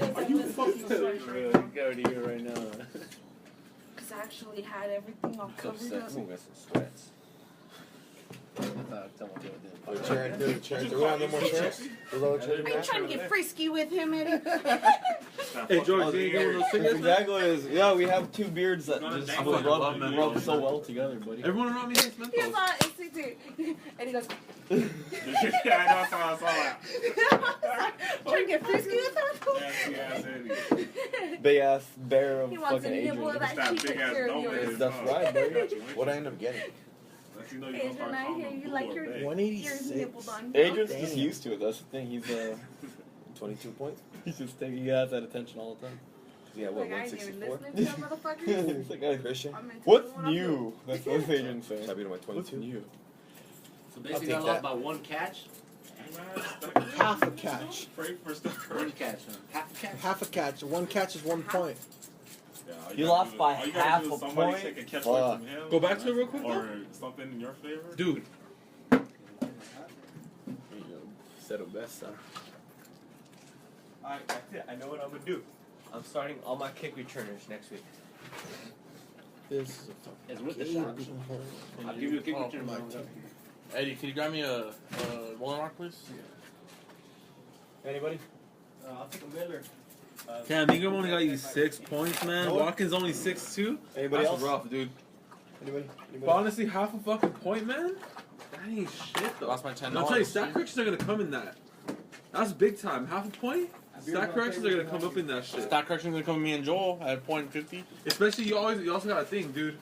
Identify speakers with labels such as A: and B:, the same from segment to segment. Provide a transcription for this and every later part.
A: Are you fucking serious?
B: Go to you right now.
C: Because I actually had everything all
B: So
C: covered up.
B: sexy with some sweats. I thought someone did
D: Do we have no more chairs?
C: Are you trying to get frisky with him, Eddie?
A: Hey, George, you ain't getting those cigarettes?
B: Exactly. Yeah, we have two beards that just rub so well together, buddy.
A: Everyone around me hates
C: He
A: Mentos.
C: saw it, it's too. And he goes,
E: Yeah, I saw that.
C: trying to get frisky with him?
E: Nasty ass Eddie.
B: Big ass bear of
C: He wants a
B: fucking
C: nibble of
B: Adrian.
C: that cheek
E: big ass
C: picture of
E: nose.
C: yours.
B: That's right, buddy.
D: What I end up getting?
E: Let you know you
C: Adrian,
E: don't
C: I
E: start
C: hear
E: calling
C: you like your
E: him
C: ears nibbled on.
B: Adrian's just used to it. That's the thing. He's
D: 22 points?
B: he's just taking he has that attention all the time.
D: Yeah, what,
C: Like, I ain't even
D: 164?
C: listening to them motherfuckers.
B: It's like, hey,
D: Christian?
C: I'm into
B: what's
C: the one I'm
B: new? That's what Adrian's saying.
D: Should I be to my
B: What's
D: 22?
B: new?
F: So basically,
D: take
F: got lost
D: that.
F: by one catch.
G: Half a catch.
E: Pray for stuff.
F: One catch. Half a catch.
G: Half a catch. One catch is 1 point.
E: Yeah, all
B: You
E: gotta
B: lost
E: do is-
B: by
E: all you gotta
B: half
E: do is
B: a
E: somebody
B: point?
E: take a catch
B: Fuck.
E: away from him,
A: Go back to it real quick, though.
E: or something in your favor.
A: Dude.
B: Said it best, son. Alright, that's it. I know what I'm gonna do. I'm starting all my kick returners next week.
G: This is
F: It's with the shot. I'll give you a kick return.
A: Eddie, can you grab me a rolling mark, please?
B: Anybody?
F: I'll take a Miller.
A: Damn, Ingram only got you 6 points, man. Watkins only 6'2".
B: Anybody
A: That's
B: else?
A: rough, dude.
B: Anybody?
A: But honestly, half a fucking point, man? That ain't shit, though.
H: Lost my $10.
A: And I'll tell you, stat corrections are gonna come in that. That's big time. Half a point? Stat corrections are gonna come up in that shit.
H: Stat correction gonna come with me and Joel at .50.
A: Especially, you also gotta think, dude.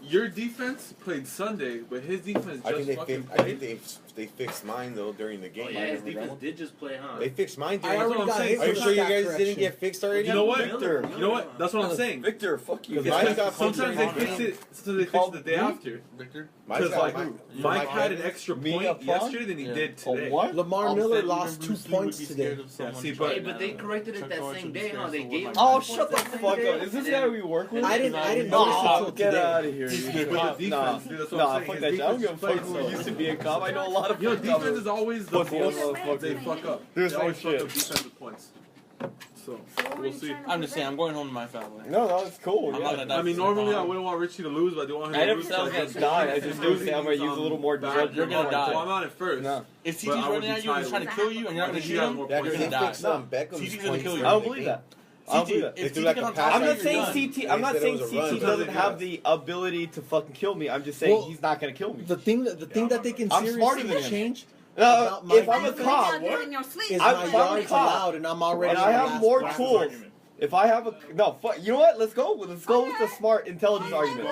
A: Your defense played Sunday, but his defense
D: I
A: just
D: think
A: fucking
D: I
A: played.
D: think they fixed mine though during the
F: Oh
D: game.
F: yeah, his defense did just play, huh?
D: They fixed mine
G: I
D: during.
A: That's what
G: already
A: I'm
G: got
A: saying.
G: hit
D: Are
G: for
D: you
G: the
D: sure you
G: stat
D: guys
G: correction.
D: didn't get fixed already?
A: You know what?
B: Victor.
A: You know what? That's what I'm saying.
B: Victor, fuck you.
D: Because
A: It's
D: mine
A: 'cause
D: got
A: sometimes they
D: fixed.
A: fix it, so they fix it the day after.
H: Victor?
D: Mine's
A: Because
D: got
A: like
D: mine.
A: Mike had an extra
B: Me
A: point
B: up front?
A: yesterday than he did today.
B: what?
G: Lamar
H: All
G: Miller
H: said
G: lost
H: Bruce
G: 2
H: Lee would
G: points
H: be
G: today.
H: scared of someone
A: see,
H: trying
A: but-
F: Hey, but they
H: to-
F: corrected it
H: Chuck
F: that
H: Norris
F: same
H: would be
F: day,
H: scared
F: huh?
H: of
F: They
H: someone
F: gave
H: like
F: him
B: Oh,
F: 2
B: shut the
F: points that
B: fuck
F: same
B: up.
F: day,
B: Is this
F: and
B: the guy
F: then-
B: we work with?
G: I didn't notice
B: Nah,
G: it until
B: get
G: today.
B: out of here.
A: But
B: You
A: the
B: cop.
A: defense,
B: Nah,
A: dude, that's what
B: nah,
A: I'm saying.
B: fuck
A: His
B: that shit. I don't give a
A: defense
B: fuck
A: played
B: who
A: so-
B: used to be a cop. I know a lot of
A: You know,
B: fucking
A: defense is always the
B: What's the
A: most
B: other
A: they
B: motherfucker?
A: fuck up.
B: There's
A: They
B: no
A: always fuck
B: shit.
A: up defensive points. So, we'll see.
H: I'm just saying, I'm going home to my family.
B: No, it's cool.
H: I'm
B: yeah.
H: not gonna
A: I mean, normally I wouldn't want Richie to lose, but I do want him to
H: I never
A: lose.
H: said I was
A: so
H: gonna
A: just-
B: die. I just do say I'm gonna use a little more
A: bad.
H: You're gonna die.
A: Well, I'm not at first.
B: No.
H: If
A: But I
H: CT's
A: would
H: running
A: be
H: at you and he's
A: tired.
H: trying to kill you and you're not
A: I
H: gonna
A: think
H: shoot
A: he has
H: him,
A: more
D: Yeah,
H: you're
D: because
H: gonna
D: they
H: die.
D: fixed some Beckham's
H: CT's gonna
D: points
H: kill you.
D: and
B: I don't believe
D: everything.
B: that. I don't believe that.
D: They
H: If
D: threw
H: CT
D: like a
H: can
D: pass.
B: I'm not
H: you're
B: saying
H: done.
B: CT. I'm not
D: They said it
B: saying
D: was a run.
B: CT doesn't have the ability to fucking kill me. I'm just saying
G: Well,
B: he's not gonna kill me.
G: The thing that they can
B: I'm smarter
G: seriously
B: than him.
G: change about my
B: If I'm a
G: defense
B: cop,
C: What? In your sleep.
G: is
B: I'm
G: my
B: a
G: yards
B: cop.
G: allowed, and I'm already
B: and
G: in
B: I
G: the
B: have
G: last
B: more
G: bracket.
B: tools. If I have a you know what? Let's go with the smart intelligence argument.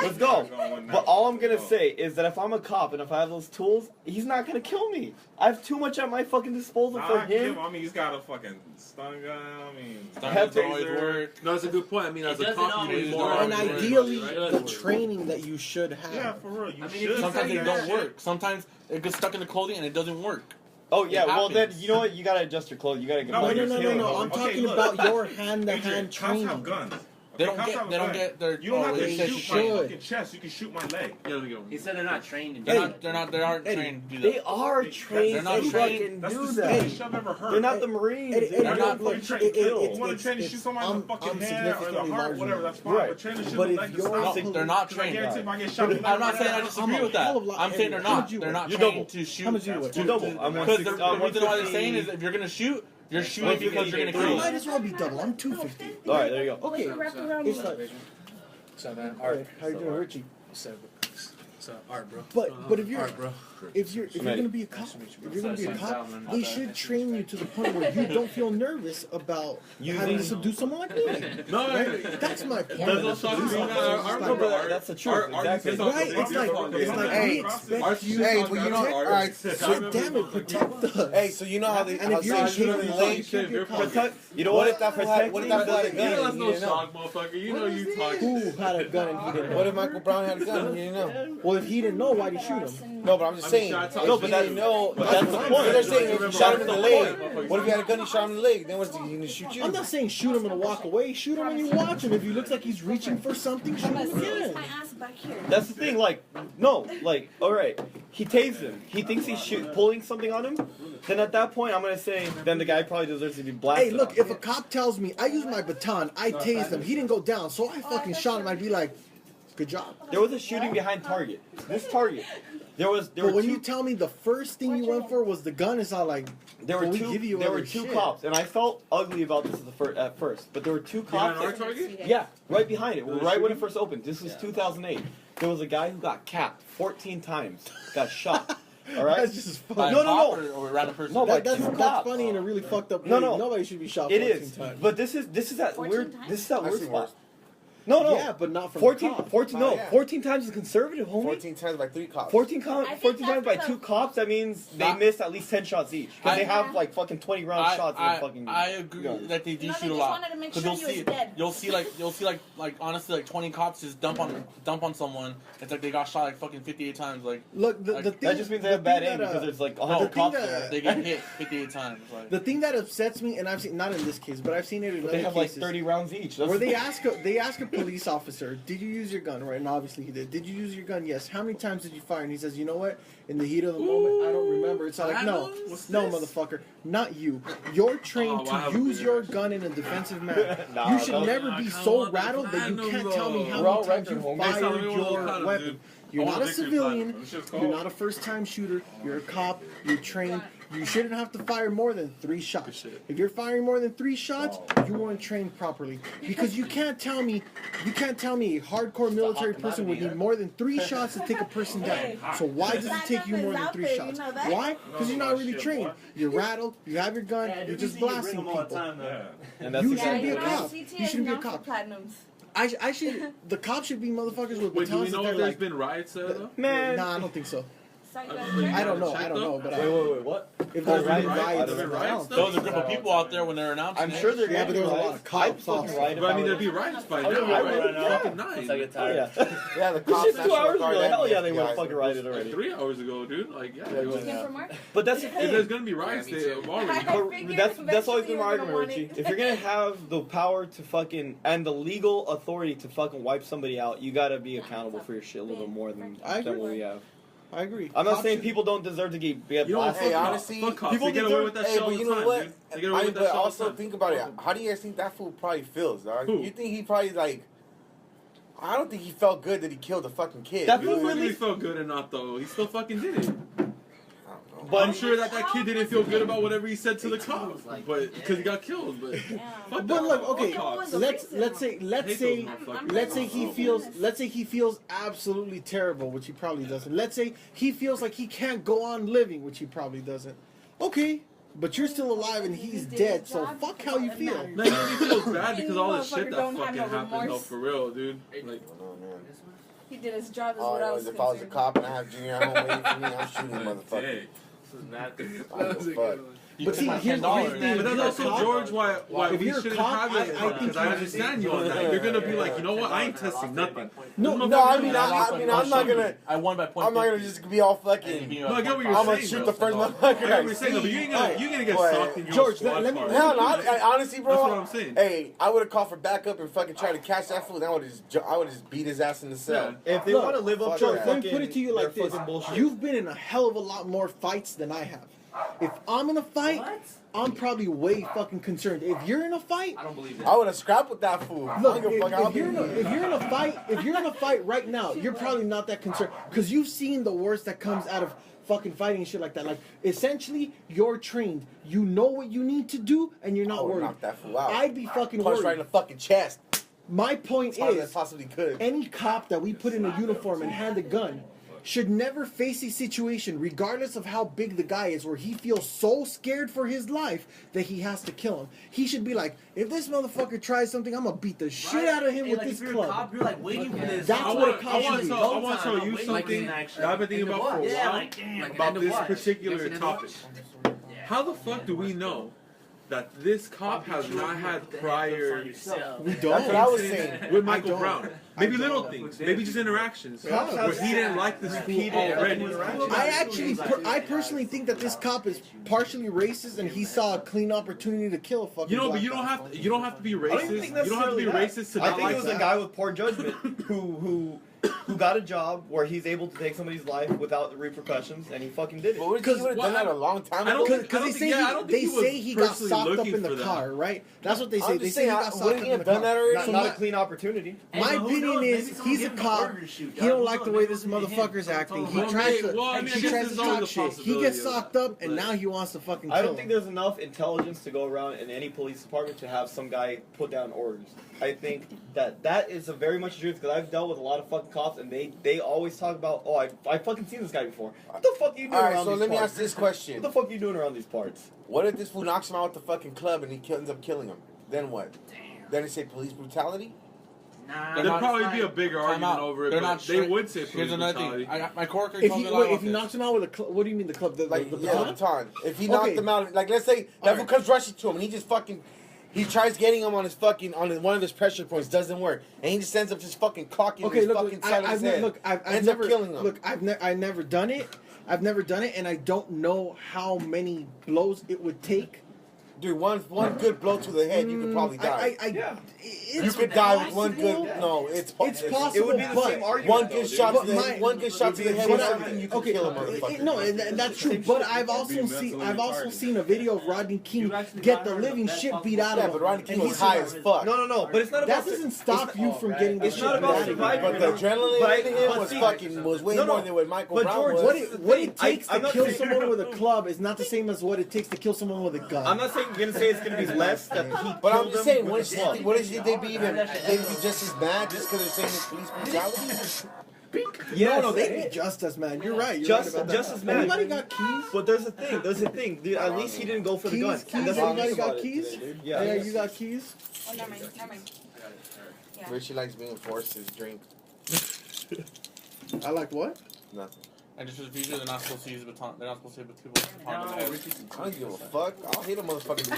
B: Let's go. But all I'm gonna say is that if I'm a cop and if I have those tools, he's not gonna kill me. I have too much at my fucking disposal for him.
E: I mean, he's got a fucking stun gun. I mean,
H: Starting to always work.
A: No, that's a good point. I mean, as
F: It
A: a
F: doesn't
A: cop, you
F: always
A: need
F: work.
A: more.
G: And
F: Right,
G: ideally,
F: right.
G: the training that you should have.
E: Yeah, for real. You
F: I mean,
E: should.
F: if
H: Sometimes
E: say
H: they
E: that
H: don't
E: shit.
H: work. Sometimes it gets stuck in the clothing and it doesn't work.
B: Oh yeah,
H: It
B: well then
H: happens.
B: you know what? You gotta adjust your clothes. You gotta get
E: No,
B: better.
G: No. I'm
E: Okay,
G: talking
E: look.
G: about your
E: Adrian,
G: hand-to-hand
E: cops have
G: training.
E: guns.
H: They
E: Okay,
H: don't
E: cops
H: get.
E: have a
H: They don't
E: gun.
H: get their.
E: You don't have
G: they
E: to shoot my
G: should.
E: fucking chest. You can shoot my leg.
A: Yeah, let me go.
F: He said they're not trained in
H: They're
F: that.
H: not. They're not. They aren't
G: Eddie,
H: trained to do
B: They
H: that.
B: are trained
H: They're not
B: to
H: trained.
B: fucking
E: That's
B: do
E: the
B: that.
E: stupidest shit I've ever heard.
B: They're not the Marines.
G: Eddie,
B: They're
H: They're
B: not
H: not-
B: fucking
E: You
B: trained to kill.
E: want to train to shoot somebody in the fucking
G: I'm
E: head or the
G: significantly
E: heart,
G: larger
E: whatever,
G: than
E: that's
G: you.
E: fine.
B: Right.
E: But train to shoot
G: But
E: the
G: if
E: leg
G: you're-
E: is
H: No, they're not
E: I
H: trained.
E: guarantee if I get shot in the
H: I'm
E: leg
H: not saying I
E: right now,
H: disagree
G: I'm a
H: with that.
G: hell of a lot
H: I'm saying they're
G: heavier.
H: not.
G: How much you
H: They're not
B: You're
H: trained
B: double.
H: to shoot.
G: How much you weigh?
B: You're double. I'm
H: Because the
B: 160.
H: reason why they're saying is if you're gonna shoot, you're shooting because you're gonna
G: I
H: kill.
G: might as well be double. I'm 250.
B: All right, there you go.
G: Okay,
C: Wrapped around
G: it's
C: me.
G: like,
I: So man,
G: alright, how you doing, Richie?
I: So art, bro.
G: But if you're
I: Art, bro.
G: if you're gonna be a cop, if you're gonna be a cop, they should train you to the point where you don't feel nervous about having to subdue someone like me.
A: No,
G: Right? That's my point.
A: That's no shock to me. I remember
B: That's the truth. Exactly.
G: Right? It's like we expect you.
D: Hey, well, you know,
G: protect
D: alright,
G: us.
D: so-
G: God damn it, protect us.
D: Hey, so you know how they
G: And if you're
D: how
G: a
D: they shoot
G: kid,
D: in the
G: you
D: leg?
G: can't be a cop.
B: Protect. You know
D: What
B: what?
D: if that fool had what if that fool had a
A: You
D: gun
A: know
D: and
A: that's
D: he
A: no
D: didn't know?
A: shock, motherfucker. You know you talking.
G: Who had a gun and he didn't
D: What
G: know?
D: if Michael Brown had a gun and he didn't know?
G: Well, if he didn't know, why'd he shoot him?
D: No, but I'm just saying.
A: should I tell
D: No,
A: you?
D: but that no.
B: But that's the point.
D: So they're saying if you shot him in the leg,
A: Motherfucker.
D: what if you had a gun and you shot him in the leg? Then what's he gonna shoot you?
G: I'm not saying shoot him and walk away. Shoot him when you watch him. If he looks like he's reaching for something, shoot him again.
C: My ass Back here.
B: That's the thing, like, no, like, alright, he tased him. He thinks he's pulling something on him. Then at that point, I'm gonna say, then the guy probably deserves to be blasted.
G: Hey, look, if a cop tells me I use my baton, I tased him, he didn't go down, so I fucking shot him, I'd be like, good job.
B: There was a shooting behind Target. This Target. There
G: But
B: were
G: when
B: two,
G: you tell me the first thing you went for was the gun, it's not like,
B: there were
G: we
B: two,
G: give you
B: there were
G: other
B: two
G: shit.
B: cops, and I felt ugly about this at first. But there were two
A: Behind
B: cops.
A: our Target?
B: Yeah, right behind it,
A: There was
B: right when it
A: shooting?
B: first opened. This was 2008. There was a guy who got capped 14 times, got shot. All right.
G: that's just
H: By
G: funny.
H: a
B: No, no,
H: cop
B: no.
H: Or a random person?
B: No,
G: That,
B: by
G: that's
B: two
G: that's
B: cops.
G: funny in a really fucked up way.
B: No, no.
G: Nobody should be shot
B: It
G: 14
B: is,
G: times.
B: but this is that
C: 14
B: weird.
C: times?
B: This is that
D: I've
B: weird
D: seen
B: spot.
D: worse.
B: No, no.
G: Yeah, but not from
B: 14,
G: a cop.
B: 14, no,
D: Yeah.
B: 14 times is conservative, homie.
D: 14 times by 3 cops.
B: 14,
C: I think
B: 14 times by
C: that's
B: two
C: the-
B: cops, that means they
H: Not-
B: missed at least 10 shots each. Because they have like fucking 20 round shots in the fucking.
H: I agree
B: gun.
H: that they do
C: No, they
H: shoot a
C: just
H: lot.
C: wanted to make
H: 'Cause
C: sure
H: you'll
C: he was
H: see,
C: dead.
H: you'll see like honestly like 20 cops just dump on someone. It's like they got shot like fucking 58 times. Like
G: Look, the
H: Like,
G: thing
B: That just means they
G: the
B: have bad
G: thing
B: aim
G: that,
B: because there's like
G: the
B: 100
G: thing
B: cops
G: that-
B: there.
H: they get hit 58 times. Like
G: the thing that upsets me, and I've seen not in this case, but I've seen it in
B: But
G: other
B: they have like
G: cases,
B: 30 rounds each. That's
G: where they ask a police officer, "Did you use your gun?" Right, and obviously he did. "Did you use your gun?" "Yes." "How many times did you fire?" And he says, "You know what? In the heat of the moment, I don't remember." It's like, no,
A: What's
G: no,
A: this?
G: motherfucker, not you. You're trained
A: Oh, I have
G: to
A: a
G: use
A: beer.
G: your gun in a defensive manner.
B: Nah,
G: You should
B: that was-
G: never
A: I
G: be
A: kinda
G: so
A: want the
G: rattled that you
A: platinum,
G: can't tell me
A: though.
G: how
B: We're all
G: many times you
B: record homies.
A: Next time
G: fired
A: we want the
G: your
A: platinum,
G: weapon.
A: dude.
G: You're
A: I want
G: not a
A: Victor's
G: civilian.
A: platinum. This shit's
G: You're
A: cold.
G: not a first-time shooter. You're a cop. You're trained. You shouldn't have to fire more than 3 shots.
A: shit.
G: If you're firing more than 3 shots, you weren't trained properly. Because you can't tell me a hardcore military person would need more than 3 shots to take a person down. So why does it take you more than 3 shots? Why? Because you're not really trained. You're rattled. You have your gun. You're just blasting people.
E: Yeah.
B: And that's
G: You
B: exactly
G: shouldn't be a
B: what it is.
G: cop. You shouldn't be a cop.
C: Platinums.
G: I should. The cops should be motherfuckers with
A: Wait, do we
G: batons
A: know
G: that
A: if
G: they're
A: there's
G: like.
A: been riots there though?
B: Man.
G: Nah, I don't think so.
C: Sorry,
G: I don't know. I don't know. But
B: Wait, what?
G: if there's
B: right,
G: been
B: right,
G: riots,
A: right,
G: I
A: right,
G: don't
A: stuff.
H: there was a group of people out there when they're announcing.
B: I'm
H: it.
B: sure they're
G: Yeah, but there was a lot of
B: I'd
G: cops
B: fucking
G: also.
B: ride
A: But I mean,
B: about
A: there'd be
B: it.
A: riots by
B: Oh,
A: now,
B: yeah,
A: right?
B: right now.
A: Fucking 9.
H: Once I get
B: Oh,
H: tired.
B: yeah.
D: Yeah, the
B: This
D: cops.
B: is 2
D: National
B: hours
D: Guard,
B: ago.
D: and
B: Hell
D: the
B: yeah, they would
D: FBI
B: have fucking rioted
A: Like
B: already.
A: 3 hours ago, dude. Like, yeah.
B: Yeah,
A: it was-
C: You came from work?
B: But that's the
A: If there's
B: thing.
A: gonna be riots,
D: Yeah, me
A: they
D: too.
A: already.
C: I figured
B: That's always been my
C: eventually
B: argument,
C: you're
B: Richie.
C: gonna
B: If you're gonna have the power to fucking and the legal authority to fucking wipe somebody out, you gotta be accountable for your shit a little bit more than
G: I
B: what
G: agree.
B: we have.
G: I agree.
B: I'm not
G: Cops
B: saying
G: should-
B: people don't deserve to get
A: You know what?
B: blasted.
D: Hey,
A: Fuck
D: honestly,
A: cops. Fuck cops.
B: people
A: They get
B: deserve-
A: away with that
D: Hey,
A: shit all
D: but
A: the
D: you know
A: time,
D: what?
A: dude. They get away with that
D: But
A: shit all the
D: also
A: time.
D: think about it. How do you guys think that fool probably feels, dog?
A: Who?
D: You think he probably like? I don't think he felt good that he killed a fucking kid.
B: That
A: You
B: fool
A: know, whether
B: really-
A: he felt good or not, though, he still fucking did it.
D: I don't know.
B: But
A: I'm sure that kid didn't feel good about whatever he said to the cop, but because he got killed. But fuck
G: But
A: that
G: look,
A: cop.
G: okay,
A: Fuck cops.
G: let's
A: I hate those motherfuckers.
G: let's say he feels absolutely terrible, which he probably doesn't. Let's say he feels like he can't go on living, which he probably doesn't. Okay, but you're still alive and he's dead, so fuck how you feel.
A: Man, he really feels bad because all the shit
C: Motherfucker
A: that
C: don't have
A: fucking
C: no
A: happened, though,
C: remorse.
A: for real, dude. Like,
D: I don't know, man.
C: He did his job, is
D: All
C: what
D: I
C: I
D: know
C: was
D: is if I was a
C: concerned.
D: cop and I have Junior at home waiting for me, I'm shooting the motherfucker.
A: hey.
D: I don't give a fuck.
G: But see, here's the
A: But
G: thing.
A: that's
G: If you're a
A: also,
G: cop-
A: George, why
G: if
A: we
G: you're a
A: shouldn't
G: cop,
A: have it,
G: I think
A: because I
G: you-
A: understand you on that. You're gonna be like, you know what? I ain't testing nothing.
G: No,
D: No, I mean, I'm not gonna.
H: I won by point.
D: I'm not gonna
H: 50.
D: just be all
H: And
D: fucking.
H: you
A: No, I get what
H: being
A: you're
D: I'm
H: a
D: gonna
A: saying,
D: shoot
A: bro.
D: the first
A: I
D: motherfucker
A: get
D: I
A: what you're saying, though, but you ain't gonna get
D: Boy.
A: socked in your
G: George,
A: squad
G: let me-
A: car.
D: Hell no, honestly, bro.
A: That's what I'm saying.
D: Hey, I would have called for backup and fucking tried to catch that fool. Then I would just beat his ass in the cell.
B: If they
G: Look,
B: want to live up to
D: fuck
B: their
D: that.
G: Let me
B: fucking,
G: put it to you like
B: their
G: this:
B: fucking bullshit.
G: you've been in a hell of a lot more fights than I have. If I'm in a fight, I'm probably way fucking concerned. If you're in a fight,
F: I don't believe that.
D: I would have scrapped with that fool. I
G: look,
D: don't give a fuck. I'll
G: if you're in a fight right now, you're probably not that concerned because you've seen the worst that comes out of fucking fighting and shit like that. Like essentially, you're trained. You know what you need to do, and you're
D: I
G: not
D: would
G: worried.
D: knock that fool out.
G: I'd be fucking
D: Punch
G: worried.
D: right in the fucking chest.
G: My point
D: As hard as I
G: is,
D: possibly could.
G: any cop that we put in a uniform and hand a gun should never face a situation, regardless of how big the guy is, where he feels so scared for his life that he has to kill him. He should be like, if this motherfucker tries something, I'm gonna beat the shit out of him
F: Hey,
G: with
F: like,
G: this
F: if you're a
G: club.
F: cop, you're like waiting for this.
G: That's
A: I
G: what a
A: want,
G: cop
A: I
G: should
A: want
G: be.
A: to tell, I want to tell you
F: Like
A: something
F: in
A: that
F: action.
A: I've been thinking
F: End of
A: about for a
F: what? Yeah,
A: while
F: like, damn. Like,
A: about
F: end of
A: this
F: what?
A: particular
F: End of
A: topic.
F: what?
A: How the fuck do we know that this cop has not had prior
G: We
D: That's what
G: don't.
D: I was saying.
A: incidents with Michael
G: don't.
A: Brown? Maybe
G: I
A: little
G: don't.
A: things, maybe just interactions
B: Cops
A: where
B: have-
A: he didn't like this fool already.
G: I personally think that this cop is partially racist and he saw a clean opportunity to kill a fucking
A: You know, but
G: black
A: you don't
G: guy.
A: have to. You don't have to be
B: I don't even
A: racist.
B: think
A: You don't have to be
B: necessarily
A: racist to
B: I
A: not
B: think
A: like
B: it was
A: that.
B: a guy with poor judgment who who got a job where he's able to take somebody's life without the repercussions, and he fucking did it.
D: But what if he would have done that a long time
A: I
D: ago?
A: don't
G: Because they
A: think-
G: say
A: yeah, I don't
G: they
A: think he was
G: say he got
A: personally
G: socked up
A: looking
G: in the
A: for that.
G: car, right? That's what they say.
D: I'm
G: They
D: just
G: say he
D: saying,
G: got socked
D: wouldn't
G: up
D: he
G: in
D: have
G: the
D: done
G: car.
D: that already?
B: Not,
G: So
B: not
G: my-
B: a clean opportunity.
F: Hey,
G: My
F: but who
G: opinion
F: knows?
G: is
F: Maybe someone
G: he's a
F: gave him
G: cop.
F: order to shoot.
G: He don't
F: Who
G: like
F: knows?
G: the way
F: Maybe
G: this
F: it wasn't him.
G: motherfucker's acting. He
A: Well,
G: tries
A: well, I
G: to
A: mean, I
G: he
A: guess
G: tries
A: there's
G: to
A: always
G: talk
A: a
G: shit. He
A: possibility
G: gets
A: of
G: socked
A: that,
G: up, and
A: but-
G: now he wants to fucking kill
B: I don't
G: him.
B: think there's enough intelligence to go around in any police department to have some guy put down orders. I think that is a very much the truth because I've dealt with a lot of fucking cops and they always talk about, oh, I fucking seen this guy before. What the fuck are you doing
D: Alright,
B: around
D: so
B: these
D: let me
B: parts?
D: ask this
B: What
D: question.
B: the fuck are you doing around these parts?
D: What if this fool knocks him out with the fucking club and he ends up killing him? Then what? Then they say police brutality?
F: Nah,
A: There'd
F: it's
A: probably
F: like-
A: be a bigger
H: Time
A: argument
H: out.
A: over it,
H: They're
A: but
H: not
A: they
H: straight-
A: would say police
H: Here's another
A: brutality.
H: thing. My coworker
G: If
H: told
G: he
H: me about
G: if he
H: this.
G: knocks him out with a what do you mean the club? The
D: Like,
G: the
D: yeah, the
G: baton?
D: baton. If he knocked
G: Okay.
D: him out, like, let's say that fool
G: Alright.
D: comes rushing to him and he just fucking, he tries getting him on his fucking, one of his pressure points, doesn't work. And he just ends up just fucking cocking
G: Okay,
D: his
G: look,
D: fucking side of his head.
G: I've
D: ends
G: never
D: up killing him.
G: Look, I've never done it. I've never done it, and I don't know how many blows it would take.
D: Dude, one good blow to the head, you could probably die.
B: Yeah.
D: You
G: It's
D: could die with one
G: possible.
D: good. No, it's
G: possible,
B: It would be the
G: but
B: same argument.
D: one
B: though,
D: good
B: dude.
D: shot to
G: But
D: the
G: my-
D: head. One good shot to the head
B: But
D: or
B: I-
D: something, you can
G: Okay,
D: kill a motherfucker.
G: no, and that's true. But I've also seen seen a video of Rodney King get the living shit beat out
D: Yeah,
G: of him.
D: but Rodney King
G: and
D: was
G: he
D: high as
G: survived.
D: fuck.
B: No, but it's not about
G: That doesn't stop you from getting the
B: it's
G: shit
B: not
G: beat
B: about
G: out of you.
B: surviving.
D: But the adrenaline
B: But I-
D: in him
B: but
D: was
B: see-
D: way
B: No, no.
D: more than what Michael
B: But
D: Brown
B: George,
D: was.
G: What it takes
B: I'm
G: to
B: not
G: kill
B: saying-
G: someone with a club is not the same as what it takes to kill someone with a gun.
B: I'm not saying gonna say it's gonna be less that he
D: But I'm
B: killed
D: just
B: them
D: saying,
B: with a club.
D: what is they be even? They be just as mad just because they're saying it's police brutality?
B: Yes.
G: No, they'd be just as mad. You're right. You're
B: Just-
G: right about
B: just
G: that.
B: as mad.
G: Anybody got keys?
B: But there's a thing. Dude, at least he didn't go for the gun.
G: Keys?
B: And that's what
G: Anybody
B: I'm
G: got
B: about it
G: keys?
B: today, dude.
G: Yeah,
B: Yeah.
G: you got keys?
C: Oh, never mind. Yeah.
D: Richie likes being forced to drink.
G: I like what?
D: Nothing.
H: And just as usually they're not supposed to use baton. They're not supposed to hit people with baton.
F: No,
H: in the head.
F: Richie's
D: I don't give a fuck. I'll hit a motherfucker.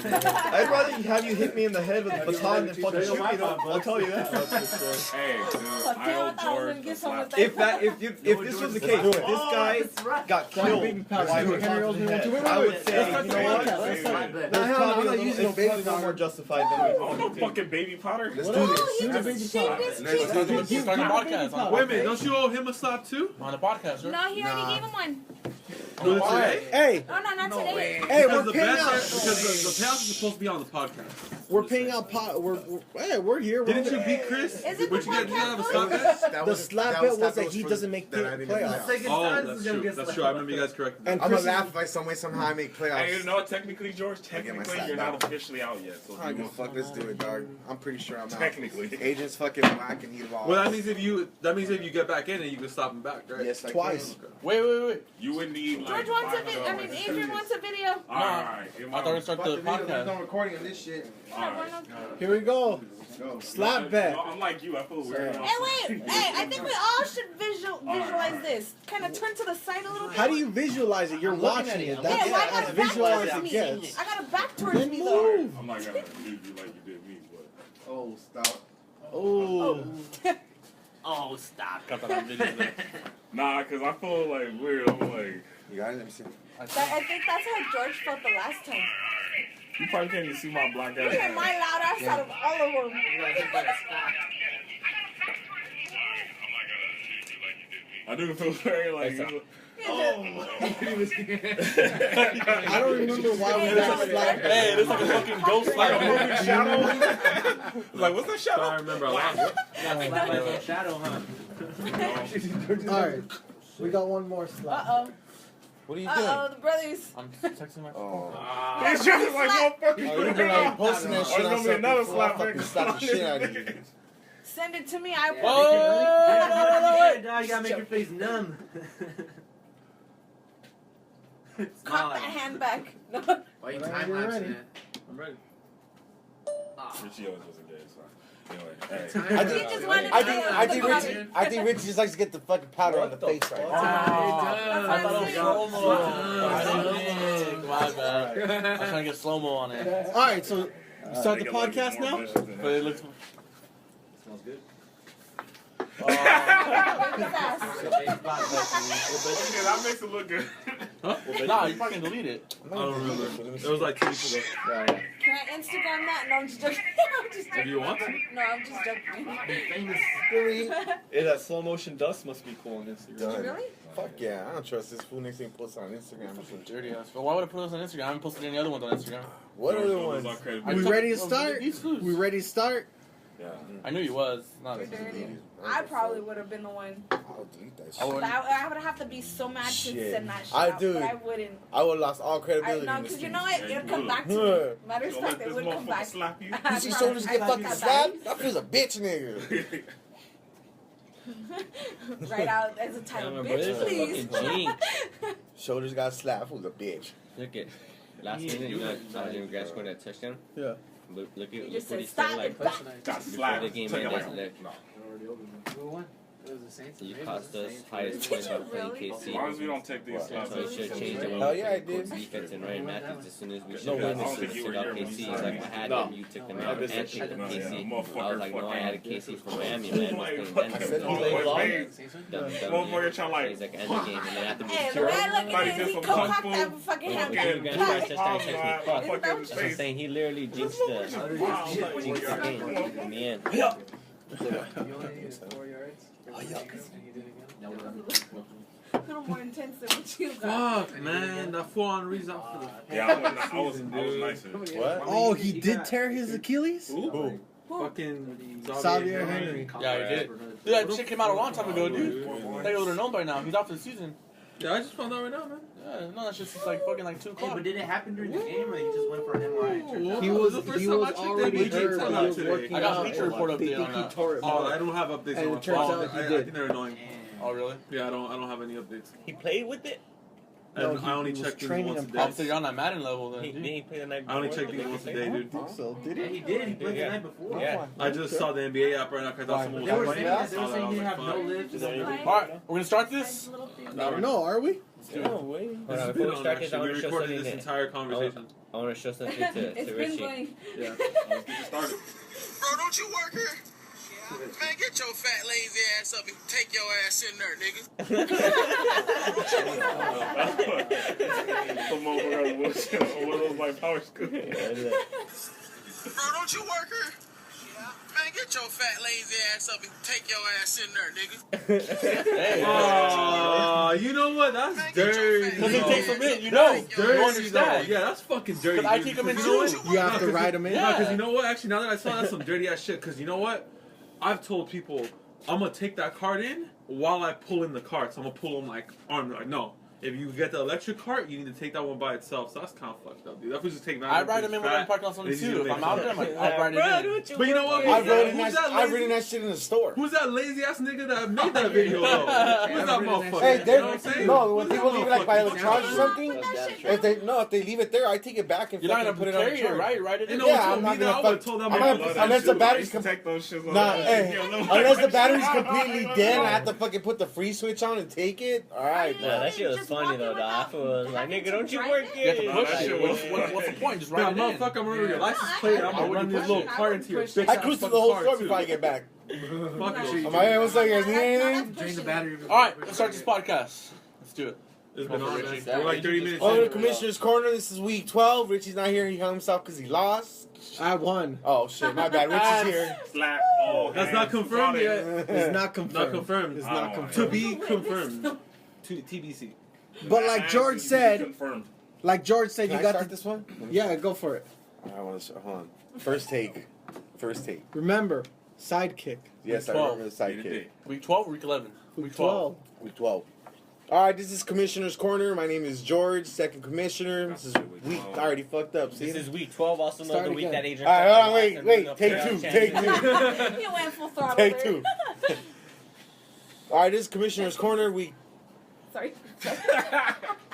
B: I'd rather have you hit me in the head with a baton than fucking shoot me. Though. I'll tell you that.
E: Hey, dude,
C: Fuck,
E: I
C: I
E: owe
C: thought I was
E: George
C: gonna
E: a
C: get some
E: slap.
C: of that.
B: If this was the case, if this guy got killed
G: baby powder.
B: by
G: Henry
B: baton
G: owes
B: to
G: me
B: the
G: one too.
B: head,
G: Wait,
B: I
G: wait,
B: would
G: wait.
B: say,
G: Let's
B: you know
G: start
B: what?
G: the podcast. Let's start.
F: Hey,
G: No, hell no, I'm not using no
B: It's
G: baby
B: probably no more
G: powder.
B: justified than
E: Oh, no fucking baby powder.
D: Let's
C: Oh,
D: do this.
C: he
G: Use the baby
C: just shaved
G: powder.
C: his
D: Let's
C: cheeks.
D: do this.
H: Let's start the podcast. On the
A: Wait a minute,
H: podcast.
A: don't you owe him a slap too?
H: On the podcast, right?
C: No, he already gave him one.
A: Was it today?
G: Hey,
C: Oh, no, not today.
G: hey,
A: Because
G: we're
A: the
G: paying
A: bad
G: out.
A: because the payout is supposed to be on the podcast.
G: We're paying out. We're here.
A: Didn't you beat Chris?
C: Is it
A: Would
C: the
A: you get have a
C: podcast
A: slap
C: voice?
A: bet?
G: The slap bet was that he doesn't make
J: that I didn't
G: playoffs.
J: know.
A: Oh, that's true. That's true. I remember you guys corrected me.
G: And
J: I'm
G: Chris
J: gonna
G: is-
J: laugh if I some way somehow I make playoffs.
E: Hey, you know, technically, George,
J: I get my
E: technically,
J: slap
E: you're
J: back.
E: not officially out yet. So
J: I don't give a fuck. Let's do it, dog. I'm pretty sure I'm out.
E: technically.
J: Agent's fucking whack and he lost.
A: Well, that means if you get back in it, you can stop him back, right?
J: yes, I
G: Twice.
J: Can.
H: Wait.
E: You would need like.
C: George wants a video. I mean, Adrian wants a video.
E: Alright.
H: I thought we start
J: Fuck
H: the
J: the video. There's no
H: podcast.
J: recording of this shit.
G: Here we go.
J: Go.
G: Slap bet.
E: I'm like you. I feel weird.
C: Hey, wait. Hey, I think we all should visualize this. Kind of turn to the side a little bit.
G: How do you visualize it? You're watching it.
C: Yeah,
G: That's
C: well, I got
G: as
C: a back
G: visual as
C: towards
G: it
C: me.
G: gets.
C: I got a back towards
G: Then
C: me, though.
G: move.
E: I'm not gonna do you like you did me, but.
J: Oh, stop.
G: Oh.
F: Oh, stop.
H: Got that on video there.
E: Nah, cause I feel like weird. I'm like,
J: You got it? Let me see.
C: I think that's how George felt the last time.
E: you probably can't even see my black
C: You
E: ass.
C: hear my loud ass out of all of them.
E: I do feel very like.
G: I don't remember why we got slap bet.
H: Hey, this is like a fucking ghost
E: Like a
H: slap.
E: moving shadow. Like, what's that shadow?
A: I remember a lot.
F: Got slapped by some shadow, huh?
G: Alright. We got one more slap.
C: Uh-oh.
D: What are you doing?
C: Uh-oh, the brothers.
H: I'm texting my phone.
J: Oh.
E: He's just like
D: Oh,
E: motherfucker.
D: you're gonna like posting that
E: Or
D: shit
E: it's
D: on
E: gonna be
D: something
E: another
D: before I
E: slap
D: fucking
E: back.
D: slap the shit out of you.
C: Send it to me. I will.
F: Oh, dog, you gotta make your face numb.
C: Cock that hand back. No.
F: Why you
G: Right,
F: time
G: you're
F: lapsing
G: ready.
F: it?
A: I'm ready.
E: Richie always wasn't gay, so. Anyway, hey.
D: I
C: He
D: think,
C: just wanted to
D: I
C: know
D: think
C: the
D: Richie, I think Richie just likes to get the fucking powder on the face right now.
H: I thought it was slow-mo.
C: That's
H: My bad. I was trying to get slow-mo on it.
G: Alright, so start the podcast now?
H: But it looks...
A: Smells good.
E: Okay, that makes it look good.
A: Huh?
H: Nah, you fucking delete it.
A: I don't remember. It was like 2 weeks ago.
B: Yeah.
C: Can I Instagram that? No, I'm just joking. I'm just
A: If
C: joking.
A: you want to.
C: No, I'm just joking.
F: Famous.
B: Hey, that slow motion dust must be cool on Instagram.
J: Done.
C: Really?
J: Fuck yeah, I don't trust this fool next thing post on Instagram or some
H: Dirty ass. But why would I put this on Instagram? I haven't posted any other ones on Instagram.
J: What
E: Don't
J: other
E: lose
J: ones?
E: our credibility.
G: We ready to start?
H: These fools.
G: We ready to start?
E: Yeah.
H: I knew you was. Not
C: We're dirty. I probably would have been the one.
J: I'll delete that
H: I
J: shit.
H: would-
C: But I would have to be so mad to
J: Shit.
C: send that shit
J: I
C: out,
J: do.
C: but I wouldn't.
J: I would have lost all
C: I,
J: credibility.
C: no,
J: in
C: because
J: this
C: you
J: thing.
C: know what?
E: Yeah,
C: It'll
E: you
C: come
E: would.
C: back to me.
J: Yeah.
C: Matter of
E: Don't let
C: fact, it
E: this
C: would come
E: motherfucker
C: back.
E: slap you.
J: You see
C: Bro,
J: shoulders
C: I
J: get
C: fucked
J: fucking
C: that bad.
J: slapped? That feels a bitch, nigga.
C: Right out as a title,
B: Yeah, my
C: bitch,
B: brother's a
C: please.
B: fucking
J: Shoulders got slapped. Who's a bitch?
B: Look at last minute, you know, Jimmy Grant scored that touchdown.
G: Yeah.
B: Look
C: You
B: at
C: just
B: what he
C: said,
B: said
C: stop
B: like
C: it, back.
E: Got
B: before
E: slapped.
B: the game
E: Took it
B: ended.
E: away.
B: Like,
E: No.
I: Who won? It was the Saints.
B: you
I: Maybe it
B: cost
I: was the
B: us
I: Saints.
B: highest points by playing
C: Really?
E: As
B: KC.
E: long as we don't take these
B: So we should have changed it.
J: Hell yeah, I did.
B: Colts defense and Ryan Matthews as soon as we should
J: No
B: have
J: way.
B: gotten
E: I don't think you were
B: out
E: here when
B: KC.
E: we
B: He's like, I had No. them, you took them
J: I
B: out, and
J: missed that
B: picked
J: shit.
B: them
E: No, yeah,
B: KC. I
E: motherfucker
B: was like, no, I
E: fucking-
B: had KC from Miami, man. Must
E: Like,
B: play
E: fucking
B: Denver.
J: said
E: all
J: he
E: the
J: long.
E: way.
I: Saints won?
B: Dumb,
E: Motherfucker trying like
B: He's like, end the game, and then after
C: Hey,
B: we
C: the way I look
E: Like
C: at it
E: this
C: is he
E: some
C: could
E: kung
C: cock
E: fu
C: that fucking hand.
E: fucking
B: Jimmy
C: back.
B: Grant touchdown text me
E: my
B: fuck.
E: fucking
B: So I'm
E: face.
B: saying he literally jinxed
E: Wow,
B: the
E: like,
B: jinxed the
E: yeah.
B: game in the end.
I: You only used 4 yards. And you did again.
C: A little more intense than what you got.
A: Fuck, man. That 4 on Reed's out for the
E: Yeah, I was nicer.
J: What?
G: Oh, he did tear his Achilles?
J: Who?
A: fucking
G: Xavier Henry.
H: Yeah, he did. Dude, that shit came out a long time ago, dude. They would have known by now. He's out for the season.
A: Yeah, I just found out right now, man.
H: Yeah, no, that's just like fucking like 2
F: Hey,
H: o'clock.
F: but did it happen during the game or you just went for an MRI?
G: He was already hurt, but he was working
H: I got
G: out.
H: Bleacher Report
G: They
H: update
G: think
H: on
G: he
H: that.
G: tore it.
A: Oh, I don't have updates
G: And
A: on my
G: it turns
A: phone.
G: out he
A: I
G: did.
A: think they're annoying.
H: Oh, really?
A: Yeah, I don't have any updates.
B: He played with it.
G: No,
A: And
G: he-
A: I only
G: he was
A: check things
G: training
A: once a
G: him
A: day.
H: Oh, so you're on that Madden level then.
B: He didn't play the night
A: I only
B: before?
A: check things once a day, dude.
G: So did
F: Yeah,
G: he?
F: he did. He played
B: Yeah.
F: the night before.
B: Yeah.
A: I just saw the NBA app right now because I thought someone
F: They
A: was
F: were
A: playing.
F: saying
A: I
F: that. They
A: saw
F: were
A: that, I
F: saying he
A: was
F: didn't
A: like,
F: have no
A: fuck.
F: lift.
B: Is there anything?
H: Alright, we're gonna start this?
C: Little thing.
G: I don't know. Are we?
B: No,
J: wait.
B: Hold
A: This
B: on,
A: has
B: before
A: been
B: we
A: on,
B: start this, I
A: actually.
B: want
A: We
B: to show
A: recorded
B: something.
A: this entire conversation.
B: I want to show something
C: It's
B: to
C: been
B: Richie.
C: going.
A: Yeah.
E: Let's get it started.
K: Bro, don't you work here? Man, get your fat lazy ass up and take your ass in there, nigga.
E: Some motherfucker was one of those like power school.
K: Bro, don't you work here? Man, get your fat lazy ass up and take your ass in there, nigga.
H: Hey,
A: You know what? That's dirty.
H: because it takes a minute, you
A: That's
H: know.
A: dirty.
H: You understand.
A: Yeah, that's fucking dirty.
H: Because I
A: dude.
H: kick him in
A: You know
H: too.
A: what?
G: You have to
A: No, 'cause
G: ride him in.
H: Yeah.
A: Because you know what? Actually, now that I saw that's some dirty ass shit. Because you know what? I've told people I'm gonna take that cart in while I pull in the cart. So I'm gonna pull them like arm. Like no, if you get the electric cart, you need to take that one by itself. So that's kind of fucked up, dude. That was just taking.
H: I ride him in when I'm parking on something too. If I'm out there, I'm like, I'll ride it in.
A: But you know what?
J: I've
A: Who's
J: ridden that shit in the store.
A: Who's that lazy ass nigga that made that video though? Who's that motherfucker?
J: Hey,
A: you
J: they're,
A: know what I'm saying?
J: no, when
A: Who's
J: people
A: that
J: leave it like by
A: motherfucker?
J: electronics or something, if they leave it there, I take it back and
H: You're not
J: fucking
H: gonna
J: put it on the
H: carry it,
J: charge.
H: right? Ride it
A: You
H: in.
A: know
J: Yeah,
A: what
J: I'm
A: told
J: not
A: me that?
J: gonna
A: I would've
J: fuck-
A: told that
J: I'm
A: motherfucker.
J: not- unless the battery's
E: take those shits on.
J: Nah, hey, unless the battery's completely dead and I have to fucking put the free switch on and take it. Alright,
B: Nah, that shit was
C: Just
B: funny
C: walking
B: though. The
C: without
B: alpha was like,
C: having
B: nigga,
C: to
B: don't you
C: drive
B: work
C: it?
H: You have to
B: it?
H: push
E: that
H: it.
E: shit
H: What's the point? Just
A: Nah,
H: ride it in.
A: motherfucker, I'm running your license
C: No,
A: plate.
C: I
A: I'm gonna run this
C: wouldn't
A: little
C: push it.
A: car into your
C: I
A: bitch.
J: I cruise through the whole store before I get back.
A: Fuck
C: No.
A: you.
J: Am I, hey, what's up, you guys need anything?
I: Drain the battery.
H: Alright, let's start this podcast. Let's do it.
A: It's been on, man.
H: Richie.
A: We're like 30 minutes
J: Welcome to
A: in.
J: the Commissioner's Corner. This is week 12. Richie's not here. He hung himself because he lost.
G: I won.
J: Oh, shit. My bad. Richie's here.
E: Slap. Oh,
A: That's not confirmed yet.
G: It's not confirmed.
A: Not confirmed.
G: It's
E: I
G: not
E: don't
A: To
G: confirmed.
A: be confirmed. To TBC.
G: But like George said,
E: Confirmed.
J: Can
G: you
J: I
G: got
J: start
G: the.
J: this one?
G: Yeah, go for it.
J: I want to hold on. First take.
G: Remember, sidekick.
J: Yes, I
H: 12.
J: remember the sidekick.
H: Week 12 or week 11?
G: Week 12.
J: Week 12. All right, this is Commissioner's Corner. My name is George, second commissioner. This is week. I already fucked up. See?
B: This is week 12. Also know
G: Start
B: the week
G: again.
B: that Adrian.
J: All right, hold on,
B: lost
J: wait,
B: and
J: wait.
B: no
J: Take
B: playoff
J: two.
B: chances.
J: Take two.
C: You went full throttle.
J: Take
C: there.
J: two. All right, this is Commissioner's Corner. We
C: Sorry.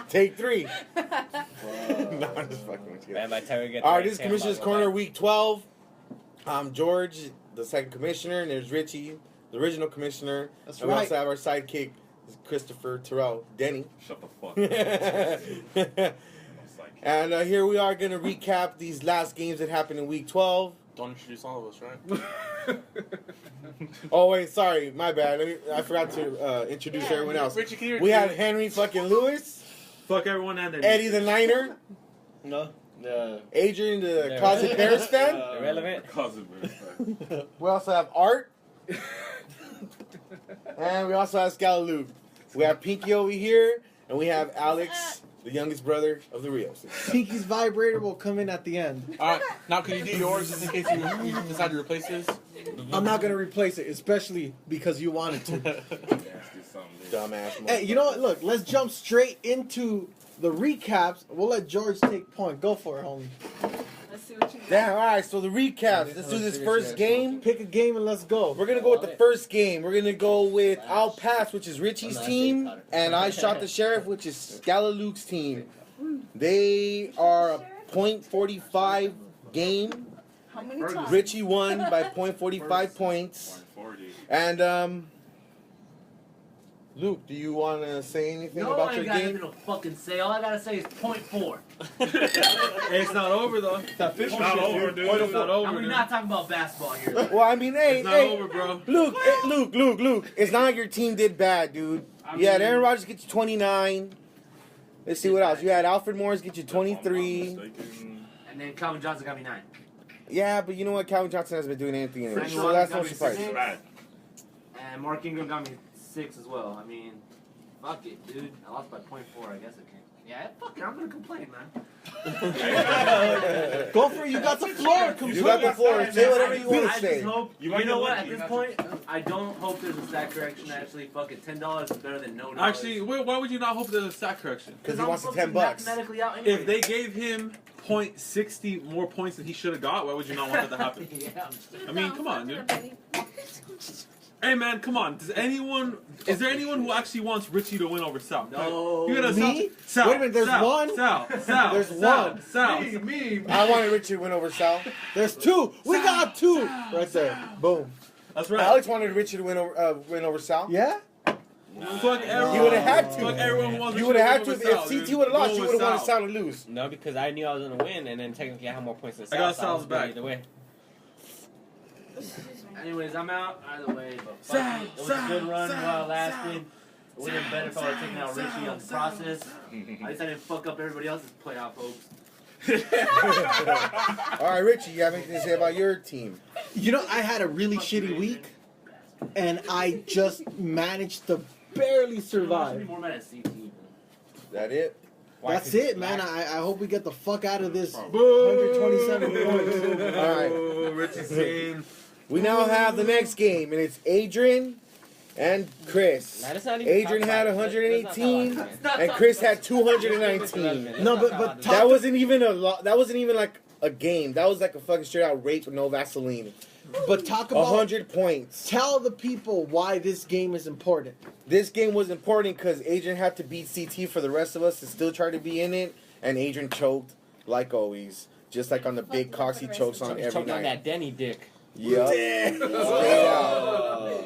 J: take three. No, I'm just fucking with you.
B: Man, by the time we get
J: All right,
B: there,
J: this is
B: Sam,
J: Commissioner's
B: I'll go
J: Corner,
B: back.
J: week 12. I'm George, the second commissioner, and there's Richie, the original commissioner.
G: That's
J: and we
G: right.
J: also have our sidekick, Christopher Terrell, Denny.
E: Shut the fuck up.
J: And here we are going to recap these last games that happened in week 12.
H: Don't introduce all of us, right?
J: Oh wait, sorry, my bad. I forgot to introduce everyone else.
H: Richie, can you
J: We have Henry fucking Lewis,
A: Fuck everyone and their
J: Eddie the Niner,
B: No. The
J: Adrian the closet Bears fan.
B: irrelevant.
J: We also have Art, and we also have Scalaluke. We have Pinky over here, and we have Alex, the youngest brother of the Rios.
G: Pinky's vibrator will come in at the end.
H: Alright, now can you do yours just in case you decide to replace this?
G: I'm not gonna replace it, especially because you wanted to.
J: Dumbass.
G: Hey, you know what? Look, let's jump straight into the recaps. We'll let George take point. Go for it, homie.
C: Let's see what you got.
J: Damn, alright, so the recaps. Let's do this first game.
G: Pick a game and let's go.
J: We're gonna go with the first game. We're gonna go with I'll Pass, which is Richie's team, and I Shot the Sheriff, which is Scalaluke's team. They are a .45 game.
C: How many times?
J: Richie won by .45 points. And Luke, do you want to say anything
I: No,
J: about
I: I
J: your
I: ain't got
J: game?
I: nothing to fucking say. All I gotta say is 0.4.
A: Hey, it's not over though. It's not
E: It's not over, dude.
A: It's not over.
I: And we're
A: dude.
I: not talking about basketball here.
J: Well, I mean, hey,
A: It's not
J: hey,
A: over, bro.
J: Luke. It's not like your team did bad, dude. You had Aaron Rodgers get you 29. Let's see what else. You had Alfred Morris get you 23.
I: And then Calvin Johnson got me 9.
J: Yeah, but you know what? Calvin Johnson hasn't been doing anything anyway,
I: Frank
J: so
I: Long
J: that's
I: got
J: no
I: me
J: surprise.
I: 6.
E: Bad.
I: And Mark Ingram got me 6 as well. I mean, fuck it, dude. I lost by 0.4. I guess it can. Yeah, fuck it. I'm gonna complain, man.
G: Go for it. You got the floor.
J: You got the floor. Say whatever you want
I: I
J: to
I: just
J: say.
I: hope,
E: You
I: you,
E: might
I: know
E: get
I: what?
E: lucky.
I: At this point, I don't hope there's a stat correction. Actually, fuck it. $10 is better than no dollars.
A: Actually, wait, why would you not hope there's a sack correction?
J: Because he
I: I'm
J: wants the
I: fucking
J: $10 bucks.
I: mathematically out anyway.
A: If they gave him .60 more points than he should have got, why would you not want that to happen?
I: Yeah, I'm just-
A: I mean, come on, dude. Hey man, come on. Is there anyone who actually wants Richie to win over Sal?
I: No.
A: You gotta
G: Me?
A: Sal.
G: Wait a minute, there's
A: Sal,
G: one?
A: Sal.
J: There's
A: Sal,
J: one.
A: Sal.
J: I wanted Richie to win over Sal.
G: There's 2. We got 2 right there. Boom.
A: That's right.
J: Alex wanted Richie to win over Sal.
G: Yeah.
A: Fuck everyone.
J: You would've had to.
A: Fuck everyone who wants
J: You
A: Richie
J: would have had
A: win
J: to.
A: over
J: If
A: Sal,
J: CT
A: dude.
J: would have lost,
A: Go
J: you
A: with
J: would have wanted
A: Sal.
J: Sal to lose.
B: No, because I knew I was gonna win, and then technically I had more points than Sal.
A: I got
B: so I was
A: Sal's
B: good
A: back.
B: either way.
I: Anyways, I'm out either way, but fuck
A: Sal,
I: it. It was a good
A: Sal,
I: run
A: Sal,
I: while it lasted.
A: Sal,
I: It would have been better if I would have taken out Richie on the process. At least I didn't fuck up everybody else's playoff hopes.
J: All right, Richie, you have anything to say about your team?
G: You know, I had a really shitty week, and I just managed to barely
I: I should be
G: survive.
I: more mad at CT.
J: That it?
G: That's it, man. I hope we get the fuck out of this
A: Boo.
G: 127 points.
J: All right.
A: Richie's team.
J: We now have the next game, and it's Adrian and Chris.
B: Nah, that's not even
J: Adrian
B: top
J: had
B: five.
J: 118,
B: That's not
J: and Chris had 219.
G: No, but
J: That wasn't even that wasn't even like a game. That was like a fucking straight out rape with no Vaseline.
G: talk about
J: 100 points.
G: Tell the people why this game is important.
J: This game was important because Adrian had to beat CT for the rest of us to still try to be in it, and Adrian choked like always, just like on the big cocks he chokes on every
B: Choking on
J: night.
B: that Denny dick.
J: Yep. Straight out.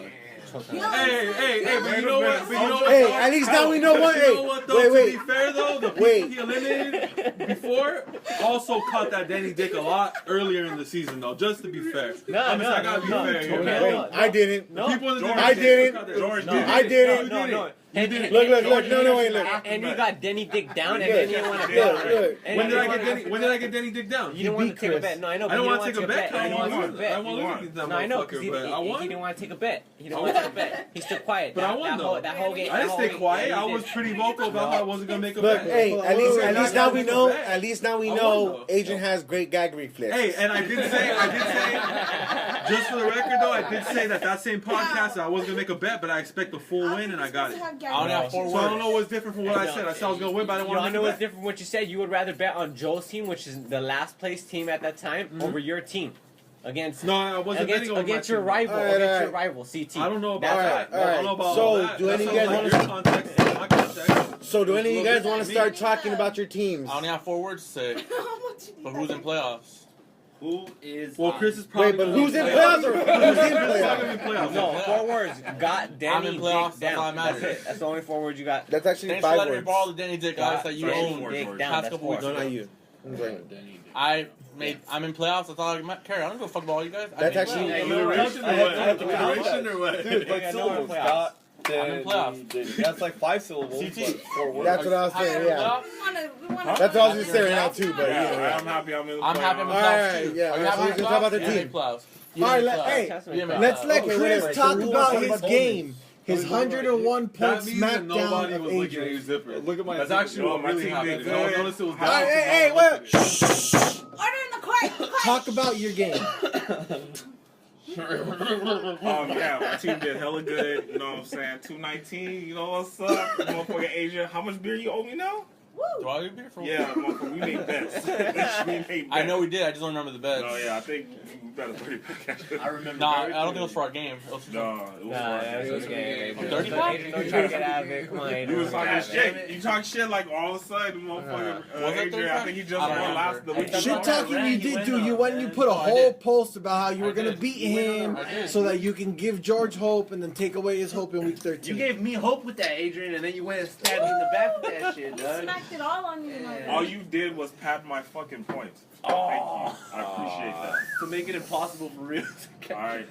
A: Hey, but you know what?
J: Hey, at least now we know what.
A: You know what though?
J: Wait,
A: To
J: wait.
A: be fair though, the people
J: Wait.
A: he eliminated before also caught that Danny Dick a lot earlier in the season though. Just to be fair. I gotta be fair here, man.
J: Wait, I didn't.
A: The people in the
J: I didn't.
E: George did.
J: I didn't. Look, no, wait, look.
B: And you got Denny Dick down, and
J: Look,
B: then you didn't want to bet on
J: look.
B: it. And
A: When
B: you
A: did I
B: didn't
A: get
B: wanna-
A: Denny? When did I get Danny Dick down?
B: You didn't want to take a bet. No, I know.
A: I
B: But
A: don't
B: you
A: want
B: didn't
A: to take a bet.
B: You didn't want to take a bet.
A: I want to look at that
B: No, I know, because
A: motherfucker,
B: he
A: but I won.
B: didn't want to take a bet. He didn't want to take a bet. He stood quiet.
A: But I won though.
B: That whole game.
A: I didn't
B: that
A: stay
B: whole-
A: quiet.
B: yeah,
A: I
B: you
A: was
B: did.
A: pretty vocal about how I wasn't gonna make a
J: Look,
A: bet.
J: hey, at least now we know. At least now we
A: I
J: know
A: won, though.
J: Adrian has great gag reflex.
A: Hey, and I did say, just for the record though, I did say that same podcast I wasn't gonna make a bet, but I expect a full win, and I got it.
H: I only have 4
A: So I don't
H: words.
A: know what's different from what I said. I said I was gonna win, but I didn't
B: You
A: want
B: don't
A: to
B: know
A: make a
B: what's
A: bet.
B: different from what you said. You would rather bet on Joel's team, which is the last place team at that time, over your team. Against
A: No, I wasn't betting on
B: against
A: my
B: your
A: team.
B: rival,
J: All right,
B: against
J: all
B: your
J: right.
B: rival, CT.
A: I don't know about
B: That's
A: that.
J: all right.
A: I don't know about
J: So,
A: all that.
J: do
A: That
J: any of
A: sounds
J: you guys
A: like
J: wanna-
A: your context, and my context.
J: So do any of you guys want to
A: Me.
J: start talking about your teams?
H: I only have 4 words to say. But who's in playoffs?
I: Who is?
A: Well, Chris is probably.
J: Wait, but
A: gonna
J: who's
A: be
J: in
A: playoffs.
J: playoffs or who's in
A: Chris is not
J: playoffs?
A: gonna be playoffs.
B: No, 4 words. Got Danny
H: I'm in playoffs,
B: Dick
H: that's all
B: down.
H: that
B: That's
H: matters.
B: it. That's the only 4 words you got.
J: That's actually
H: Thanks for
J: 5
H: letting me
J: words.
H: borrow the Danny Dick, guys, that you
B: Danny
H: own.
B: Dick
H: Past
B: down. That's
H: couple
B: 4.
H: weeks
J: No,
H: ago.
J: not you.
H: I I'm in playoffs. That's all I care. I don't give a fuck about all you guys.
J: That's actually
A: Alliteration or what? Alliteration or what?
B: Dude, like syllables. Got.
H: I'm in playoffs.
B: That's like 5 syllables.
H: CT.
B: But 4 words.
J: That's what I was saying. Yeah. That's what I was gonna say right now too. But yeah.
E: I'm happy I'm in the
H: I'm happy I'm in
E: playoffs.
H: playoffs
J: Alright,
H: too.
J: yeah,
H: Are you
J: so
H: happy
J: we
H: I'm
J: can
H: in
J: talk about the
H: playoffs?
J: team.
H: Playoffs.
G: All right, let's let
B: Okay,
G: Chris
B: wait,
G: talk
B: so
G: about
B: who's
G: his
B: on
G: game. His 101 point
A: That means that
G: smackdown
A: nobody
G: of
A: was looking at
G: Adrian.
A: your zipper.
B: Look at my
A: That's
B: zipper.
A: actually what
E: My
A: really
E: team
A: happened.
E: did
A: No one
E: good.
A: noticed it was down.
J: Hey, what?
C: Order in the court.
G: Talk about your game.
E: Yeah, my team did hella good. You know what I'm saying? 219. You know what's up, motherfucking Asia? How much beer you owe me now?
H: Do I get beer for
E: Yeah, motherfucker, we made bets. We made bets.
H: I know we did. I just don't remember the bets.
E: No, yeah, I think we better put it back.
F: I remember.
H: Nah, I don't think it was for our game. It was for
E: No, it was hard.
F: It was okay.
H: 35?
F: Adrian, don't try to get out of it. Come on, Adrian.
E: You was talking
F: God damn
E: shit.
F: it.
E: You talk shit like all of a sudden, motherfucker.
H: Was it
E: Adrian, I
H: 35?
E: think he just
H: I don't
E: won last
H: remember.
E: the week.
G: Shit
E: before.
G: talking you did do. You went and you put a
H: I
G: whole
H: did.
G: post about how you were
H: I
G: gonna
H: did.
G: beat him
H: I did.
G: so that you can give George hope and then take away his hope in week 13.
F: You gave me hope with that, Adrian, and then you went and stabbed me in the back with that shit, dog.
C: Smacked it all on you.
E: All you did was pad my fucking points. Thank you. I appreciate that.
F: To make it impossible for real.
E: All right.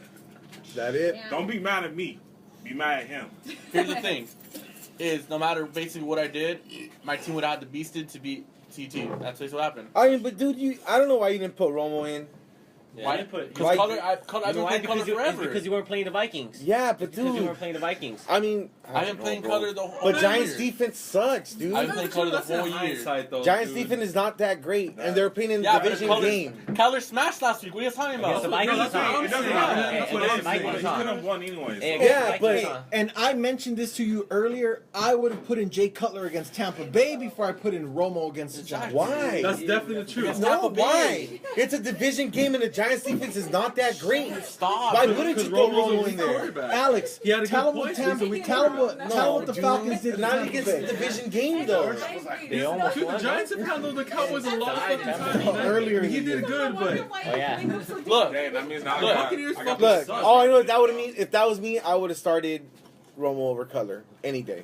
J: Is that it?
E: Don't be mad at me. Be mad at him.
H: Here's the thing: is no matter basically what I did, my team would have had to beasted to beat CT. That's basically what happened.
J: I mean, but dude, I don't know why you didn't put Romo in.
H: Why?
J: Why-
H: Because Color, I've been playing Color forever.
F: Because you weren't playing the Vikings.
J: Yeah, but
F: Because you
J: dude,
F: weren't playing the Vikings.
J: I mean,
H: I've been playing Color the whole
J: but
H: year.
J: Giants defense sucks, dude.
H: I've been playing Color the
A: That's in
H: whole year.
A: hindsight, though,
J: Giants
A: dude.
J: defense is not that great, and they're playing in
H: Yeah, but
J: division
H: Color,
J: game.
H: Color smashed last week. What are you talking
F: Against the
H: about?
F: Vikings,
A: that's what
F: huh?
A: I'm
E: It doesn't
A: saying.
E: matter.
F: Hey,
E: That's what
F: against
E: I'm
F: the
E: saying.
F: Vikings,
E: He
F: huh?
E: could have won anyways.
F: Hey,
E: so.
F: against
J: Yeah,
F: the Vikings,
J: but-
F: huh?
G: And I mentioned this to you earlier. I would have put in Jay Cutler against Tampa Bay before I put in Romo against the Giants.
J: Why?
A: That's definitely the truth.
J: No,
H: Tampa Bay.
J: why? It's a division game, and the Giants defense is not that great.
H: Stop.
J: Why wouldn't you throw
A: Romo's a
J: Romo in
A: weak
J: there?
A: quarterback.
G: Alex,
A: He had a
G: tell
A: good
G: him what
A: point.
G: Tampa.
A: He's a
G: Tell him what.
J: No,
G: Tell him what the
J: dude,
G: Falcons did. to
J: Not
G: Tampa
J: against
G: Bay.
J: the division game, though.
F: They almost
A: Dude, the
F: won.
A: Giants have handled the Cowboys a lot of fucking times. man.
G: Earlier in
A: He
G: the
A: did
G: year.
A: good, but
F: Oh, yeah.
H: Look,
E: Damn, that means now
H: Look,
A: Buccaneers
E: I got
A: fucking
J: Look,
A: suck.
J: all I know is that would have mean if that was me, I would have started Romo over Color any day.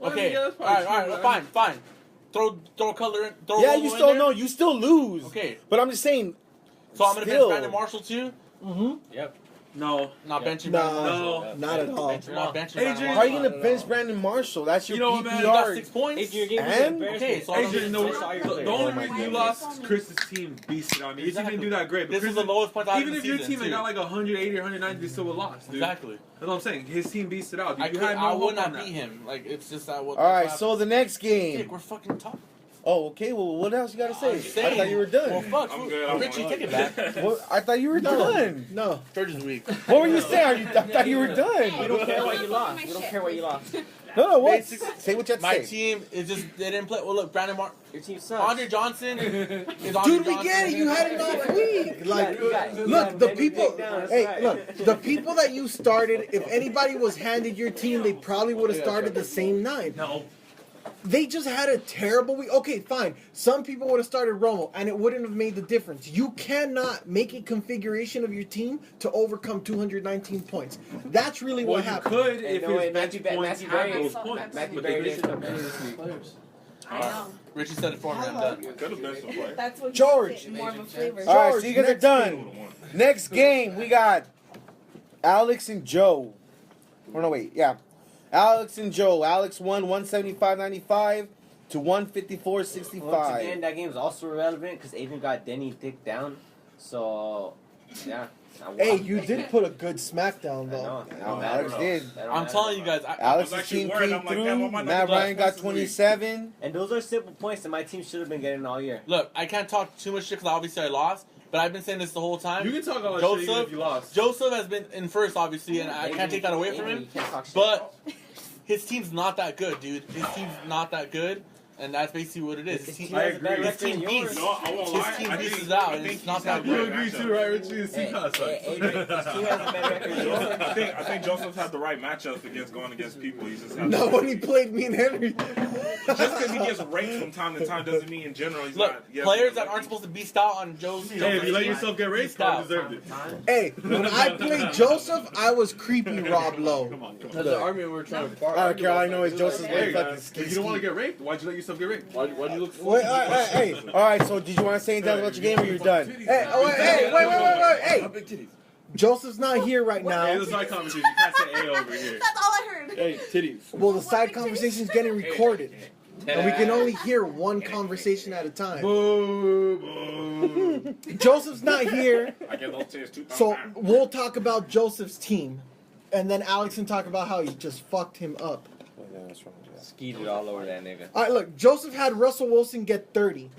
H: okay,
A: Yeah,
H: all
A: that's probably
H: right,
A: true,
H: fine. Throw Color in. Throw
J: Yeah,
H: Romo
J: you
H: in
J: still
H: there.
J: know you still lose.
H: Okay,
J: But I'm just saying.
H: so I'm gonna bench
J: Still.
H: Brandon Marshall too.
F: Yep.
A: No.
H: Not benching
G: No.
H: Brandon Marshall.
A: No.
G: Not at all.
H: You're not benching
A: Adrian-
H: Brandon
J: How are you
H: Marshall.
J: gonna bench Brandon Marshall? That's your
A: You know what, man?
H: You got
J: PPR.
H: 6 points.
F: Adrian, your game was
J: And?
F: embarrassing.
H: Okay, so
A: Adrian, no,
F: Saw your
A: the
F: player.
A: only
J: Oh my
A: reason you
J: God.
A: lost, Chris's team beasted on me. His team didn't do that great. But
H: This is
A: Chris,
H: the lowest point I had
A: even
H: in
A: if
H: the
A: your
H: season,
A: team had
H: too.
A: got like 180 or 190, they still would have lost, dude.
H: Exactly.
A: That's what I'm saying. His team beasted out. Dude.
H: I
A: You had no
H: would
A: hope on
H: not
A: that.
H: beat him. Like it's just that.
J: All right, so the next game.
H: Dick, we're fucking top.
J: Oh, okay. Well, what else you gotta say?
H: I'm saying.
J: I thought you were
H: Well,
J: done.
H: fuck.
E: I'm good, I'm
H: Richie,
E: good.
H: take it back.
J: Well, I thought you were done.
G: No.
H: Sturgeon's weak.
J: What were you saying? I thought you were
F: We
J: done.
F: don't care what you lost. We don't care what you lost.
J: No, what?
H: Basically,
J: Say what you have to
H: My
J: say.
H: team is just they didn't play. Well, look, Brandon Mark,
F: Your team sucks.
H: Andre Johnson is Andre
G: Dude, we
H: Johnson.
G: get it. You had an off week. Like,
F: You got
G: look, the
F: baby
G: people.
F: takedown, that's
G: Hey,
F: right.
G: look, the people that you started. If anybody was handed your team, they probably would have started the same 9.
A: No.
G: They just had a terrible week. Okay, fine. Some people would have started Romo, and it wouldn't have made the difference. You cannot make a configuration of your team to overcome 219 points. That's really
A: Well,
G: what
A: you
G: happened.
A: could
F: Hey,
A: if
F: no
A: his
F: way,
A: bench
F: Matthew
A: points
F: Matthew
A: had
F: Berry-
A: those points.
F: Matthew
A: But
F: Berry
A: they
F: didn't
A: didn't.
F: come back this week.
C: I know.
H: Richie said it for me. I'm done.
E: Could have been some play.
C: That's what
G: George.
C: more of a flavor.
J: All right, so you guys are
G: next
J: done. Next game, we got Alex and Joe. Oh, no, wait. Yeah. Alex and Joe. Alex won 175.95 to 154.65.
F: Once again, that game's also relevant because Adrian got Denny dick down. So, yeah. I won.
G: Hey, you did put a good smackdown,
F: I
G: though.
F: know.
J: Oh, Alex did.
H: I'm telling you guys.
J: Alex's
E: I was actually
J: team
E: worried.
J: came
E: I'm like,
J: through.
E: damn, why am I not
J: Matt
E: the
J: Ryan got
E: best this week?
J: 27.
F: And those are simple points that my team should have been getting all year.
H: Look, I can't talk too much shit because obviously I lost. But I've been saying this the whole time.
A: You can talk all that shit even
H: Joseph,
A: if you lost.
H: Joseph has been in first, obviously, and I can't take that away from him.
F: You can't talk shit.
H: But his team's not that good, dude. His team's not that good, and that's basically what it is. His team,
A: I agree.
H: His team beats.
E: No, I won't lie.
H: His team
E: I
H: beats
E: think-
H: us out,
E: I
H: and
E: think
H: it's not
E: he's
H: that
E: had
A: You
H: good.
A: agree too, right, Richie? His team kind of
F: Adrian, his team
A: sucks.
F: has a better record than yours.
E: I think Joseph had the right matchups against going against people. He just had
G: Not when he played me and Henry.
E: just because he gets ranked from time to time doesn't mean in general he's
H: Look,
E: not. Yes,
H: players that aren't supposed to beast out on Joe's team.
A: Hey, if you let yourself get raped, you
H: out.
A: deserved it.
G: Hey, when I played Joseph, I was creepy Rob Lowe.
A: Come on, come on.
B: That's the argument we're trying to bar.
J: I don't care. All I know is Joseph's way
A: Hey,
J: fucking
A: if you don't want to get raped, why'd you let yourself up, get ready.
E: Why do you look?
J: Wait, hey. All right. So, did you want to say anything about your game, or you're done?
G: Hey, wait. Hey, Joseph's not here right
A: Hey,
G: now.
A: this is my conversation. You can't say A over here.
C: That's all I heard.
A: Hey, titties.
G: Well, the side conversation's getting recorded. And we can only hear one conversation at a time.
A: Boo, boo.
G: Joseph's not here,
E: I get those tears too.
G: so we'll talk about Joseph's team. And then Alex can talk about how he just fucked him up.
F: Skeeted all over that nigga.
G: All right, look, Joseph had Russell Wilson get 30.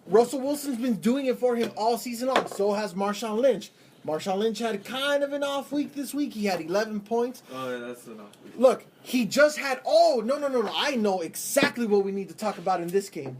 G: Russell Wilson's been doing it for him all season long. So has Marshawn Lynch. Marshawn Lynch had kind of an off week this week. He had 11 points.
A: Oh, yeah, that's enough.
G: Look, he just had... Oh, no. I know exactly what we need to talk about in this game.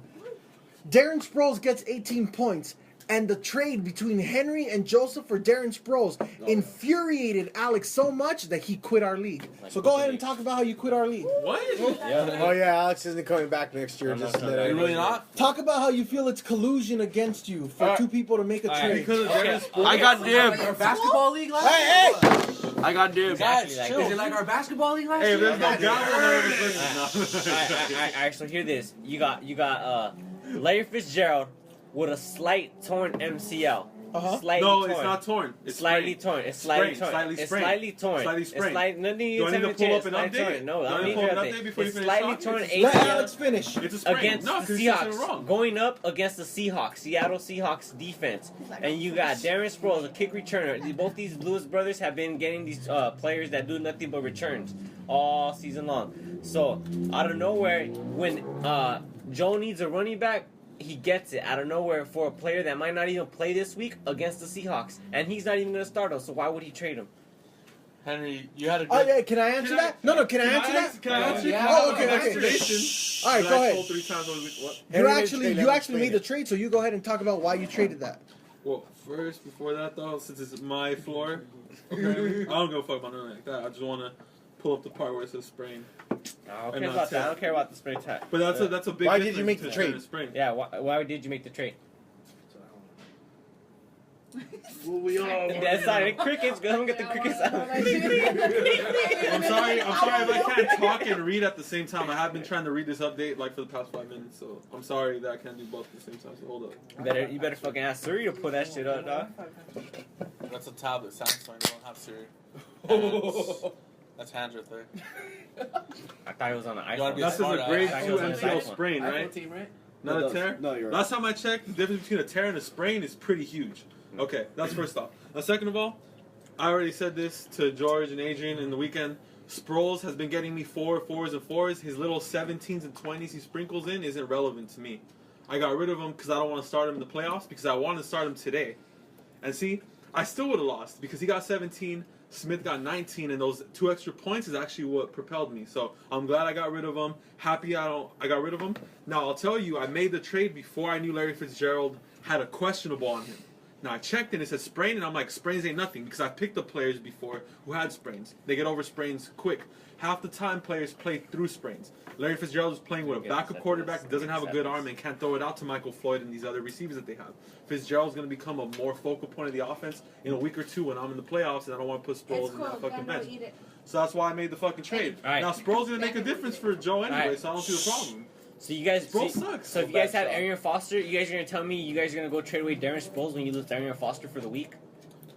G: Darren Sproles gets 18 points. And the trade between Henry and Joseph for Darren Sproles infuriated Alex so much that he quit our league. So go ahead and talk about how you quit our league.
A: What?
J: Oh yeah, Alex isn't coming back next year. Just
H: Are you really not?
G: Talk about how you feel it's collusion against you for two people to make a trade.
A: Because of Darren Sproles.
H: I got
I: Like our
H: dibs.
I: basketball league last
J: Hey,
I: year?
H: I got dibs.
F: Exactly, like,
I: Is it like our basketball league last
A: Hey,
I: year?
A: there's no gavel in there.
F: Alright, so hear this. You got Larry Fitzgerald with a slight torn MCL. Slightly
A: No,
F: torn.
A: it's not torn. It's
F: Slightly
A: sprained.
F: torn. It's slightly
A: Sprained,
F: torn.
A: slightly
F: It's
A: sprained.
F: slightly torn.
A: Slightly
F: It's
A: sprained.
F: slight. Nothing
A: Do
F: you
A: I
F: tell
A: need
F: me
A: to pull up and
F: slightly
A: update
F: torn.
A: it?
F: No,
A: Do
F: I
A: I
F: don't
A: need
F: need
A: to
F: your
A: pull up and
F: update.
A: update before you
F: It's
A: finish
F: slightly
A: talking?
F: torn
G: Let
F: ACL
G: Alex finish.
A: It's a sprain.
F: against
A: No,
F: the
A: because you're saying it
F: Seahawks.
A: wrong.
F: Going up against the Seahawks, Seattle Seahawks defense. And you got Darren Sproles, a kick returner. Both these Lewis brothers have been getting these players that do nothing but returns all season long. So, out of nowhere, when Joe needs a running back, he gets it out of nowhere for a player that might not even play this week against the Seahawks. And he's not even going to start him, so why would he trade him?
H: Henry, you had a
G: Oh,
H: good.
G: yeah, can I answer that? No, can I answer that?
A: Can I answer?
I: Yeah.
G: Oh, okay.
A: Congratulations.
G: All right,
A: But
G: go
A: I
G: ahead.
A: told 3 times over the week. What?
G: You
J: Henry didn't
G: actually,
J: trade,
G: you
J: let him
G: actually made
J: explain
G: the
J: it.
G: trade, so you go ahead and talk about why you traded that.
A: Well, first, before that though, since it's my floor, okay, I don't give a fuck about nothing like that. I just want to pull up the part where it says sprain.
F: I don't
A: And
F: care
A: not
F: about that. I
A: tech.
F: don't care about the spring tag.
A: But that's a big.
J: Why did you
A: difference
J: make the
A: between
J: trade?
A: sprain.
F: Yeah, why did you make the trade? That's not crickets. Go and get the crickets out.
A: I'm sorry if I can't talk and read at the same time. I have been trying to read this update like for the past 5 minutes, so I'm sorry that I can't do both at the same time. So hold up.
F: You better fucking ask Siri to pull that shit up, dog.
H: That's a tablet Samsung. They don't have Siri. That's hands right there.
F: I thought it was on the
H: You gotta
F: iPhone.
H: be
A: That's
H: smart
A: a
H: ass.
A: grade
F: I
A: 2
F: was on his
A: MCL
F: iPhone.
A: sprain, right?
I: iPhone team, right?
A: Not a tear?
B: No, you're right.
A: Last time I checked, the difference between a tear and a sprain is pretty huge. Okay, that's first off. Now, second of all, I already said this to George and Adrian in the weekend. Sproles has been getting me 4s and 4s. His little 17s and 20s he sprinkles in isn't relevant to me. I got rid of him because I don't want to start him in the playoffs because I want to start him today. And see, I still would have lost because he got 17, Smith got 19, and those 2 extra points is actually what propelled me. So I'm glad I got rid of him. Happy I got rid of him. Now I'll tell you, I made the trade before I knew Larry Fitzgerald had a questionable on him. Now I checked and it said sprain, and I'm like, sprains ain't nothing because I picked up players before who had sprains. They get over sprains quick. Half the time players play through sprains. Larry Fitzgerald is playing with a backup quarterback that doesn't have a good arm and can't throw it out to Michael Floyd and these other receivers that they have. Fitzgerald's going to become a more focal point of the offense in a week or two when I'm in the playoffs and I don't want to put Sproles in that fucking bench. So that's why I made the fucking trade.
F: All right.
A: Now Sproles going to make a difference for Joe anyway,
F: right.
A: so I don't see the problem.
F: So you guys,
A: Sproles sucks.
F: So if you guys have Arian Foster, you guys are gonna tell me you guys are gonna go trade away Darren Sproles when you lose Arian Foster for the week?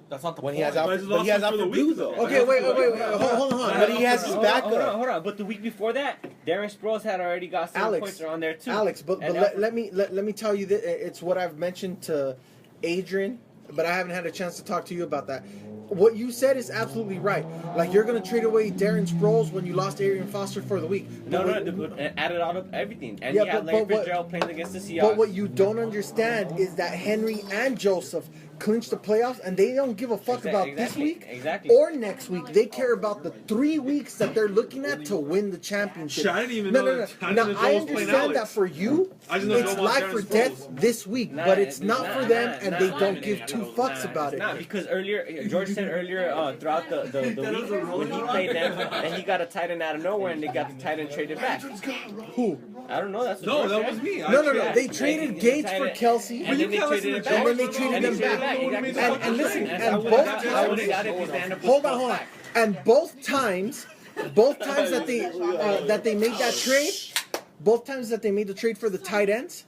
H: That's not the
J: When
H: point.
J: he has out,
A: But it's
J: but he has
A: also
J: out
A: for
J: for
A: the
J: blue
A: week,
J: though.
A: though.
G: Okay, wait, hold on.
J: But he has his backup.
F: Hold on. But the week before that, Darren Sproles had already got 7
G: Alex,
F: points around there too.
G: Alex, but
F: And
G: let me tell you that it's what I've mentioned to Adrian, but I haven't had a chance to talk to you about that. What you said is absolutely right. Like, you're going to trade away Darren Sproles when you lost Arian Foster for the week.
F: No, added all of everything, and
G: Yeah,
F: you had
G: but-
F: Larry
G: but-
F: Fitzgerald playing against the Seahawks.
G: But what you don't understand is that Henry and Joseph clinched the playoffs, and they don't give a fuck about this week or next week. They care about the 3 weeks that they're looking at to win the championship.
A: Shit, I didn't even
G: No.
A: know that- I didn't
G: Now,
A: know Joe
G: I
A: was playing
G: understand
A: Alex.
G: that for you,
A: I just know
G: it's
A: Joe wants
G: life
A: Darren
G: or
A: Sproles.
G: death this week, but it's not for them, and they don't give 2 fucks about it.
F: Not because earlier George said throughout the week when he played them that he got a tight end out of nowhere and they got the tight end traded back.
G: Who?
F: I don't know. That's what
A: No,
F: George
A: that
F: said.
A: was me.
G: No. They traded Gates for Kelsey,
F: and then they traded it back.
G: and then they traded them back. And listen, and both times. Hold on. And both times that they made that trade, both times that they made the trade for the tight ends,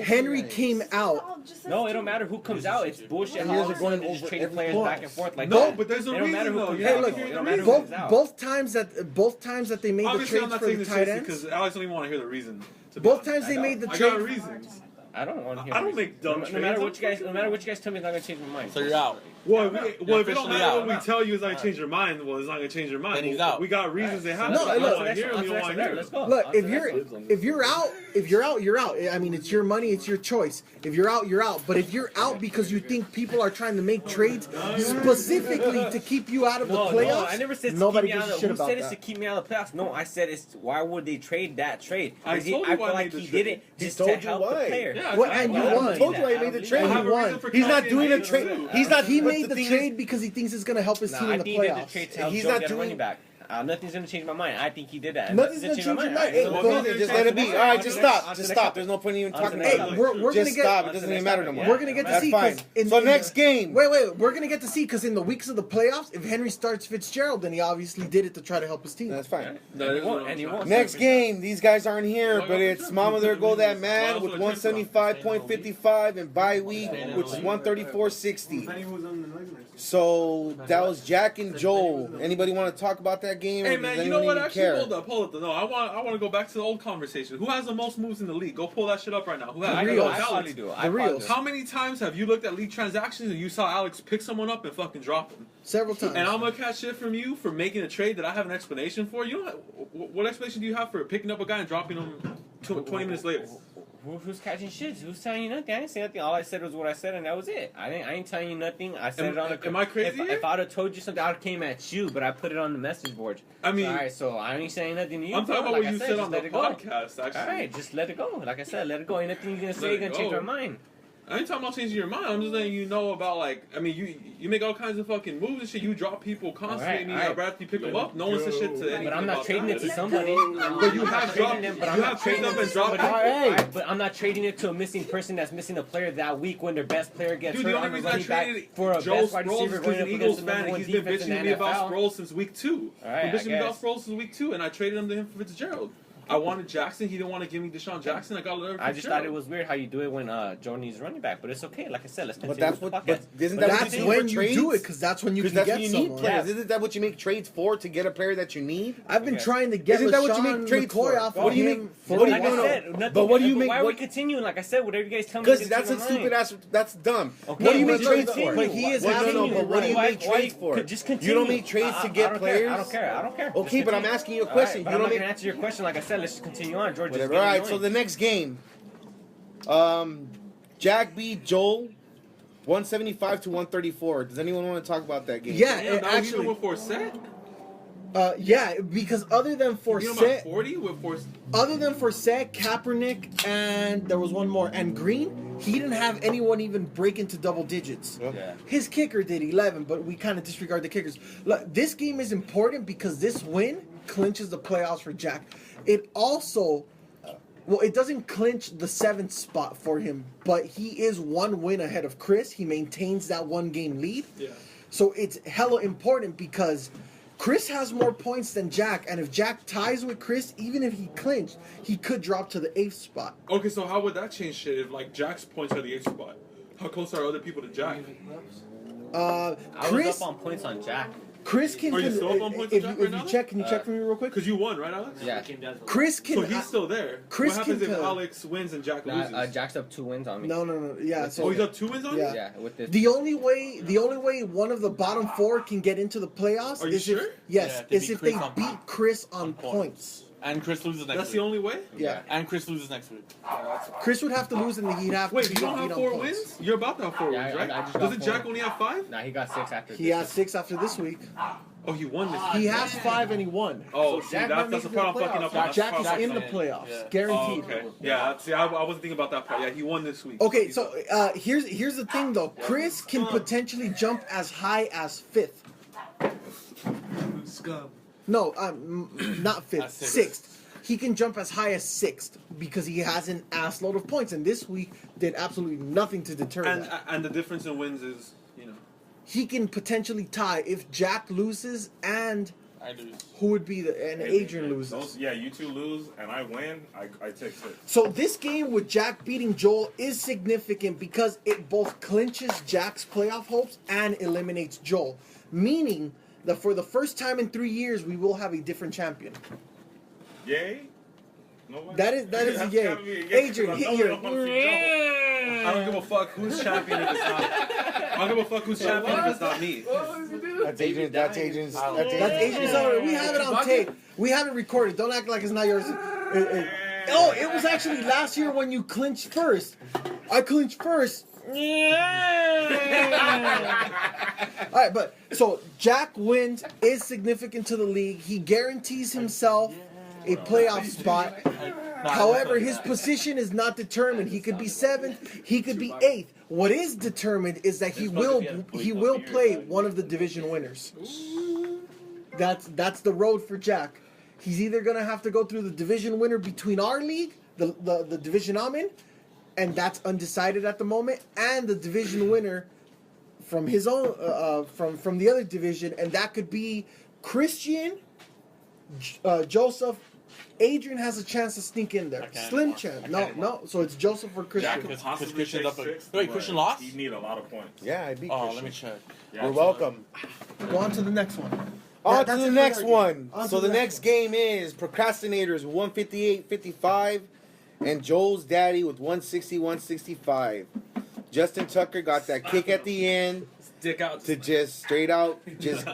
G: Henry came out.
F: No, it don't matter who comes out. It's bullshit. How all of a sudden they're just trading players back and forth like
A: No,
F: that.
A: but there's a
F: It don't matter
A: reason
F: who
A: though.
F: comes
A: Yeah,
F: out.
A: look,
F: though. It don't matter who comes out.
G: Both times that they made
A: obviously,
G: the
A: I'm
G: trades
A: not
G: for
A: saying
G: the
A: this
G: tight
A: shit
G: ends.
A: because Alex don't even want to hear the reason. to be
G: Both
A: honest.
G: times they made the
A: I
G: trade.
A: got reasons.
F: I don't want to hear.
A: I don't make dumb trades.
F: No matter what you guys tell me, it's not gonna change my mind.
H: So you're out.
A: Well, if it don't
H: officially
A: matter
H: out.
A: what we tell you is not gonna change your mind, well, it's not gonna change your mind.
H: Then he's out.
A: We got reasons they have.
G: No,
A: You
G: look,
A: don't want to hear them, you don't want to hear
F: Let's
A: them.
F: go.
G: Look,
F: On to
G: if
F: the
G: you're
F: next one.
G: you're out. I mean, it's your money, it's your choice. If you're out, you're out. But if you're out because you think people are trying to make trades specifically to keep you out of the playoffs,
F: No, I never said
G: nobody
F: to keep me
G: gives
F: out
G: a
F: of.
G: shit
F: Who
G: about
F: said it's to
G: that.
F: keep me out of the playoffs? No, I said it's why would they trade that trade?
A: I
F: Because
A: told you
F: I
A: why
F: feel
A: I
F: like
A: made
F: he
A: the
F: did
A: trade.
F: it
J: He
F: just
J: told
F: to
J: you
F: help
J: why.
F: the player.
A: Yeah,
G: Well,
A: I
G: and
A: don't
G: you
A: believe
G: won.
A: that.
J: told you I made the trade.
G: And
A: I
G: he won.
A: have a reason for
J: He's not
A: Kanye
J: doing a
A: to
J: trade.
A: sue.
J: He's not.
G: He
J: but
G: made the
J: thing
G: trade because he thinks it's gonna help his team
F: I
G: in the
F: think he did the
G: playoffs.
F: trade to help
J: He's
F: Joe
J: not
F: get a
J: doing-
F: running back. Nothing's gonna change my mind. I think he did that.
G: Nothing's gonna change your mind. Hey,
J: Well,
G: but-
J: then just let it be. All right, just stop. Just stop. There's no point in even
F: On to
J: talking
F: the
J: about
F: next
J: it.
G: Hey, we're
J: Just
G: gonna get.
J: stop. It doesn't even matter no more.
G: We're gonna get to
J: That's
G: see.
J: fine.
G: 'Cause
J: So next game.
G: Wait, we're gonna get to see because in the weeks of the playoffs, if Henry starts Fitzgerald, then he obviously did it to try to help his team.
J: That's fine.
A: No,
F: And he won't.
J: Next game, these guys aren't here, but it's Mama There Go That Man with 175.55 and bye week, which is 134.60. So that was Jack and Joel. Anybody want to talk about that game?
A: Hey
J: or
A: man,
J: does
A: you know what?
J: anyone even
A: Actually,
J: care?
A: hold up. No, I want to go back to the old conversation. Who has the most moves in the league? Go pull that shit up right now. Who has?
F: I
A: Go,
F: do. I
A: Alex.
F: probably do. I
G: The
F: probably
G: reals.
F: do.
A: How many times have you looked at league transactions and you saw Alex pick someone up and fucking drop him?
G: Several times.
A: And I'm gonna catch shit from you for making a trade that I have an explanation for. You know what explanation do you have for picking up a guy and dropping him 20 minutes later?
F: Who's catching shit? Who's telling you nothing? I didn't say nothing. All I said was what I said, and that was it. I ain't telling you nothing. I said it on the.
A: Am I crazy?
F: If I'd have told you something, I'd have came at you, but I put it on the message board.
A: I mean,
F: all right, so I ain't saying nothing to you.
A: I'm talking
F: bro.
A: about
F: Like
A: what
F: I
A: you
F: said,
A: said
F: just
A: on the
F: let it go.
A: podcast. Actually,
F: All right, just let it go. Like I said, let it go. Ain't nothing you're gonna say
A: Let it
F: gonna change
A: go.
F: my mind.
A: I ain't talking about changing your mind. I'm just letting you know about like. I mean, you make all kinds of fucking moves and shit. You drop people constantly.
F: Alright,
A: and
F: alright.
A: After you pick them up, no one says shit to anything.
F: But I'm not
A: about
F: trading
A: that.
F: it to somebody.
A: But you
F: I'm not
A: have
F: trading
A: dropped.
F: them. But
A: You
F: I'm not
A: have traded
F: trading
A: them
F: them
A: and
F: to
A: dropped.
F: somebody.
G: Hey.
F: Alright, but I'm not trading it to a missing person that's missing a player that week when their best player gets
A: Dude,
F: hurt
A: the
F: on
A: only
F: a
A: reason I
F: running back
A: traded
F: for a
A: Joe
F: best wide
A: Sproles
F: receiver
A: is because
F: going
A: he's
F: up
A: an
F: against
A: Eagles
F: the
A: fan
F: number
A: and
F: one
A: he's been
F: defense in
A: bitching
F: the
A: to me about
F: NFL.
A: Sproles since week 2.
F: Alright,
A: He's
F: I
A: bitching to me about
F: guess.
A: Sproles since week 2, and I traded him to him for Fitzgerald. I wanted Jackson. He didn't want to give me Deshaun Jackson. I got a letter.
F: I just thought it was weird how you do it when Joe needs running back, but it's okay. Like I said, let's continue.
J: But that's
F: with
J: what.
F: the
J: But
F: podcast.
J: isn't that what
G: That's
J: you do
G: when
J: for
G: you
J: trades?
G: do it because that's when you
J: Because
G: can
J: that's
G: get
J: when you need
G: someone.
J: players. Isn't that what you make trades for to get a player that you need?
G: I've been
F: Okay.
G: trying to get
J: Isn't that what you
G: LaShawn
J: make trades
G: McCoy
J: for?
G: off
J: What
G: of
J: do you
G: him
J: make-
G: for
J: what do
G: a
J: you
F: Like I
J: no,
G: while.
F: said, nothing,
J: But what do you make-
F: Why are we
J: what-
F: continuing? Like I said, whatever you guys tell me.
J: Because
F: is
J: that's
F: gonna
J: a
F: change my
J: stupid
F: mind.
J: ass. That's dumb.
F: Okay,
J: What do you
F: but
J: make
F: just
J: trades for?
F: continue.
G: But he is
J: Well, no,
G: asking
J: but what do you
F: Why-
J: make
F: why-
J: trades for?
F: Just
J: You
F: continue.
J: don't make trades to get
F: I
J: players.
F: don't care. I don't care.
J: Okay,
F: Just
J: but I'm
F: continue.
J: asking you a
F: All
J: question.
F: right, but
J: You
F: I'm
J: don't
F: not
J: make
F: gonna answer your question. Like I said, let's just continue on, George.
J: whatever.
F: Just
J: All
F: get
J: right.
F: it
J: So
F: going.
J: the next game, Jack beat Joel, 175 to 134. Does anyone want to talk about that game?
G: Yeah,
A: Damn,
G: it
A: that was
G: actually.
A: even with Forsett.
G: Yeah, because other than
A: You know about
G: Forsett,
A: 40 with Forsett.
G: other than Forsett, Kaepernick, and there was one more, and Green, he didn't have anyone even break into double digits.
F: Yeah.
G: His kicker did 11, but we kind of disregard the kickers. Look, this game is important because this win clinches the playoffs for Jack. It also, well, it doesn't clinch the 7th spot for him, but he is one win ahead of Chris. He maintains that 1-game lead.
A: Yeah.
G: So it's hella important because Chris has more points than Jack, and if Jack ties with Chris, even if he clinched, he could drop to the 8th spot.
A: Okay, so how would that change shit if like Jack's points are the 8th spot? How close are other people to Jack?
F: I
G: Chris,
F: was up on points on Jack.
G: Chris can.
A: Are you still up on points
G: if
A: with Jack
G: you,
A: right
G: if
A: now,
G: you check, can you check for me real quick?
A: Because you won, right, Alex?
F: Yeah.
G: Chris can.
A: So he's still there.
G: Chris
A: what happens
G: can
A: if
G: tell.
A: Alex wins and Jack loses?
F: Jack's up 2 wins on me.
G: No. Yeah. So
A: Oh, he's up 2 wins on you?
G: Yeah.
F: Yeah, with this.
G: the only way one of the bottom 4 can get into the playoffs
A: Are you
G: is
A: sure?
G: if yes,
H: Yeah, they
G: is
H: beat
G: if they
H: Chris on
G: beat Chris on points.
H: And Chris loses next
A: That's
H: week.
A: the only way?
G: Yeah.
H: And Chris loses next week.
G: Chris would have to lose, and then he'd have
A: Wait,
G: to
A: you
G: get
A: don't
G: beat
A: have
G: on
A: 4
G: points.
A: wins? You're about to have 4
F: Yeah,
A: wins,
F: I
A: right?
F: just got
A: Doesn't
F: 4.
A: Jack only have 5?
F: Nah, he got 6 after
G: He
F: this.
G: has 6 after this week.
A: Oh, he won this.
G: He has 5 and he won.
A: Oh,
G: So
A: see,
G: Jack
A: that's
G: might
A: the
G: make
A: part
G: it
A: I'm
G: to the
A: fucking up
G: playoffs.
A: on.
G: Jack
A: That's
G: is
A: the
G: in
A: part
G: the
A: I'm
G: playoffs,
H: Yeah.
A: Oh,
G: guaranteed.
A: okay. Yeah, see, I wasn't thinking about that part. Yeah, he won this week.
G: Okay, so here's the thing though. Chris can potentially jump as high as 5th. No, not 5th,
H: That's
G: 6th. He can jump as high as 6th because he has an ass load of points, and this week did absolutely nothing to deter that.
A: And the difference in wins is, you know.
G: He can potentially tie if Jack loses and
H: I lose.
G: Who would be and Adrian loses?
E: Yeah, you two lose and I win. I take 6.
G: So this game with Jack beating Joel is significant because it both clinches Jack's playoff hopes and eliminates Joel, meaning that for the first time in 3 years we will have a different champion.
E: Yay? No,
G: That is a
E: That's
G: yay.
E: gotta be a yay,
G: Adrian,
E: 'cause
G: hit
E: I
G: your.
E: don't wanna see Joel.
A: I don't give a fuck who's champion if it's not. I don't give a fuck who's champion if it's not me.
J: That's Adrian. That's Adrian's.
G: That's Adrian's already. We have it on tape. We have it recorded. Don't act like it's not yours. Oh, it was actually last year when you clinched first. I clinched first. All right, but so Jack wins is significant to the league. He guarantees himself a playoff spot. However, his position is not determined. He could be 7th, he could be 8th. What is determined is that he will play one of the division winners. That's the road for Jack. He's either gonna have to go through the division winner between our league, the division I'm in, and that's undecided at the moment, and the division winner from his own from the other division, and that could be Christian, Joseph. Adrian has a chance to sneak in there. Slim chance. No. So it's Joseph or Christian.
H: Because Christian's up. Wait, Christian lost?
E: You need a lot of points.
J: Yeah, I beat
H: Oh,
J: Christian.
H: let me check.
J: You're welcome.
G: Go on to the next one.
J: On to
G: That's
J: the
G: it
J: next
G: for
J: one.
G: On to
J: So the next game is Procrastinators 158-55 and Joel's Daddy with 160-165. Justin Tucker got that kick at the end
A: Dick out
J: to just straight out just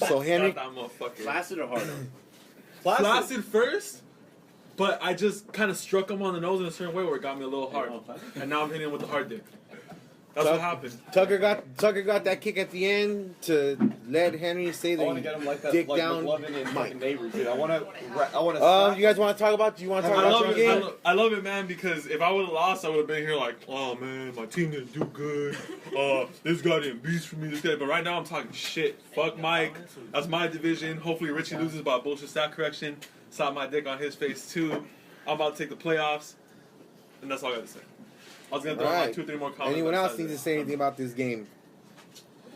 J: so Henry
A: that motherfucker.
F: Flaccid or harder?
A: Flaccid first, but I just kind of struck him on the nose in a certain way where it got me a little hard, and now I'm hitting him with the hard dick. That's what happened.
J: Tucker got that kick at the end to let Henry say
B: I want to
J: that
B: get him like that,
J: dick
B: like
J: down.
B: McLovin and
J: Mike.
B: fucking Neighbors, dude. I want to.
J: You guys want to talk about? Do you want to talk
A: I
J: about
A: love
J: your
A: it.
J: game?
A: I love it, man. Because if I would have lost, I would have been here like, oh man, my team didn't do good. This guy didn't beast for me. This guy. But right now, I'm talking shit. Fuck Mike. That's my division. Hopefully, Richie loses by bullshit stat correction. Slap my dick on his face too. I'm about to take the playoffs, and that's all I got to say. I was gonna throw like 2 or 3 more comments.
J: Anyone else needs to say anything about this game?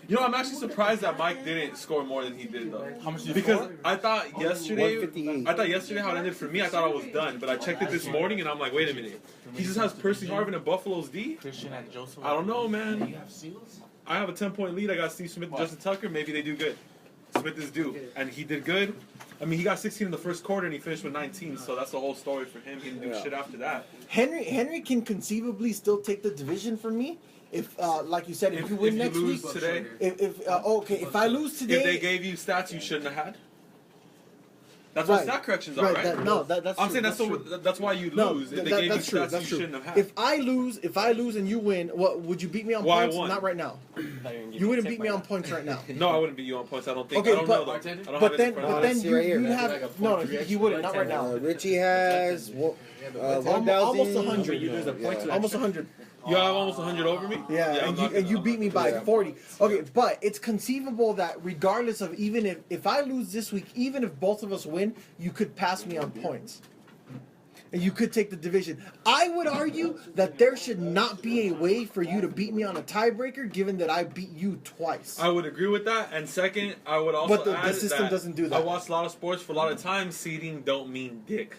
A: You know, I'm actually surprised that Mike didn't score more than he did, though.
H: How much did you
A: Because
H: score?
A: I thought yesterday,
J: 158.
A: how it ended for me, I thought I was done. But I checked it this morning, and I'm like, wait a minute. He just has Percy Harvin and Buffalo's D?
H: Christian and Joseph.
A: I don't know, man. I have a 10-point lead. I got Steve Smith and Justin Tucker. Maybe they do good. Smith is due. And he did good. I mean, he got 16 in the first quarter, and he finished with 19. So that's the whole story for him. He didn't do shit after that.
G: Henry can conceivably still take the division from me if, like you said, if you win next
A: lose
G: week.
A: today,
G: If I lose today,
A: if they gave you stats you shouldn't have had. That's what stat corrections are, right?
G: That's
A: I'm
G: true,
A: saying that's why you lose. If they gave you
G: that's true.
A: stats
G: That's
A: you
G: true.
A: shouldn't have had.
G: If I lose and you win, what would you beat me on
A: Well, I
G: points?
A: won.
G: Not right now. You wouldn't beat me on points right now.
A: No, I wouldn't beat you on points. I don't think.
G: Okay,
A: I don't
G: but-
A: know though. I don't have
G: But
A: it
G: then,
A: in front
G: but
A: of
G: then
A: me.
G: you'd have no. He wouldn't. Not right now.
J: Richie has 1,000.
G: Almost 100.
J: Yeah.
G: Almost 100.
A: You have almost 100 over me.
G: Yeah, and you beat me by 40. Okay, but it's conceivable that regardless of even if I lose this week, even if both of us win, you could pass me on points. And you could take the division. I would argue that there should not be a way for you to beat me on a tiebreaker, given that I beat you twice.
A: I would agree with that. And second, I would also
G: But the
A: add
G: system
A: that
G: doesn't do that.
A: I watch a lot of sports. For a lot of times, seeding don't mean dick.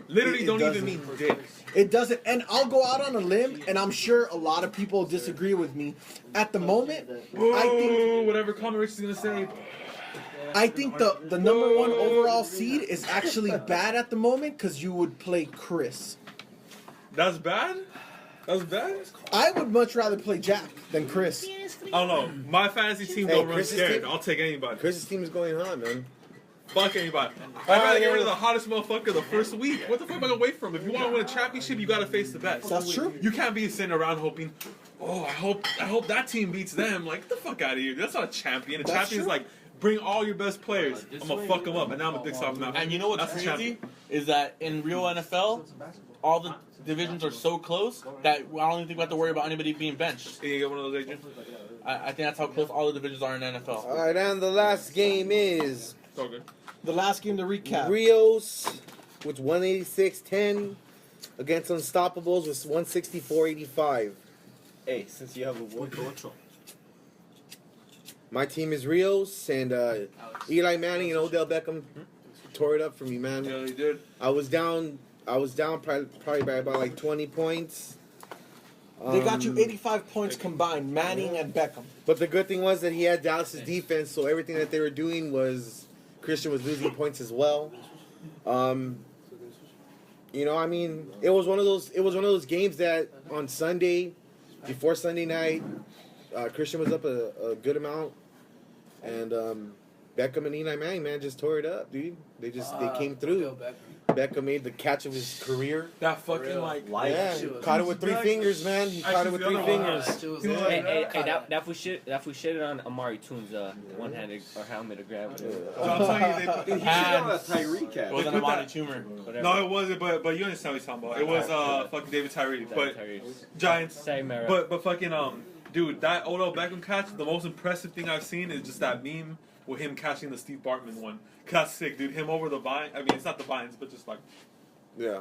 A: Literally,
G: It
A: don't
G: doesn't.
A: even mean dick.
G: It doesn't, and I'll go out on a limb, and I'm sure a lot of people disagree with me. At the moment, I think
A: whatever comment Rich is gonna say.
G: I think the number 1 overall seed is actually bad at the moment because you would play Chris.
A: That's bad. That's bad.
G: I would much rather play Jack than Chris.
A: I don't know. My fantasy team don't run
J: Chris's
A: scared.
J: team-
A: I'll take anybody.
J: Chris's team is going hot, man.
A: Fuck anybody. I'd rather get rid of the hottest motherfucker the first week. What the fuck am I gonna wait from? If you want to win a championship, you gotta face the best.
G: That's true.
A: You can't be sitting around hoping, oh, I hope that team beats them. Like, get the fuck out of here. That's not a champion. A
G: That's
A: champion is
G: true.
A: like, bring all your best players. I'm gonna fuck them up, and now I'm a dick soft mouth.
H: And you know what's
A: That's a
H: crazy
A: champion.
H: is that in real NFL, all the divisions are so close that I don't even think we have to worry about anybody being benched.
A: Can you get one of those, Adrian?
H: I think that's how close all the divisions are in the NFL.
J: All right, and the last game is
A: It's all good.
G: The last game to recap.
J: Rios with 186-10 against Unstoppables with 164-85.
B: Hey, since you have a wood,
J: My team is Rios, and Eli Manning and Odell Beckham tore it up for me, man.
A: Yeah, he did.
J: I was down probably by about like 20 points.
G: They got you 85 points combined, Manning and Beckham.
J: But the good thing was that he had Dallas's defense, so everything that they were doing was Christian was losing points as well. You know, I mean, it was one of those games that on Sunday, before Sunday night, Christian was up a good amount, and Beckham and Eli Manning, man, just tore it up, dude. They came through. Beckham made the catch of his career.
A: That fucking like
J: caught it with 3 fingers, man. He caught it with 3 fingers.
F: Hey, that fool shitted on Amari Toon's one-handed or helmet grab.
A: I'm telling you,
B: He got a Tyreek catch.
H: It was an Amani tumor.
A: No, it wasn't. But you understand what he's talking about. It was fucking David Tyree, but Giants. But fucking dude, that Odell Beckham catch. The most impressive thing I've seen is just that meme with him catching the Steve Bartman one. That's sick, dude. Him over the vine. I mean, it's not the vines, but just like.
J: Yeah.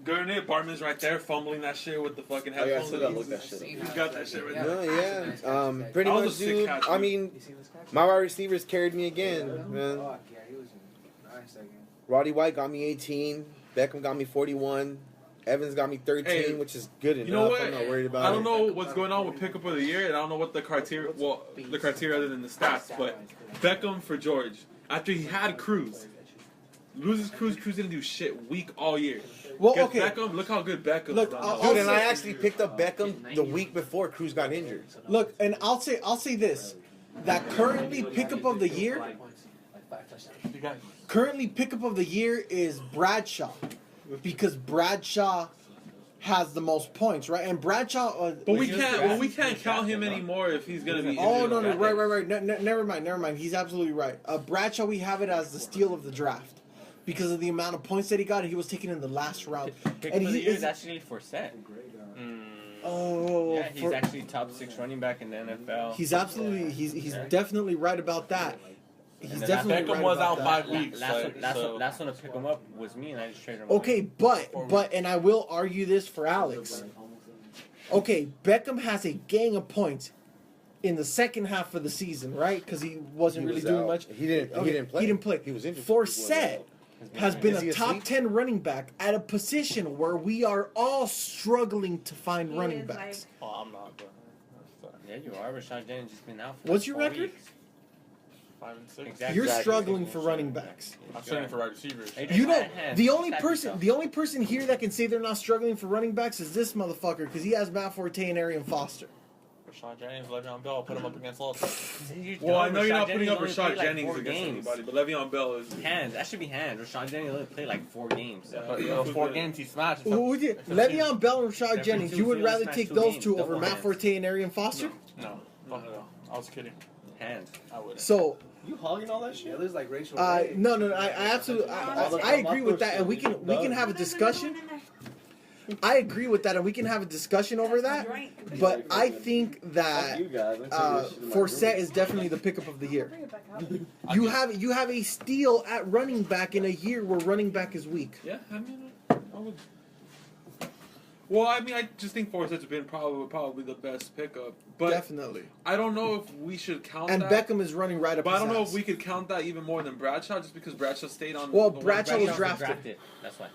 A: Gurnett, Bartman's right there, fumbling that shit with the fucking headphones.
B: I still gotta look that shit up.
A: He's got that shit right there.
J: No, yeah. Pretty much, dude.
A: Catch,
J: I mean, my wide receivers carried me again, man.
I: Fuck, yeah, he was nice again.
J: Roddy White got me 18. Beckham got me 41. Evans got me 13,
A: Hey,
J: which is good enough.
A: You know what?
J: I'm not worried about
A: I
J: it.
A: don't know what's going on with pickup of the year, and I don't know what the criteria. Well, the criteria other than the stats, but Beckham for George after he had Cruz. Loses Cruz didn't do shit weak all year.
G: Well,
A: Gets
G: okay.
A: Beckham, look how good Beckham
G: Look,
A: done.
J: Dude, and I actually picked up Beckham the week before Cruz got injured.
G: Look, and I'll say this: that currently pickup of the year is Bradshaw, because Bradshaw has the most points, right? And Bradshaw.
A: But we can't count him anymore if he's gonna be.
G: Oh
A: injured.
G: no, right. Never mind. He's absolutely right. Bradshaw, we have it as the steal of the draft because of the amount of points that he got. He was taken in the last round,
F: Pick
G: and
F: of the
G: he
F: year
G: is
F: is actually Forsett.
G: Oh,
F: Yeah, he's actually top 6 running back in the NFL.
G: He's absolutely he's definitely right about that. He's
F: And then
G: definitely
H: Beckham
G: right
H: was
G: about
H: out
G: that.
H: 5 weeks.
F: Last one to pick him up was me, and I just traded him.
G: Okay,
F: away.
G: but and I will argue this for Alex. Okay, Beckham has a gang of points in the second half of the season, right? Because he wasn't
J: He
G: really
J: was
G: doing
J: out.
G: much.
J: He didn't play.
G: He didn't play.
J: He was injured.
G: Forsett has been
J: Is he
G: a top
J: asleep?
G: 10 running back at a position where we are all struggling to find running backs.
H: Oh, I'm not, bro.
F: Yeah, you are. Rashad Jennings has been out for
G: What's your
F: 4
G: record?
F: weeks.
H: 5 and 6.
F: Exactly.
G: You're struggling for running backs.
H: I'm struggling for wide receivers.
G: You know, the only person here that can say they're not struggling for running backs is this motherfucker because he has Matt Forte and Arian Foster.
H: Rashad Jennings, Le'Veon Bell, put him up against all.
A: Well, I know you're not putting up
F: only
A: Rashad
F: played like
A: Jennings
F: 4
A: against
F: games.
A: anybody, but Le'Veon Bell is.
F: Hands. That should be hands. Rashad Jennings only played like 4 games.
H: But those 4 games he smashed.
G: Who would you? Le'Veon Bell and Rashad Jennings. You would rather take those two over Matt
F: hands.
G: Forte and Arian Foster?
H: No, fuck no. I was kidding.
F: Hands.
H: I wouldn't.
G: So.
B: You hogging all that shit?
I: Yeah, there's like Rachel.
G: No, I absolutely, I agree with that, and we can have a discussion. I agree with that, and we can have a discussion over that. But I think that Forsett is definitely the pickup of the year. You have a steal at running back in a year where running back is weak.
A: Yeah, I mean, I would. Well, I mean, I just think Forsett's been probably the best pickup, but
G: Definitely.
A: I don't know if we should count
G: And
A: that.
G: Beckham is running right up.
A: But I
G: his
A: don't know
G: ass.
A: if we could count that even more than Bradshaw, just because Bradshaw stayed on.
G: Well,
A: the
G: Bradshaw was
A: one-
G: drafted.
F: That's why.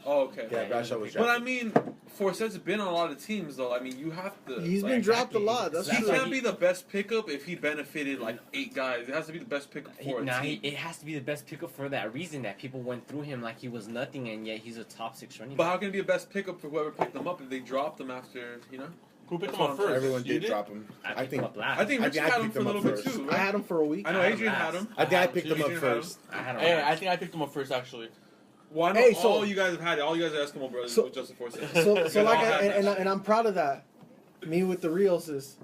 A: Oh, okay.
J: Yeah, Bradshaw was
A: But I
J: drafted.
A: mean, Forsett's been on a lot of teams, though. I mean, you have to.
G: He's been dropped a lot. That's
A: He
G: true.
A: can't be the best pickup if he benefited like 8 guys. It has to be the best pickup for a team.
F: It has to be the best pickup for that reason that people went through him like he was nothing, and yet he's a top 6 running
A: But
F: back.
A: how can it be a best pickup for whoever picked them up if they dropped them after, you know?
H: Who picked
A: That's
H: him up
A: what I'm
H: first?
A: saying.
J: Everyone
H: You
J: did drop him.
F: I
J: I
F: picked
J: think.
F: him up last.
A: I think Richie had him
J: picked
A: for a
J: him
A: little
J: up
A: bit
J: first.
A: too.
G: I had him for a week.
A: I know
F: I had
A: Adrian
F: him
A: had
F: last.
A: him.
J: I think I picked him up
A: Adrian had him.
J: first.
F: I had him
H: Hey,
F: last.
H: I think I picked him up first, actually.
A: Well, I know
G: Hey, so-
A: all you guys have had it. All you guys are Eskimo brothers
G: So-
A: with Justin Forsett.
G: So like, and I'm proud of that. Me with the Reels is.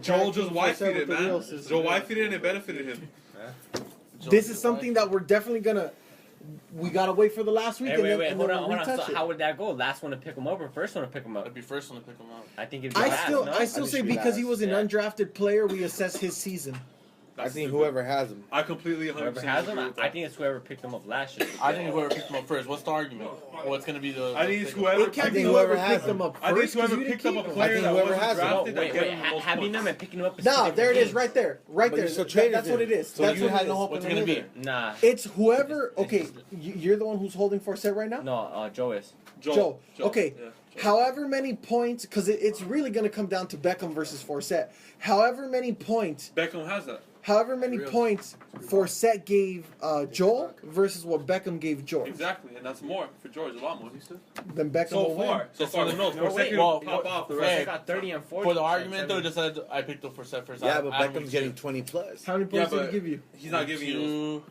A: Joel just wifey it, man.
G: Reels
A: Joel wifey it and it benefited him.
G: This is something that we're definitely gonna. We gotta wait for the last week.
F: Hey,
G: and
F: wait,
G: then
F: hold
G: we'll
F: on.
G: retouch
F: So
G: it.
F: how would that go? Last one to pick him up or first one to pick him up?
H: I'd be first one to pick him up.
F: I think it'd be
G: I
F: last,
G: still
F: no?
G: I still
J: think
G: say
J: should be
G: because he
J: last.
G: was an
F: Yeah.
G: undrafted player, we assess his season.
J: I think whoever has them.
A: I completely 100%
F: Whoever has them,
A: agree with
F: I
A: that.
F: think it's whoever picked them up last year.
H: I think whoever picked them up first. What's the argument? What's gonna be the?
A: I think it's whoever.
G: It can't be
J: think
G: whoever
J: whoever has
G: picked them up
A: I think
G: first.
A: it's whoever
G: 'cause you
A: picked
G: didn't
A: up a
G: keep
A: player
J: think
A: that
J: whoever
A: wasn't
J: has them.
A: drafted
F: No,
A: that
F: wait,
A: get
F: wait.
A: him the most
F: Having
A: points.
F: them and picking them up is
G: No,
F: two
G: there it
F: different
G: is,
F: things.
G: right there, right
J: But
G: there.
J: you still traded
G: That's what
J: him.
G: it is.
J: So
G: That's
J: you
G: what
J: had
G: it
J: no
G: is.
J: hope
H: What's
J: in
H: it gonna
J: either.
H: be?
F: Nah.
G: It's whoever. Okay, you're the one who's holding Forsett right now.
F: No, Joe is.
G: Joe. Okay.
A: Yeah, Joe.
G: However many points, because it's really going to come down to Beckham versus Forsett. However many points,
A: Beckham has that.
G: points Forsett gave Joel versus what Beckham gave George.
A: Exactly, and that's more for George, a lot more.
G: Then Beckham
A: So
G: will win.
A: far, so far, who knows?
F: No,
A: Forsett
F: wait.
A: could
H: Well,
A: pop off the
H: hey,
A: rest.
F: They got 30 and 40.
H: For the argument though, just said I picked up for set first.
J: Yeah, but
H: Adam
J: Beckham's
H: week
J: getting
H: two.
J: 20 plus.
G: How many
A: Yeah,
G: points did
A: but
G: he give you?
A: he's not giving you.
H: Two,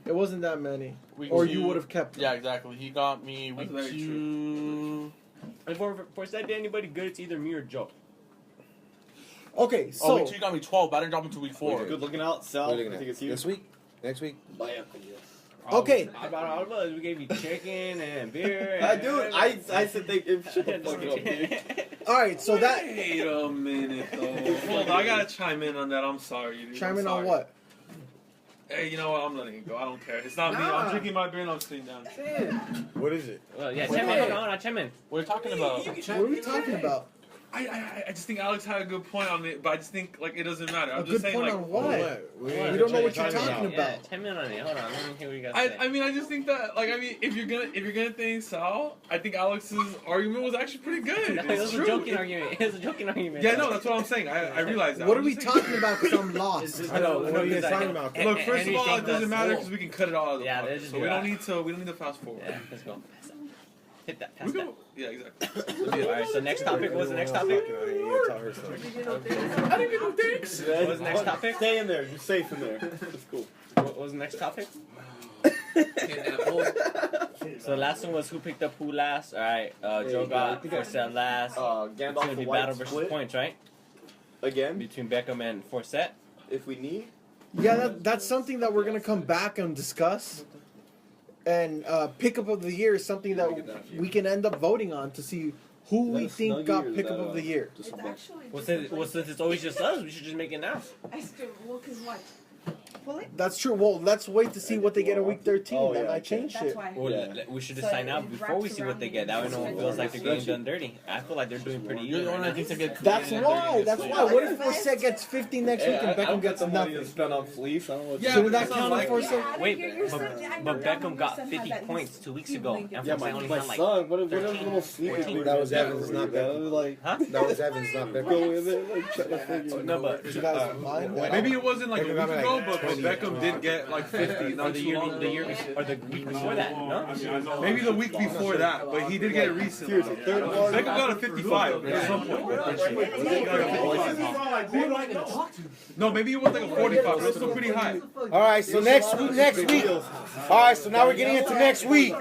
G: It wasn't that many.
H: week
G: Or
H: two.
G: you would have kept them.
H: Yeah, exactly. He got me week
A: That's very
H: two.
F: If Forsett did anybody good, it's either me or Joe.
G: Okay,
H: Oh,
G: so
H: week two you got me 12, but I didn't drop him to week 4.
B: Good looking out, Sal.
J: What are
B: I
J: you looking
B: think
J: at?
B: it's you.
J: This week? Next week?
G: okay.
F: About we gave you chicken and beer.
B: Dude, I said they shut the fuck up, dude.
G: All right, so that
A: Wait a minute, though. Hold on, I gotta chime in on that. I'm sorry, dude.
G: chime
A: I'm
G: in on
A: sorry.
G: what?
A: Hey, you know what? I'm letting it go. I don't care. It's not me.
I: Nah.
A: I'm drinking my beer and I'm sitting down.
J: What is it?
F: Well, yeah, chime in. Hold on, chime in.
H: What are you talking about?
G: What are we talking about?
A: I just think Alex had a good point on it, but I just think like it doesn't matter. I'm
G: A
A: just
G: good
A: saying
G: point
A: like.
G: on what?
J: We
G: We don't know what you're talking
F: Yeah,
G: about.
F: chime in on it. Hold on, let me hear what you got to say.
A: I mean I just think that like I mean if you're gonna think Sal, I think Alex's argument was actually pretty good.
F: No, it
A: It's
F: was
A: true.
F: a joking argument. It was a joking argument.
A: Yeah, no, that's what I'm saying. I realize that.
G: What are
A: I'm
G: we
A: just saying-
G: talking about? Because I'm lost.
J: I know. What are you guys talking about?
A: Look, first of
F: Henry
A: all, it
F: thinks
A: doesn't
F: that's
A: matter
F: cool.
A: because we can cut it all out of the
F: Yeah,
A: podcast.
F: let's just
A: So
F: do
A: we don't
F: that.
A: need to fast forward.
F: Yeah, let's go. Pass that. Hit that. Pass
A: We
F: that.
A: go. Yeah, exactly.
F: Alright, so next topic. What was the next topic?
A: I didn't get no dicks.
F: What was the next topic?
B: Stay in there. You're safe in there. It's cool.
F: What was the next topic? So the last one was who picked up who last. Alright, Joe got Forsett last. It's
B: Gandalf
F: gonna
B: the
F: be
B: White
F: battle versus
B: split
F: points, right?
B: again
F: Between Beckham and Forsett.
B: if we need.
G: Yeah, that's something that we're gonna come back and discuss. And pickup of the year is something that we can end up voting on to see who we think got pickup of the year.
C: It's actually.
F: Well, since it's always just us, we should just make it now.
C: Ice cream. Well, cause what? Pull it.
G: That's true. Well, let's wait to see what they get in week 13.
B: Oh,
G: Then
B: yeah,
G: I change
C: That's
G: shit.
C: why.
F: Well,
B: Yeah.
F: we should
C: So
F: decide
C: it
F: now before we
C: wraps
F: see what they
C: around
F: get. That way no one feels like they're getting done dirty. I feel like they're doing pretty
H: You're
F: even.
H: the one
F: Right
H: that
F: now.
H: thinks they get.
G: That's why. That's why. What if Forsett gets 50 next week and Beckham gets nothing?
B: spent on fleece. I don't know what.
A: Yeah,
G: Shouldn't
A: but
G: that
A: it's
G: count
A: not
G: as
A: like-
G: Forsett?
F: Wait, but Beckham got 50 points 2 weeks ago, and
B: Yeah,
F: Forsett
B: my
F: only got like.
B: son. What a
F: 13,
B: little sleepy
F: 14.
B: dude.
J: That was Evans, not
B: That
J: Beckham.
B: was like.
F: Huh?
J: That was Evans, not
B: Go
J: Beckham.
B: with it. Like, try to figure.
F: No, but
G: You guys mind?
A: Maybe it wasn't like a
J: Beckham
A: week
J: got
A: ago,
J: like
A: but
J: 20.
A: Beckham did get like 50
F: or
A: not
F: the
A: too
F: year,
A: long
F: the year,
A: ago.
F: or the week before that, no?
A: Maybe the week before that, but he did get it recently.
B: Seriously, third one.
A: Beckham got a 55 at some point. He got a 55. No, maybe it was like a 45, but it's still pretty high.
J: All right, so next week. All right, so now we're getting into next week.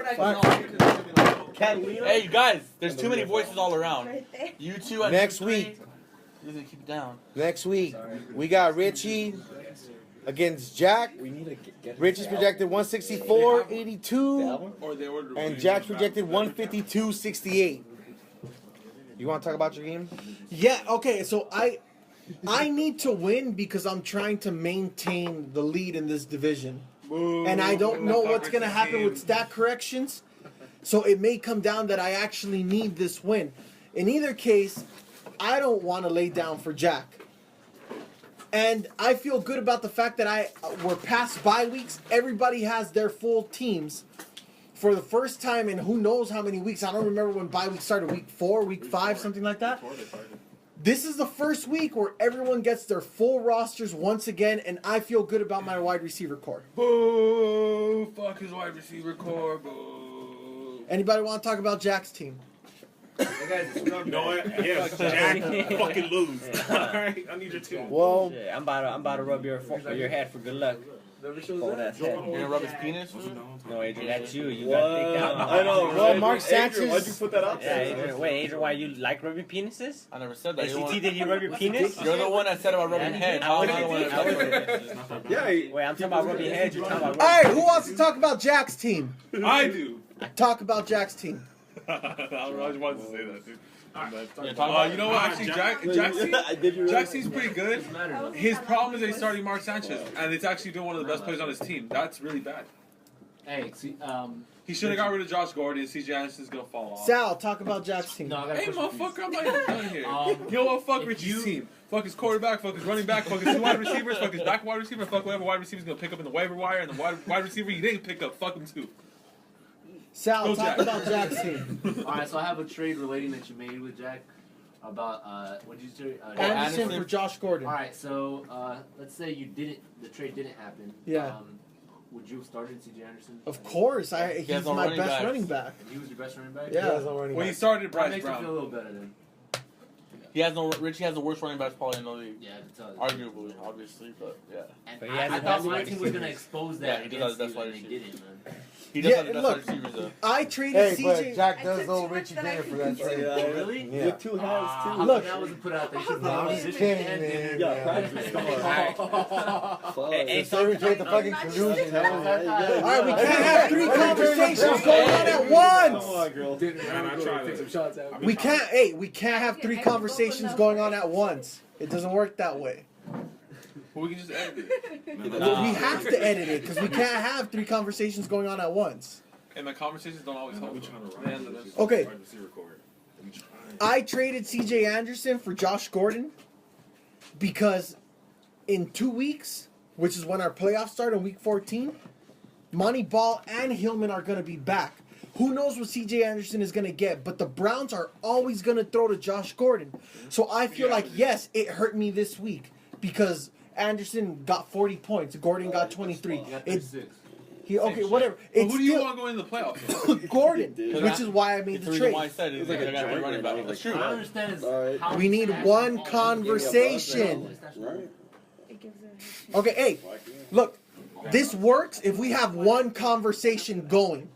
H: Hey, you guys, there's too many voices all around.
C: Right there.
H: You two and
J: Next
H: you three,
J: week.
H: You need to keep it down.
J: Next week, we got Richie against Jack. Richie's projected 164.82,
A: Or they were
J: and Jack's projected 152.68. You want to talk about your game?
G: Yeah. Okay. So I need to win because I'm trying to maintain the lead in this division, and I don't know what's gonna happen with stat corrections. So it may come down that I actually need this win. In either case, I don't want to lay down for Jack. And I feel good about the fact that we're past bye weeks. Everybody has their full teams for the first time in who knows how many weeks. I don't remember when bye week started, week 4, week 5, something like that. This is the first week where everyone gets their full rosters once again, and I feel good about my wide receiver core.
A: Boo! Fuck his wide receiver core. Boo!
G: Anybody want to talk about Jack's team?
E: You know what? Yes, Jack, fucking lose. Alright, I need your two.
J: Well,
F: Yeah, I'm about to rub your head for good luck. Old ass head.
H: You're gonna rub his penis?
F: No, Adrian, that's you. You gotta take that one.
B: I know.
J: Well,
B: right?
J: Mark
B: Adrian,
J: Sanchez-
B: why'd you put that out
F: Yeah,
B: there?
F: Adrian. Wait, Adrian, why you like rubbing penises?
H: I never said that. You're the
F: ACT,
H: one-
F: did you rub your penis?
H: You're the one that said about rubbing
F: Yeah,
H: head.
F: I
H: How am
F: wasn't.
H: I the one that
F: I wasn't.
B: Yeah.
F: Wait, I'm talking about rubbing heads. You're talking about
G: All
F: rubbing.
G: right, who wants to talk about Jack's team?
A: I do.
G: Talk about Jack's team.
A: I just wanted to say that, dude.
H: Yeah, talk
A: You know what? Actually, Jack seems pretty good.
I: Matter.
A: His problem is that he's starting Mark Sanchez, and it's actually been one of the best players on his team. That's really bad.
I: Hey, see,
A: He should have got rid of Josh Gordon. CJ Anderson's gonna fall off.
G: Sal, talk about Jack's team.
I: no, I got a
A: Hey,
I: question for you.
A: motherfucker, I'm not even done here. You know what? Fuck
I: if
A: Richie's
I: you-
A: team. Fuck his quarterback, fuck his running back, fuck his two wide receivers, fuck his back wide receiver, fuck whatever wide receiver's gonna pick up in the waiver wire, and the wide receiver you didn't pick up, fuck him too.
G: Sal,
A: Go,
G: talk
A: Jack.
G: about Jack's team.
I: All right, so I have a trade relating that you made with Jack about what did you say?
G: Anderson for Josh Gordon.
I: All right, so let's say the trade didn't happen.
G: Yeah.
I: Would you have started C.J. Anderson?
G: Of course, he's
H: has no
G: my
H: running
G: best
H: backs.
G: running back.
I: And he was your best running back.
G: Yeah.
A: When he started
I: That
A: Bryce
I: makes me feel a
A: Brown.
I: little better then.
H: Richie has the worst running backs probably in the league.
I: Yeah, I can tell you.
H: Arguably, obviously, but yeah.
I: And
F: But he
I: I
F: hasn't
I: thought
F: had
I: my
F: wide
I: team was
F: receivers.
I: gonna expose
H: Yeah,
I: that
H: he does
I: against
H: have
I: you,
H: wide
I: and they
H: receivers.
I: didn't, man.
H: He does
G: Yeah,
H: have the best
G: look,
H: wide receivers though.
G: I traded
J: Hey,
G: CJ.
J: but Jack
C: I
J: does
C: took
J: owe
C: too much
J: Richie
C: that I
J: dinner
C: could
J: for that
C: control.
J: trade.
I: Oh, really?
J: Yeah.
B: You two hands
I: How
B: too.
I: come
G: Look.
I: that wasn't put out there? You should
J: No, I'm
I: put
J: just
I: it
J: kidding,
I: and
J: man.
B: Yeah, practice. Come on.
F: Hey,
J: So we get the fucking collusion.
G: All right, we can't have three conversations going on at once.
B: Come on, girl.
E: Man, I tried it.
G: We can't. Hey, we can't have three conversations going on at once. It doesn't work that way.
A: But we can just edit it.
G: Well, we have to edit it because we can't have three conversations going on at once.
A: And the conversations don't always help.
G: Okay. I traded CJ Anderson for Josh Gordon because in 2 weeks, which is when our playoffs start in week 14, Monty Ball and Hillman are going to be back. Who knows what CJ Anderson is going to get, but the Browns are always going to throw to Josh Gordon. So I feel like, yes, it hurt me this week because Anderson got 40 points. Gordon got 23.
I: You got
G: It,
I: 36.
G: okay, whatever.
A: But
G: It's
A: who do you
G: still
A: want going into the playoffs?
G: Gordon,
B: Dude.
G: which is why I made
H: It's
G: the
H: the reason
G: trade.
H: why I said it.
B: like a
H: I got a
B: giant
H: running back.
B: right
H: That's
B: now.
H: true.
I: I don't understand is
B: All right.
I: how
G: We need
I: fast
G: one
I: all-
G: conversation.
B: Right.
C: It gives it.
G: Okay, hey, look, this works if we have one conversation going.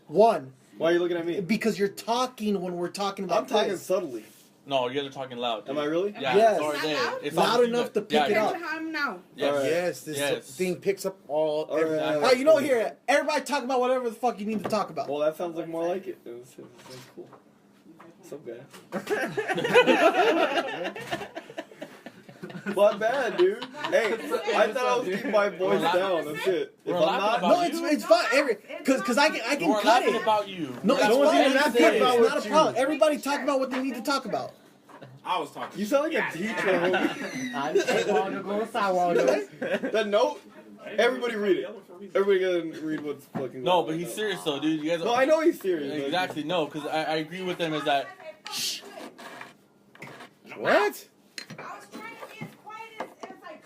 G: One.
B: Why are you looking at me?
G: Because you're talking when we're talking about
B: I'm talking
G: plays.
B: subtly.
H: No, you guys are talking loud.
B: Am I really?
H: Yeah,
G: Yes.
H: it's already
C: Is that
H: there.
C: loud?
H: It's
G: Loud
H: on-
G: enough to pick it
H: yeah,
G: up.
C: That's how I'm now.
H: Yes.
B: All right.
J: Yes, this
H: Yes.
J: thing picks up all.
B: All right.
J: everything.
G: All right, you know, here, everybody talk about whatever the fuck you need to talk about.
B: Well, that sounds like more like it. It was cool. So bad. But bad, dude. Hey, I thought I was keeping my voice down. That's it. If
H: We're
B: I'm
H: laughing
B: not,
H: about
G: No, it's fine. Cause I can
H: We're
G: cut
H: laughing
G: it.
H: about you.
G: No, it's
B: No one's
G: fine.
B: even
G: It's
B: laughing
G: not
B: about
G: a
B: you.
G: problem. Everybody talk about what they need to talk about.
E: I was talking.
B: you sound like a teacher. homie. That note, everybody read it. Everybody gotta read what's fucking.
H: No,
B: going
H: but
B: on
H: he's
B: now.
H: serious though, dude. You guys.
B: No, I know he's serious. but-
H: Exactly. No, because I agree with him. Is that
J: What?
C: I was trying to be as quiet as I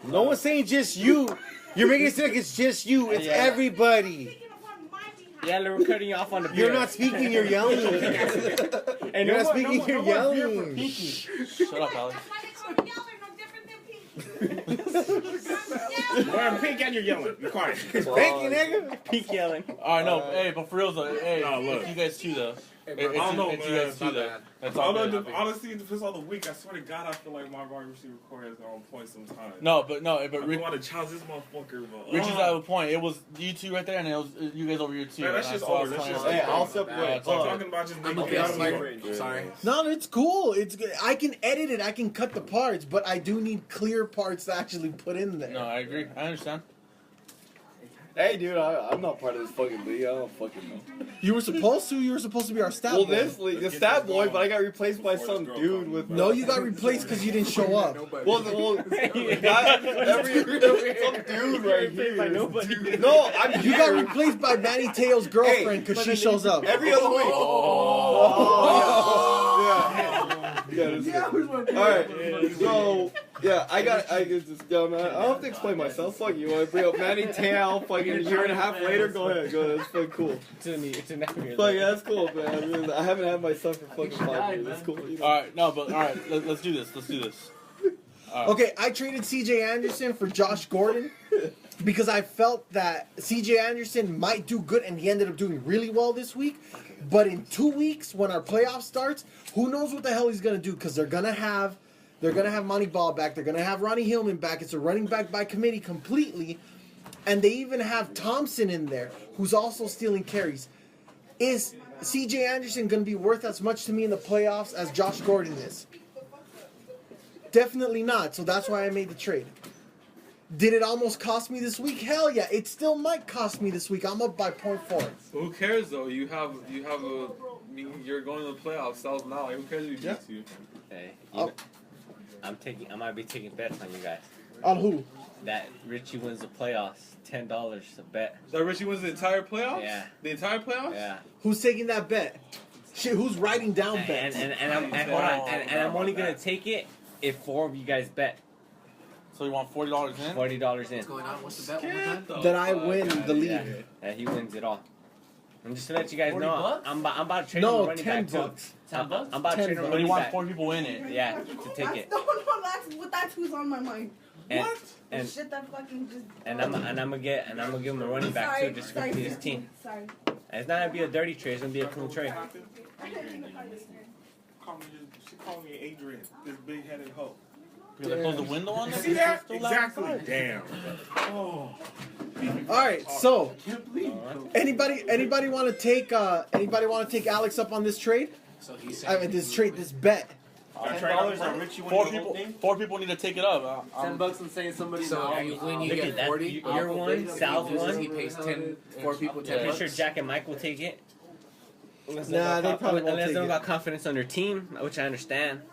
C: could.
J: No one's saying just you. You're making it sound like it's just you. It's
F: Yeah.
J: everybody.
C: Speaking upon my behalf.
F: Yeah, we're cutting you off on the beer.
J: You're not speaking. You're yelling.
F: Hey,
J: You're not
F: more-
J: speaking.
F: more-
J: You're
F: no more beer for
J: yelling.
F: Pinky.
H: shut up, Alex.
C: That's why they call me Yeller, no different than Pinky.
E: We're pink and you're yelling. Be quiet.
J: Thank you, nigga.
F: Pink yelling.
H: All right, no, hey, but for real though, hey,
E: No, look.
H: it's you guys too though.
E: I don't know,
H: It's you
E: man.
H: guys too though. That's all good.
E: Honestly, it depends on the week. I swear to God, I feel like my wide receiver core is on point sometimes.
H: No, but
E: I
H: Rich,
E: want to challenge this motherfucker, but
H: Rich is at a point. It was you two right there, and it was you guys over here too.
E: Man, that
H: And
E: shit's
H: that's what I
E: over.
H: was
E: That
H: trying
E: shit's
H: to
B: Hey,
H: say.
B: I'll separate.
E: So I'm talking about just making
I: okay,
E: it out of my
I: I'm
E: range.
I: sorry.
G: No, it's cool. It's good. I can edit it. I can cut the parts, but I do need clear parts to actually put in there.
H: No, I agree. I understand.
B: Hey, dude, I'm not part of this fucking league. I don't fucking know.
G: You were supposed to. You were supposed to be our stat
B: Well,
G: boy.
B: this league, the stat boy, but I got replaced by some dude with.
G: No, you got replaced because you didn't show up.
B: Well, some dude right here. No, I'm
G: You got
B: here
G: replaced by Manny Teo's girlfriend because she shows up.
B: every other week. Yeah, alright, so, yeah, I just, yeah, man, I don't have to explain myself. Fuck you. I bring up Manny Teo, fucking a year and a half later, go ahead. That's fucking cool.
F: It's an accurate.
B: Fuck yeah, that's cool, man. I mean, I haven't had my son for fucking 5 years. That's cool. You know?
H: All right, no, but all right, let's do this. Let's do this.
G: Okay, I traded CJ Anderson for Josh Gordon because I felt that CJ Anderson might do good, and he ended up doing really well this week. But in 2 weeks, when our playoff starts, who knows what the hell he's gonna do? Because they're gonna have Monty Ball back. They're gonna have Ronnie Hillman back. It's a running back by committee completely, and they even have Thompson in there, who's also stealing carries. Is C.J. Anderson going to be worth as much to me in the playoffs as Josh Gordon is? Definitely not. So that's why I made the trade. Did it almost cost me this week? Hell yeah! It still might cost me this week. I'm up by 0.4.
A: Who cares though? You have a. I mean, you're going to the playoffs. That was now. Who cares if you beats you?
F: Hey, I might be taking bets on you guys.
G: On who?
F: That Richie wins the playoffs. $10 a bet.
A: That Richie wins the entire playoffs?
F: Yeah.
A: The entire playoffs?
F: Yeah.
G: Who's taking that bet? Shit, who's writing down bets?
F: And I'm only gonna take it if 4 of you guys bet.
H: So you want $40 in?
F: $40 in.
I: What's going on? What's the bet one more time?
G: That I win the league.
F: Yeah, he wins it all. I'm just to let you guys know,
I: $40?
F: I'm about to trade him running back too.
G: $10.
F: I'm about to trade him
H: But
F: running
H: you want
F: back.
H: 4 people in it.
F: Yeah, to take it.
C: No, that's who's on my mind.
F: And,
C: What?
F: And
C: Shit that fucking just.
F: and I'm gonna give him a running back too, just to complete his team.
C: Sorry.
F: And it's not gonna be a dirty trade. It's gonna be a clean trade.
E: She called me Adrian, this big-headed hoe.
H: You're gonna close the window on that?
E: See that?
H: Still loud
E: Exactly.
H: outside.
E: Damn. Oh.
G: All right, so anybody want to take Alex up on this trade?
I: So he's
G: I mean, this bet.
F: $10 on Richie
H: Four people need to take it up.
I: $10 and saying somebody. So when you
F: Look
I: get
F: at that.
I: 40,
F: You're one, Sal's one.
I: He pays 10. 4 people
F: Pretty
I: 10
F: sure
I: bucks.
F: Jack and Mike will take it.
G: Nah, they probably won't
F: unless
G: take
F: they don't
G: it.
F: got confidence on their team, which I understand.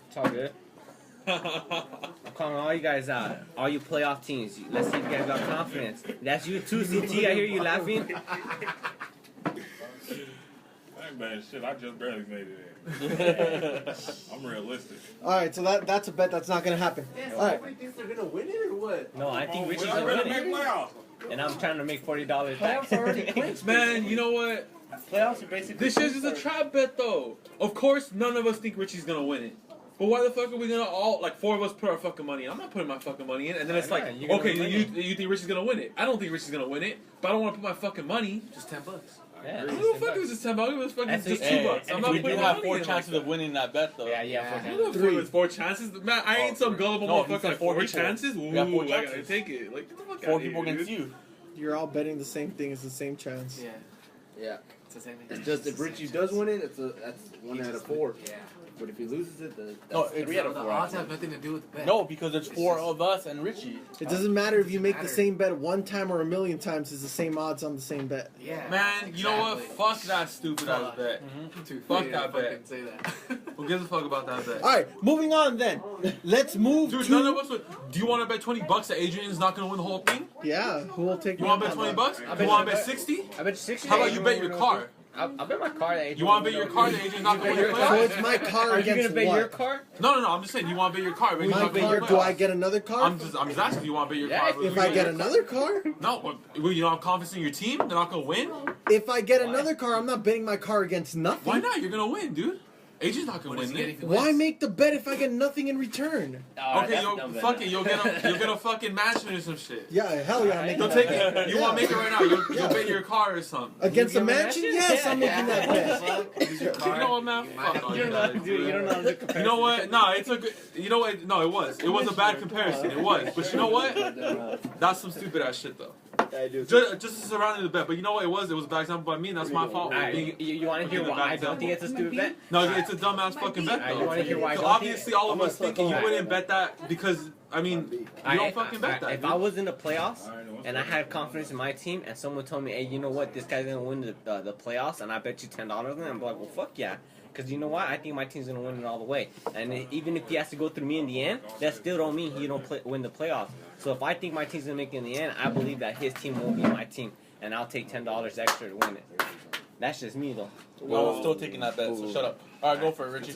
F: It's all good. I'm calling all you guys out. All you playoff teams. Let's see if you guys got confidence. That's you too, CT. I hear you laughing.
E: I ain't bad shit. I just barely made it in. I'm realistic.
G: All right, so that's a bet that's not gonna happen. All right,
I: Everybody thinks they're gonna win it or what?
F: No, I think Richie's
E: I
F: gonna
E: already
F: win
E: made
F: it.
E: playoffs.
F: And I'm trying to make $40 back.
G: playoffs already clinched.
A: Man, you know what?
F: Playoffs are basically.
A: This shit is a trap bet though. Of course, none of us think Richie's gonna win it. But why the fuck are we gonna all, like, 4 of us put our fucking money in? I'm not putting my fucking money in. And then it's
F: Why
A: like,
F: not? You're gonna
A: okay,
F: win
A: you
F: it.
A: think Richie's gonna win it. I don't think Richie's gonna win it, but I don't want to put my fucking money.
I: Just $10.
F: Yeah,
A: Who the fuck is this $10? It was fucking
F: That's
A: just
F: it.
A: $2. I'm
F: And
A: not
H: We
A: putting
H: do
A: my
H: have
A: money
H: 4
A: in
H: chances
A: like
H: of winning that bet, though.
F: Yeah.
A: Who the fuck was 4 chances? Man, I ain't some gullible
H: No, he
A: motherfucker.
H: said
A: Like
H: 4
A: 4
H: people.
A: chances? Ooh,
H: We got 4
A: I gotta
H: chances.
A: take it. Like, get the fuck
H: 4
A: out
H: people
A: here,
H: against
A: dude.
H: you.
G: You're all betting the same thing. It's the same chance.
I: Yeah.
L: Yeah.
I: It's the same thing.
L: It's just if Richie does win it, that's 1 out of 4.
I: Yeah.
L: But if he loses it,
H: No,
L: that's
H: it's
L: 3 out of
I: The
L: 4.
I: odds have nothing to do with the bet.
H: No, because it's 4 of us and Richie.
G: It doesn't matter if you make the
I: matter.
G: same bet 1 time or 1,000,000 times. It's the same odds on the same bet.
I: Yeah.
A: Man, you know what?
I: Exactly.
A: Fuck that stupid ass bet.
I: Too
A: Fuck
I: funny
A: that
I: to
A: bet.
I: fucking say that.
A: Who gives a fuck about that bet?
G: All right, moving on then. Let's move
A: Dude,
G: to.
A: none of us would. Do you want to bet $20 that Adrian's not gonna win the whole thing?
G: Yeah, who will take?
A: You want to bet $20?
F: I bet
A: You want to
F: you
A: bet 60?
F: I bet you 60.
A: How about you bet your car?
F: I'll bet my car that Adrian.
A: You want to bet your car that Adrian's not gonna win the
G: So
A: playoffs?
G: it's my car
F: Are you
G: against
F: gonna bet
G: what?
F: your car?
A: No. I'm just saying. You want to bet your car? But you're
G: My
A: not gonna
G: car.
A: win the
G: Do I
A: playoffs.
G: get another car?
A: I'm just asking. Do you want to bet your
F: Yeah,
A: car?
G: If I get another car?
A: No, well, you don't have confidence in your team? They're not gonna win?
G: If I get another car, I'm not betting my car against nothing.
A: Why not? You're gonna win, dude. Adrian's not gonna
I: What does
A: win
I: he get
A: it.
I: if he
G: Why
I: wins?
G: make the bet if I get nothing in return?
A: Okay, fuck it. You'll get a fucking mansion or some shit.
G: Yeah, hell yeah, I'm making
A: You'll
G: that
A: take
G: bet.
A: it. You want to make it right now? You'll bet your car or something.
G: Against a
F: You give me
G: mansion?
F: that
G: Yes,
F: shit?
G: I'm making that bet.
I: Use your
A: You
I: card.
A: know what, man? Fuck all
F: You don't know how to do it. You don't know how to do comparison.
A: You know what? No, it's a good. You know what? No, it was. It was a bad comparison. It was. But you know what? That's some stupid ass shit though.
L: I do.
A: Just surrounding the bet. But you know what? It was a bad example by me, and that's my fault.
F: Alright, you want to hear why I don't think it's a stupid bet?
A: No, it's a dumbass fucking bet
F: Alright,
A: though.
F: you want to hear why I
A: So
F: don't think
A: obviously, all of us thinking you
F: Alright.
A: wouldn't bet that because I mean you don't fucking bet that.
F: If
A: dude.
F: I was in the playoffs and I had confidence in my team, and someone told me, "Hey, you know what? This guy's gonna win the playoffs," and I bet you $10, then I'm like, "Well, fuck yeah." Because you know what? I think my team's gonna win it all the way. And even if he has to go through me in the end, that still don't mean he don't win the playoffs. So if I think my team's gonna make it in the end, I believe that his team will be my team, and I'll take $10 extra to win it. That's just me though.
H: Well, I'm still taking that bet, so shut up. All right, go for it, Richie.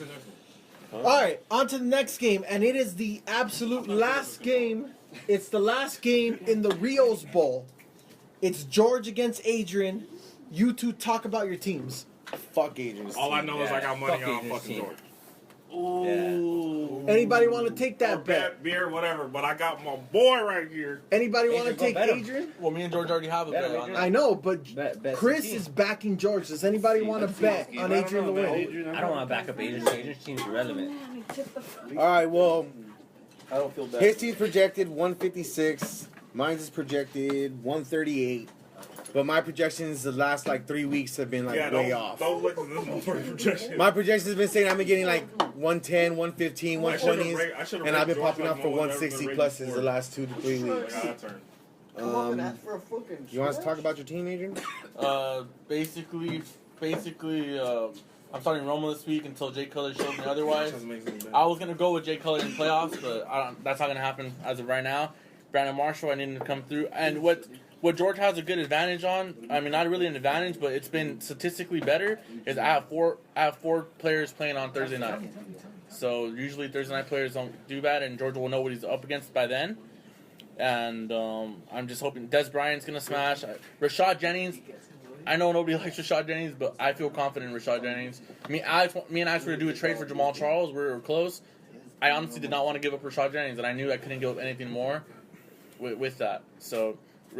G: All right, on to the next game, and it is the absolute last game. It's the last game in the Rios Bowl. It's George against Adrian. You two talk about your teams.
J: Fuck Adrian's
E: All I
J: team.
E: know is I got money
F: Fuck
E: on
F: Adrian's
E: fucking
F: team.
E: George.
H: Ooh.
G: Anybody want to take that bet?
E: Bet, beer, whatever. But I got my boy right here.
G: Anybody want to
F: Adrian, go
G: take
F: bet him.
G: Adrian?
H: Well, me and George already have a
F: Bet
H: bet
F: him,
H: on
F: Adrian.
H: that.
G: I know, but
F: Bet
G: Chris
F: CT.
G: is backing George. Does anybody want to bet on Adrian to win?
F: I don't want to back up Adrian. Adrian's team's irrelevant.
J: All right, well,
L: I don't feel bad.
J: his team's projected 156. Mine's is projected 138. But my projections the last like 3 weeks have been like way off.
E: Don't look at this motherfucking projection.
J: My projections have been saying I've been getting like 110, 115, 120s, and I've been popping out for 160 pluses the last 2 to 3 weeks.
B: Come up and ask for a fucking.
J: You want us to talk about your team, Adrian?
H: Basically, I'm starting Roma this week until Jay Cutler shows me otherwise. I was gonna go with Jay Cutler in playoffs, but that's not gonna happen as of right now. Brandon Marshall, I need him to come through. And what George has a good advantage on, I mean, not really an advantage, but it's been statistically better, is I have four players playing on Thursday night. So usually Thursday night players don't do bad, and George will know what he's up against by then. And I'm just hoping Des Bryant's gonna smash. Rashad Jennings, I know nobody likes Rashad Jennings, but I feel confident in Rashad Jennings. Me and Alex were to do a trade for Jamal Charles. We were close. I honestly did not want to give up Rashad Jennings, and I knew I couldn't give up anything more with that. So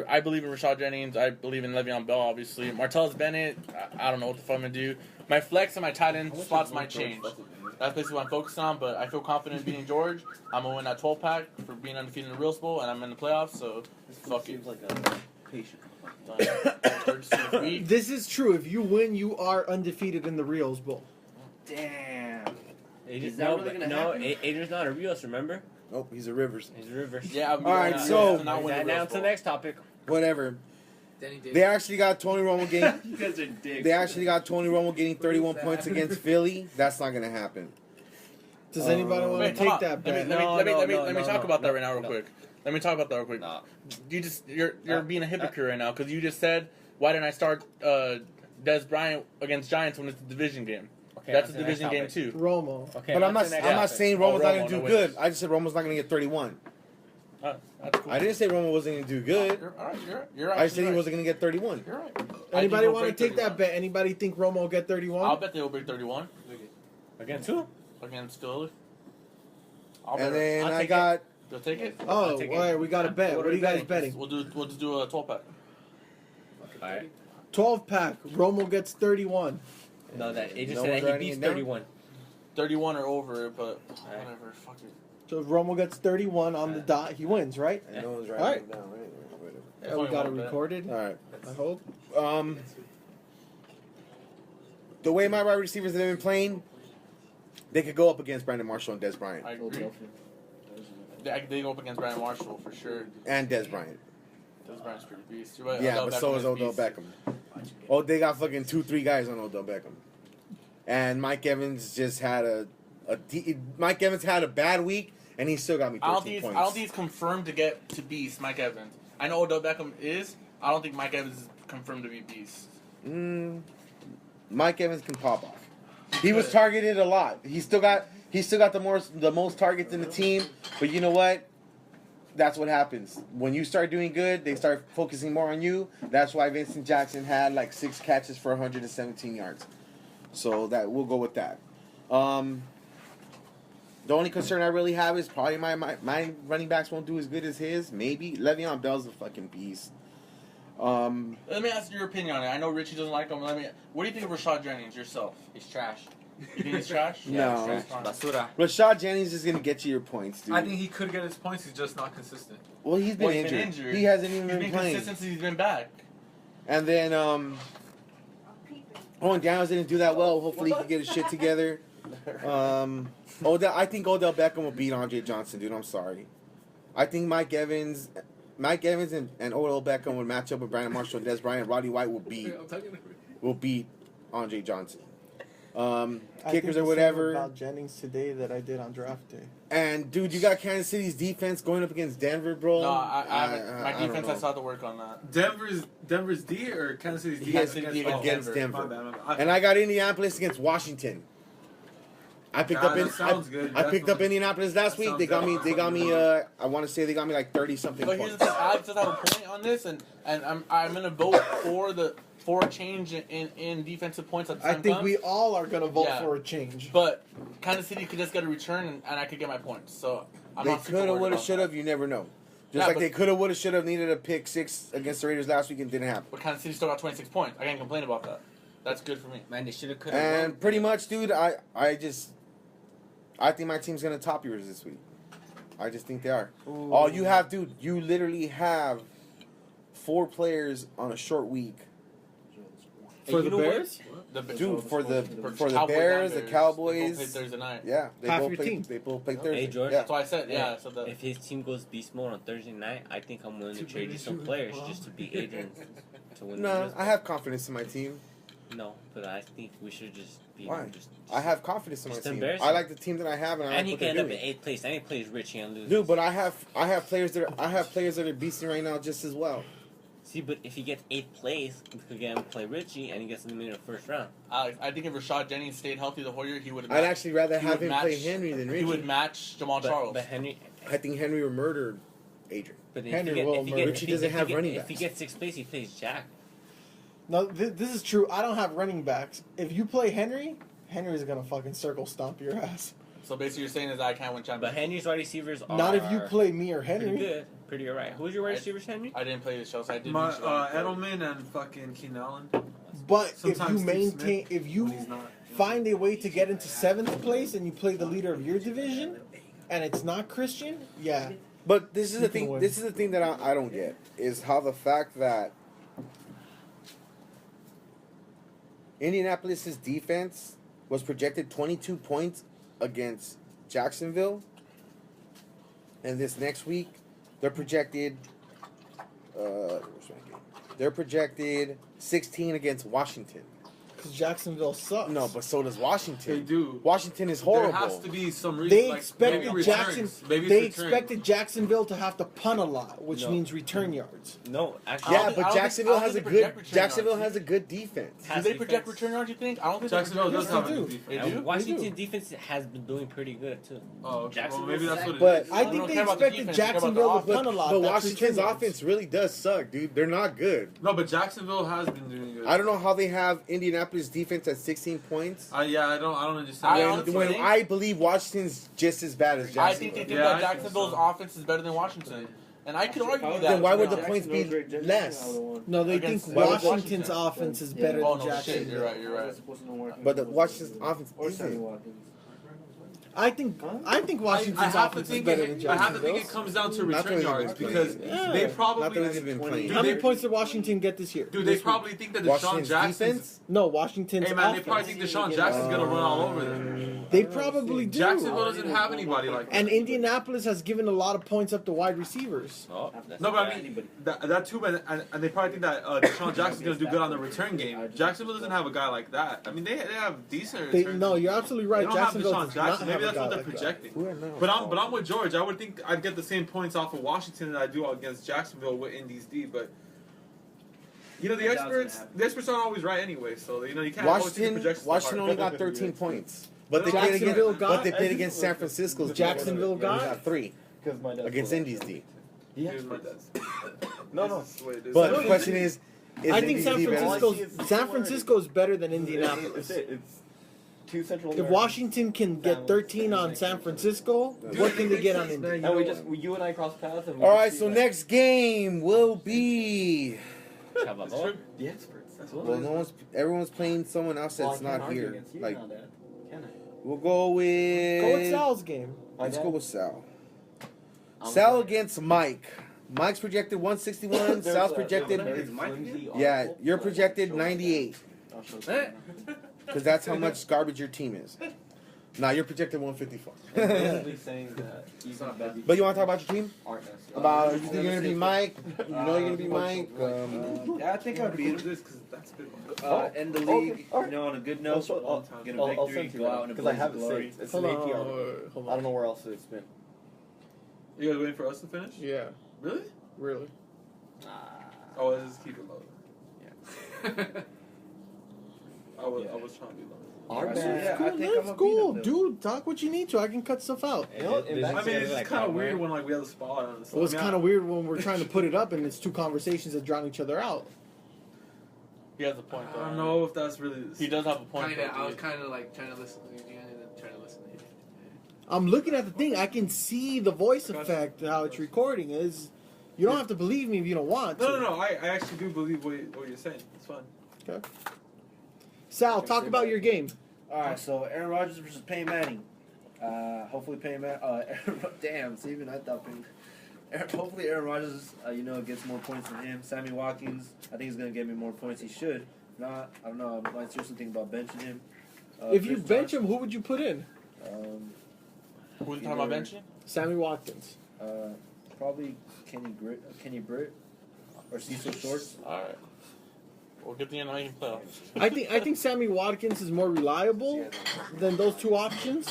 H: I believe in Rashad Jennings. I believe in Le'Veon Bell, obviously. Martellus Bennett, I don't know what the fuck I'm going to do. My flex and my tight end spots might change. That's basically what I'm focusing on, but I feel confident in beating George. I'm going to win that 12-pack for being undefeated in the Real Bowl, and I'm in the playoffs, so fuck it.
L: Like a patient.
G: This is true. If you win, you are undefeated in the Rios Bowl.
L: Damn.
F: Adrian's,
L: Is that really gonna happen?
F: Adrian's not a Rios, remember?
J: Nope, he's a Rivers.
F: He's a Rivers.
H: Yeah.
J: All right, so
F: now to the next topic.
J: Whatever. They actually got Tony Romo getting.
L: You guys are dicks.
J: They actually got Tony Romo getting 31 points against Philly. That's not gonna happen.
G: Does anybody want to
H: Wait,
G: take that bet?
H: Let me talk about that right now, real quick. Let me talk about that real quick.
F: No.
H: You're being a hypocrite right now because you just said, why didn't I start Des Bryant against Giants when it's a division game?
F: Okay,
H: that's a division game too.
G: Romo.
F: Okay,
J: But I'm not saying Romo's not gonna do
H: no
J: good. I just said Romo's not gonna get 31.
H: That's cool.
J: I didn't say Romo wasn't gonna do good.
H: You're right.
J: I said he wasn't gonna get 31.
H: You're right.
G: Anybody want to take that bet? Anybody think Romo will get 31?
H: I'll bet they'll break 31.
F: Against who?
H: Against Philly.
J: And then I got.
H: You'll take it?
G: Oh, all right, we got a bet. What are you guys betting?
H: We'll just do a 12-pack.
F: All right.
G: 12-pack. Romo gets 31.
F: No, that Adrian
J: No
F: said
J: one's
F: that he
J: writing
F: beats
J: it down?
F: 31.
H: 31 or over, but whatever. Fuck it.
G: So if Romo gets 31 on the dot, he wins, right?
J: No one's
G: All
J: writing
G: right.
J: it down, right?
G: Yeah, we got it recorded.
J: All right.
G: I hope.
J: The way my wide receivers have been playing, they could go up against Brandon Marshall and Des Bryant.
H: I agree. They go up against Brandon Marshall for sure.
J: And Des Bryant.
H: Des Bryant's pretty beast.
J: Yeah, but so is Odell Beckham. Oh, they got fucking 2-3 guys on Odell Beckham. And Mike Evans just had Mike Evans had a bad week, and he still got me 13 points.
H: I don't think he's confirmed to get to beast Mike Evans. I know Odell Beckham is. I don't think Mike Evans is confirmed to be beast.
J: Mike Evans can pop off. He was targeted a lot. He still got the most targets in the team. But you know what? That's what happens. When you start doing good, they start focusing more on you. That's why Vincent Jackson had like 6 catches for 117 yards. So that we'll go with that. The only concern I really have is probably my running backs won't do as good as his. Maybe Le'Veon Bell's a fucking beast.
H: Let me ask your opinion on it. I know Richie doesn't like him. What do you think of Rashad Jennings yourself?
F: He's trash.
H: You think he's trash?
J: No.
F: He's trash. Basura.
J: Rashad Jennings is gonna get you your points, dude.
A: I think he could get his points. He's just not consistent.
J: Well, he's been injured. He hasn't even been playing.
H: Consistent since he's been back.
J: And then Owen Daniels didn't do that well. Hopefully he can get his shit together. I think Odell Beckham will beat Andre Johnson, dude. I'm sorry. I think Mike Evans and Odell Beckham would match up with Brandon Marshall and Des Bryant. Roddy White will beat Andre Johnson. Kickers or whatever.
G: About Jennings today that I did on draft day.
J: And dude, you got Kansas City's defense going up against Denver, bro.
H: No, my defense. I still have to work on that.
A: Denver's D or Kansas City's D
J: against Denver.
A: My bad.
J: And I got Indianapolis against Washington. I picked up Indianapolis last week. They got me. I want to say they got me like 30 something.
H: But here's the thing. I just have a point on this, and I'm gonna vote for a change in defensive points at the time.
G: I think we all are gonna vote for a change.
H: But Kansas City could just get a return, and I could get my points. So I'm
J: they
H: not super
J: could have,
H: worried
J: would have,
H: about
J: should
H: that.
J: have. You never know. Just like they could have, would have, should have needed a pick 6 against the Raiders last week and didn't happen.
H: But Kansas City still got 26 points. I can't complain about that. That's good for me.
F: Man, they should have could have.
J: And pretty much, dude, I think my team's gonna top yours this week. I just think they are.
G: Ooh.
J: All you have, dude, you literally have 4 players on a short week.
G: For the Bears?
J: Dude, for the
H: Cowboys
J: Bears,
H: and
J: the
H: Bears.
J: Cowboys.
H: They both play Thursday night.
J: Yeah, they
G: Half
J: both
G: your
J: play.
G: team.
J: They both play Thursday.
F: Hey, George.
J: Yeah.
H: That's why I said, yeah. So
F: If his team goes beast mode on Thursday night, I think I'm willing to trade you some players just to beat Adrian to win.
J: No, I have confidence in my team.
F: No, but I think we should just beat
J: Why?
F: him.
J: I have confidence in my
F: Just
J: team.
F: embarrassing.
J: I like the team that I have, and I
F: And
J: like
F: he
J: what
F: can
J: they're
F: end up in
J: doing.
F: 8th place. And he plays Richie and loses.
J: Dude, but I have players that are beasting right now just as well.
F: See, but if he gets 8th place, we could get him to play Richie, and he gets eliminated in the first round.
H: I think if Rashad Jennings stayed healthy the whole year, he would have.
J: I'd actually rather
H: he
J: have
H: would
J: him play Henry than Richie.
H: He would match Jamal Charles.
F: But Henry,
J: I think Henry murdered Adrian.
F: but
G: Henry will murder.
J: Richie doesn't have running
F: If he
J: backs.
F: gets 6th place, he plays Jack.
G: No, this is true. I don't have running backs. If you play Henry, Henry's gonna fucking circle stomp your ass.
H: So basically, you're saying is I can't win
F: But
H: championships.
F: Henry's wide receivers are
G: Not if you play me or
F: pretty
G: Henry.
F: good, pretty alright. Who's your wide receivers, Henry?
H: I didn't play the show, so I didn't.
A: My
H: reach that.
A: Edelman and fucking Keenan Allen.
G: But
A: Sometimes
G: if you
A: Steve
G: maintain,
A: Smith,
G: if you
A: when he's not.
G: find a way to get into 7th place and you play the leader of your division, and it's not Christian, yeah.
J: But this is
G: You
J: the
G: can
J: thing.
G: win.
J: This is the thing that I don't get is how the fact that Indianapolis's defense was projected 22 points against Jacksonville, and this next week they're projected. They're projected 16 against Washington.
G: Because Jacksonville sucks.
J: No, but so does Washington.
A: They do.
J: Washington is horrible.
A: There has to be some reason.
G: They
A: like,
G: expected
A: maybe
G: Jackson.
A: returns. Maybe
G: They
A: it's returns.
G: expected Jacksonville to have to punt a lot, which
F: No.
G: means return yards.
F: No, actually.
J: Yeah,
H: I
J: but
H: don't
J: Jacksonville
H: think
J: has a
H: they project
J: good.
H: return
J: Jacksonville
H: yards.
J: has a good defense.
H: Do they project return yards? You think? I don't think
A: Jacksonville
H: they
A: does
H: project
A: have a
G: do.
A: good defense.
H: They do?
F: And Washington defense has been doing pretty good too.
A: Oh, okay. Well,
F: Jacksonville
A: maybe that's what it
J: But
A: is.
G: I
H: don't
G: think they
H: care about the
G: expected
H: defense, they care about the
G: Jacksonville to
H: offense.
G: punt a lot.
J: But
G: That's
J: Washington's
G: return yards.
J: offense really does suck, dude. They're not good.
A: No, but Jacksonville has been doing good.
J: I don't know how they have Indianapolis defense at 16 points.
A: Yeah, I don't understand.
H: I
J: When,
H: honestly
J: when
H: think-
J: I believe Washington's just as bad as Jacksonville.
H: I think they think
A: Yeah, I
H: that
A: think
H: Jacksonville's
A: so.
H: offense is better than Washington, and I could argue that.
J: Then why would the
H: Yeah.
J: points be less?
G: No, they
H: Against
G: think
H: Washington.
G: Washington's offense is better
H: Oh
G: than
H: no, shit!
G: Jacksonville.
H: You're right. You're right.
J: But the Washington's offense isn't.
G: I think Washington's
A: I have to
G: offense is
A: think
G: better than
A: it, I have to think it
G: Jacksonville's.
A: comes down to
J: Not the
A: return
J: way
A: yards
J: they've been
A: because
J: playing.
A: they
J: Not the way
A: probably
J: they've been playing.
G: How many points did Washington get this year?
A: dude
G: This
A: they
G: week?
A: probably think that Deshaun
J: Washington's
A: Jackson's
J: defense?
G: No, Washington's
A: hey man they
G: offense.
A: probably think Deshaun Jackson's gonna run all over them.
G: They probably do.
A: Jacksonville doesn't have anybody like that.
G: And Indianapolis has given a lot of points up to wide receivers.
F: Oh, that's
A: No, but
F: bad.
A: I mean that too, but and they probably think that Deshaun Jackson's gonna do good on the return game. Jacksonville doesn't have a guy like that. I mean they have decent
G: They,
A: returns.
G: no, you're absolutely
A: They
G: right.
A: don't have
G: Jacksonville
A: Deshaun
G: does not
A: Jackson.
G: have
A: Maybe
G: a
A: that's
G: guy
A: what they're
G: like that.
A: projecting. But I'm with George. I would think I'd get the same points off of Washington that I do against Jacksonville with Indy's D. But you know the experts aren't always right anyway. So you know you can't always take the
J: Washington,
A: projections
J: Washington
A: apart.
J: only got 13 points. But they
G: Jacksonville got-
J: played against San Francisco's defense.
G: Jacksonville
J: They
G: got-
J: 3
B: Because my dad's
J: against Indy's D.
A: Here's my dad's.
B: No, no.
A: This is the way it is.
J: But the question is
G: I think
J: Indy's
G: San
J: D better?
G: Francisco is better than Indianapolis.
B: That's it. It's two Central
G: If
B: Americans.
G: Washington can get 13 on San Francisco, what can they get on Indy?
B: And you and I cross paths. And we
J: All right,
B: just
J: so
B: see that.
J: next game will be.
F: Salvador?
B: The experts. That's
J: Well, everyone's playing someone else
B: Well, I
J: that's
B: can't
J: not
B: argue
J: here.
B: against you
J: Like,
B: now, Dad. Can I?
J: we'll go with.
G: Go with Sal's game.
J: Let's
B: Dad?
J: go with Sal.
B: I'm
J: Sal
B: sorry.
J: against Mike. Mike's projected 161.
B: There's
J: Sal's
B: a
J: projected.
B: very flimsy
J: Yeah,
B: article
J: you're
B: that
J: projected
B: shows
J: 98.
B: that. I'll show you.
J: Because that's how much garbage your team is. Nah, you're projected 154.
B: It's basically saying that even bad
J: But you want to talk about your team?
B: aren't necessarily.
J: About you think you're gonna be Mike? You know you're gonna be Mike.
L: Yeah, I think I'd beat him.
A: This because that's been.
L: End the
B: okay,
L: league,
B: alright.
L: you know, on a good note. Get a
B: I'll
L: victory,
B: send to
L: go out in a
B: because I
L: blaze
B: have
L: of
B: it
L: glory.
B: saved. It's
G: Hold
B: an
G: on,
B: AP
G: hold
B: article.
G: on, hold
B: I
G: on.
B: don't know where else it's been.
A: You guys waiting for us to finish?
G: Yeah,
A: Really?
G: really.
A: Oh, let's just keep it low. Yeah. I was trying to be low.
B: Our
L: Yeah,
B: bad.
L: yeah, I think I'm
G: That's
L: gonna
G: cool,
L: beat him,
G: dude. Talk what you need to. I can cut stuff out.
B: You know, in that
A: I mean, it's just kind of weird when like we have the spotlight on.
G: It was kind of weird when we're trying to put it up and it's two conversations that drown each other out.
H: He has a point.
A: I
H: Though.
A: don't know if that's really.
H: He does have a point.
M: Kinda,
H: though,
M: I was
H: dude.
M: kind of like trying to listen to you and trying to listen to you.
G: I'm looking at the thing. I can see the voice effect, how it's recording is. You don't have to believe me if you don't want to.
A: No. I actually do believe what you're saying. It's fun.
G: Okay. Sal, talk about your game.
L: All right, so Aaron Rodgers versus Peyton Manning. Hopefully Peyton Manning. Damn, see, even I thought Peyton. Hopefully Aaron Rodgers, gets more points than him. Sammy Watkins, I think he's gonna get me more points. He should. If not, I don't know. I might seriously think about benching him.
G: If you
L: Chris
G: bench him, who would you put in?
H: Who are you talking about benching?
G: Sammy Watkins.
L: Probably Kenny Britt, or Cecil Shorts.
H: All right. Well, good thing you're not making playoffs.
G: I think Sammy Watkins is more reliable than those two options.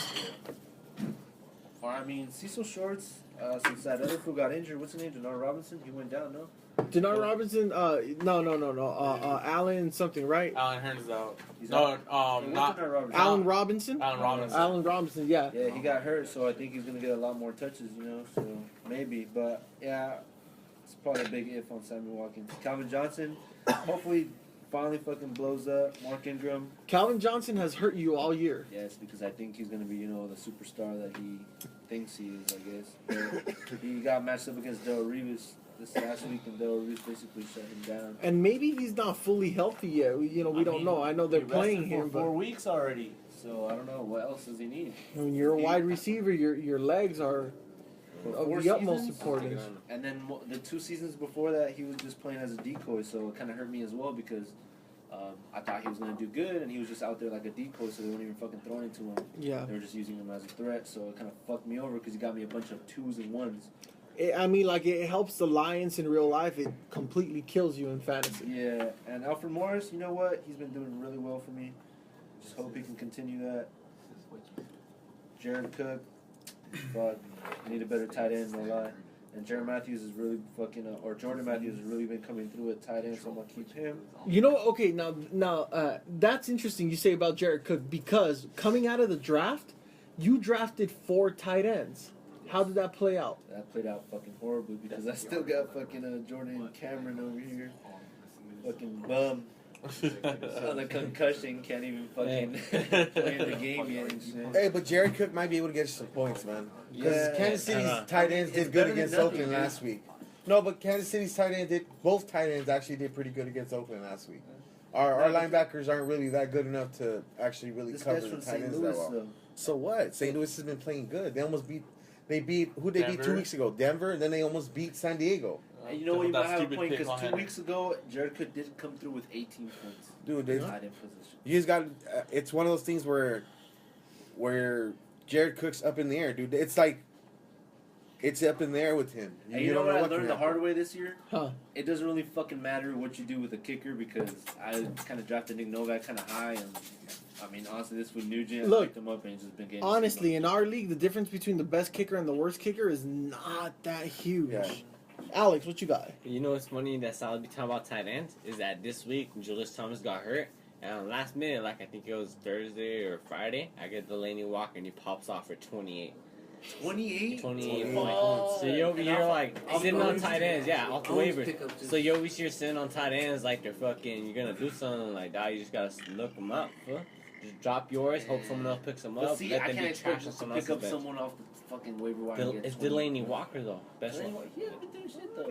L: Or I mean, Cecil Shorts. Since that other fool got injured, what's his name? Denard Robinson. He went down. No.
G: Denard Robinson, no. Allen something, right?
H: Alan Hearns is out.
L: He's
H: No,
L: out.
H: not
L: Denard Robinson.
G: Allen Robinson.
H: Alan Robinson.
G: Allen Robinson, yeah.
L: Yeah, he got hurt, so I think he's gonna get a lot more touches. So maybe, but yeah, it's probably a big if on Sammy Watkins. Calvin Johnson, hopefully, finally fucking blows up. Mark Ingram.
G: Calvin Johnson has hurt you all year.
L: Yes, because I think he's gonna be, the superstar that he thinks he is. I guess. But he got matched up against Del Reeves this last week, and Del Reeves basically shut him down.
G: And maybe he's not fully healthy yet. We don't know. I know they're playing him,
I: for 4
G: but
I: weeks already.
L: So I don't know what else does he need.
G: when you're a wide receiver, your legs are of
L: 4
G: the utmost
L: seasons?
G: importance.
L: And then the 2 seasons before that, he was just playing as a decoy, so it kind of hurt me as well because I thought he was going to do good, and he was just out there like a decoy, so they weren't even fucking throwing it to him.
G: Yeah.
L: They were just using him as a threat, so it kind of fucked me over because he got me a bunch of 2s and 1s.
G: It helps the Lions in real life. It completely kills you in fantasy.
L: Yeah, and Alfred Morris, you know what? He's been doing really well for me. Just hope he can continue that. Jared Cook, fuck, need a better tight end, no lie. And Jordan Matthews has really been coming through at tight end, so I'm gonna keep him.
G: Okay, now that's interesting you say about Jared Cook because coming out of the draft, you drafted 4 tight ends. How did that play out?
L: That played out fucking horribly because I still got fucking Jordan Cameron over here. Fucking bum. On the concussion, can't even fucking play in the game yet and shit.
J: Hey, but Jared Cook might be able to get some points, man. Because Kansas City's tight ends did good against Oakland last week. No, but Kansas City's both tight ends actually did pretty good against Oakland last week. Our linebackers aren't really that good enough to actually really cover the tight ends that well. So what? St. Louis has been playing good. They beat who they beat 2 weeks ago? Denver, and then they almost beat San Diego.
L: And you know what? You might have a point because 2 weeks ago, Jared Cook did come through with 18 points.
J: Dude,
L: tight end position.
J: You just got. It's one of those things where Jared Cook's up in the air, dude. It's like it's up in the air with him.
L: And you know what I learned the hard way this year?
G: Huh?
L: It doesn't really fucking matter what you do with a kicker because I kind of drafted Nick Novak kind of high, and I mean honestly, this with Nugent, I picked him up and he's just been getting.
G: Honestly, in our league, the difference between the best kicker and the worst kicker is not that huge.
J: Yeah.
G: Alex, what you got?
F: You know what's funny that Salad be talking about tight ends is that this week Julius Thomas got hurt, and last minute, like I think it was Thursday or Friday, I get Delaney Walker and he pops off for 28.
L: 28
F: points. So you over here like sitting on tight ends, off the waivers. So you over here sitting on tight ends like they're fucking. You're gonna do something like that. You just gotta look them up. Huh? Just drop yours. Hope someone else picks them up.
L: See,
F: let
L: I
F: them
L: can't
F: be trash
L: expect
F: on
L: to pick up
F: bench.
L: someone off the fucking waiver wire.
F: It's Delaney Walker though, best one.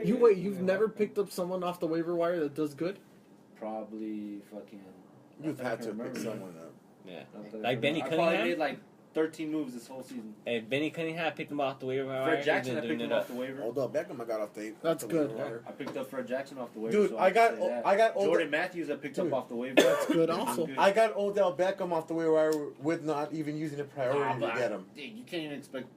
G: You've never picked up someone off the waiver wire that does good?
L: Probably fucking.
J: You've had to pick someone up.
F: Yeah, like Benny Cunningham.
L: I probably made like 13 moves this whole season.
F: Hey, Benny Cunningham picked him off the waiver wire.
L: Fred Jackson, I picked him off the waiver.
J: Odell Beckham, I got off the.
G: That's good.
L: I picked up Fred Jackson off the waiver.
J: Dude,
L: so
J: I got
L: Jordan Matthews. I picked up off the waiver.
G: That's good. Also,
J: I got Odell Beckham off the waiver wire with not even using a priority to get him.
L: You can't even expect.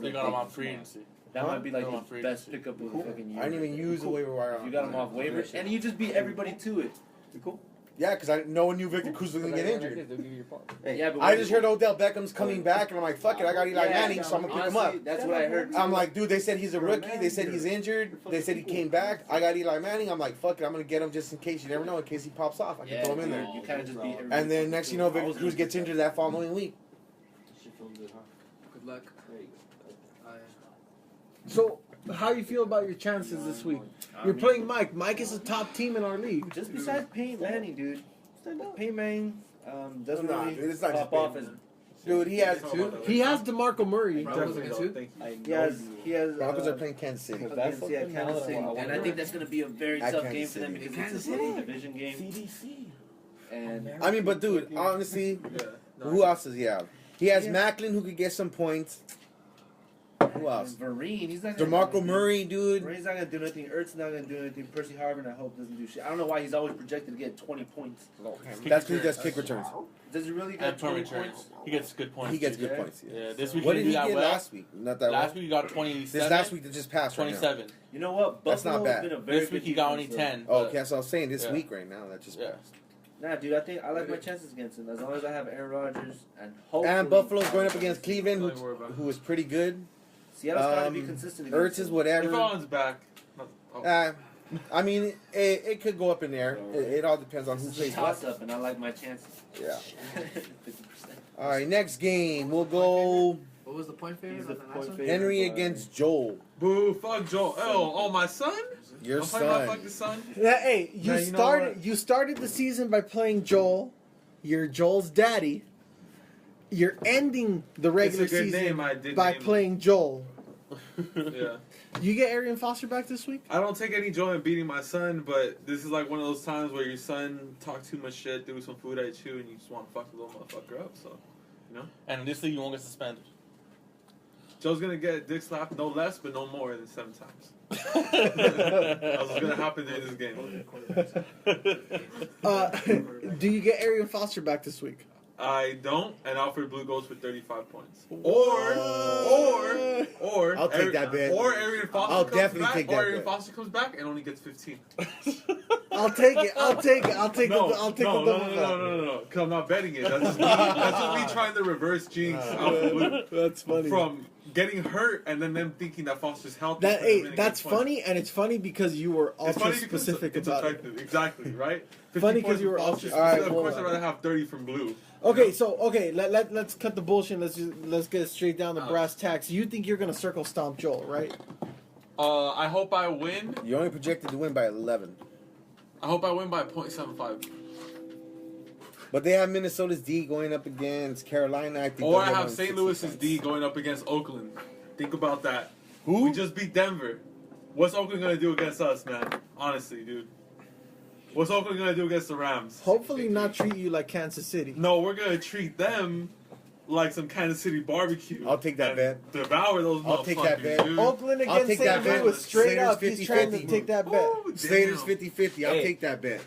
H: They got him on free agency.
L: That might be like the best pickup of the fucking year.
J: I didn't even use the waiver wire.
L: You got him off waiver, and you just beat everybody to it. You cool?
J: Yeah, because no one knew Victor Cruz was going to get injured.
L: Yeah, but
J: I just heard Odell Beckham's coming back, and I'm like, fuck it, I got Eli Manning, so I'm going to pick him up.
L: That's what I heard.
J: I'm like, dude, they said he's a rookie. They said he's injured. They said he came back. I got Eli Manning. I'm like, fuck it, I'm going to get him just in case. You never know, in case he pops off. I can throw him in there.
L: You kind of just beat everybody.
J: And then next you know, Victor Cruz gets injured that following week.
M: Good luck.
G: so how you feel about your chances this week? You're playing Mike. Mike is the top team in our league.
L: Just besides Peyton Manning, dude. Peyton Manning doesn't
J: Nah,
L: really
J: dude, it's not
L: pop
J: just
L: off
J: Peyton
L: as.
J: Dude, he has two.
G: He has DeMarco Murray.
L: He has.
J: Broncos are playing Kansas City.
L: Kansas City, and I think that's going to be a very
J: At
L: tough
J: Kansas
L: game for them
J: City.
L: because it's a division game. And
J: I mean, but dude, honestly, who else does he have? He has Macklin who could get some points. Who else?
L: Vereen. He's not gonna do
J: DeMarco
L: anything.
J: Murray, dude.
L: Vereen's not gonna do anything. Ertz not gonna do anything. Percy Harvin, I hope, doesn't do shit. I don't know why he's always projected to get 20 points.
J: That's because he does kick returns.
L: Does he really
H: And
L: get
H: punt
L: 20
H: returns.
L: points?
H: He gets good points.
J: He gets
H: too.
J: good points. Yeah.
H: Yeah, this week
J: What
H: he
J: did he
H: didn't do
J: get
H: that well.
J: last week? Not that
H: Last
J: well.
H: week he got 27.
J: This last week that just passed.
H: 27.
J: Right now.
L: You know what?
J: That's not
L: Buffalo's
J: bad.
L: been a very
H: This
L: good
H: week he got only
L: defense,
H: 10.
J: Oh,
H: but-
J: okay, so I was saying this
H: Yeah.
J: week right now that just passed.
L: Nah, dude, I like my chances against him. As long as I have Aaron Rodgers and hopefully...
J: And Buffalo's going up against Cleveland,
A: Don't worry about it.
J: who is pretty good.
L: Seattle's got to be consistent
J: Ertz
L: against
J: is
L: him.
J: whatever.
A: If Allen's back.
J: I mean, it could go up in there. It all depends on who
L: This is a
J: plays what.
L: toss-up, and I like my chances.
J: Yeah.
L: 50%.
J: All right, next game we'll go
M: What was the point favorite?
L: He's the
M: on the last
L: point
M: one?
L: favorite.
J: Henry against Joel.
A: Boo, fuck Joel. Oh, my son?
J: Your
A: I'm playing my
J: son.
A: fucking son?
G: Yeah, hey, you
A: Now, you know
G: started.
A: what?
G: You started the season by playing Joel. You're Joel's daddy. You're ending the regular
A: It's a good
G: season
A: name, I did
G: by
A: name him.
G: playing Joel.
A: Yeah.
G: You get Arian Foster back this week?
A: I don't take any joy in beating my son, but this is like one of those times where your son talked too much shit, threw some food at you, and you just want to fuck the little motherfucker up, so, you know?
H: And this league you won't get suspended.
A: Joe's gonna get dick slapped no less, but no more than 7 times. That's what's gonna happen during this game.
G: Do you get Arian Foster back this week?
A: I don't, and Alfred Blue goes for 35 points. Or
J: I'll take that bet.
A: Or Arian Foster
J: I'll
A: comes
J: definitely
A: back,
J: take that
A: or Arian
J: bet.
A: Foster comes back and only gets 15.
G: I'll take it. I'll take it. I'll take
A: No,
G: the. I'll take
A: no,
G: the
A: no,
G: double
A: no,
G: bet.
A: no, because I'm not betting it. That's just me. That's just me trying to reverse jinx Alfred Blue
G: That's funny.
A: from getting hurt and then them thinking that Foster's healthy.
G: That
A: for him and
G: that's
A: gets points.
G: funny, and it's funny because you were
A: It's
G: ultra
A: funny because
G: specific
A: it's
G: about it.
A: effective. Exactly, right? 50
G: Funny 'cause
A: points
G: you
A: from
G: were
A: Foster.
G: ultra- Alright,
A: Of course,
G: well-
A: I'd rather have 30 from Blue.
G: Okay, so let's cut the bullshit. Let's get straight down to brass tacks. You think you're gonna circle stomp Joel, right?
A: I hope I win.
J: You're only projected to win by 11.
A: I hope I win by 0.75.
J: But they have Minnesota's D going up against Carolina. I think
A: Or I
J: they'll
A: have
J: win
A: St.
J: 60
A: Louis's
J: points.
A: D going up against Oakland. Think about that.
J: Who?
A: We just beat Denver. What's Oakland gonna do against us, man? Honestly, dude. What's Oakland gonna do against the Rams?
G: Hopefully, not treat you like Kansas City.
A: No, we're gonna treat them like some Kansas City barbecue.
J: I'll take that
A: and
J: bet.
A: Devour those
J: I'll take that
A: motherfuckers,
J: bet.
A: dude.
G: Oakland
J: I'll
G: against
J: take
G: St.
J: that bet.
G: Louis, straight
J: Slater's
G: up. He's trying to
J: 50-50.
G: take that bet.
A: Ooh,
J: Slater's
A: damn.
J: 50-50. I'll
F: Hey.
J: take that bet.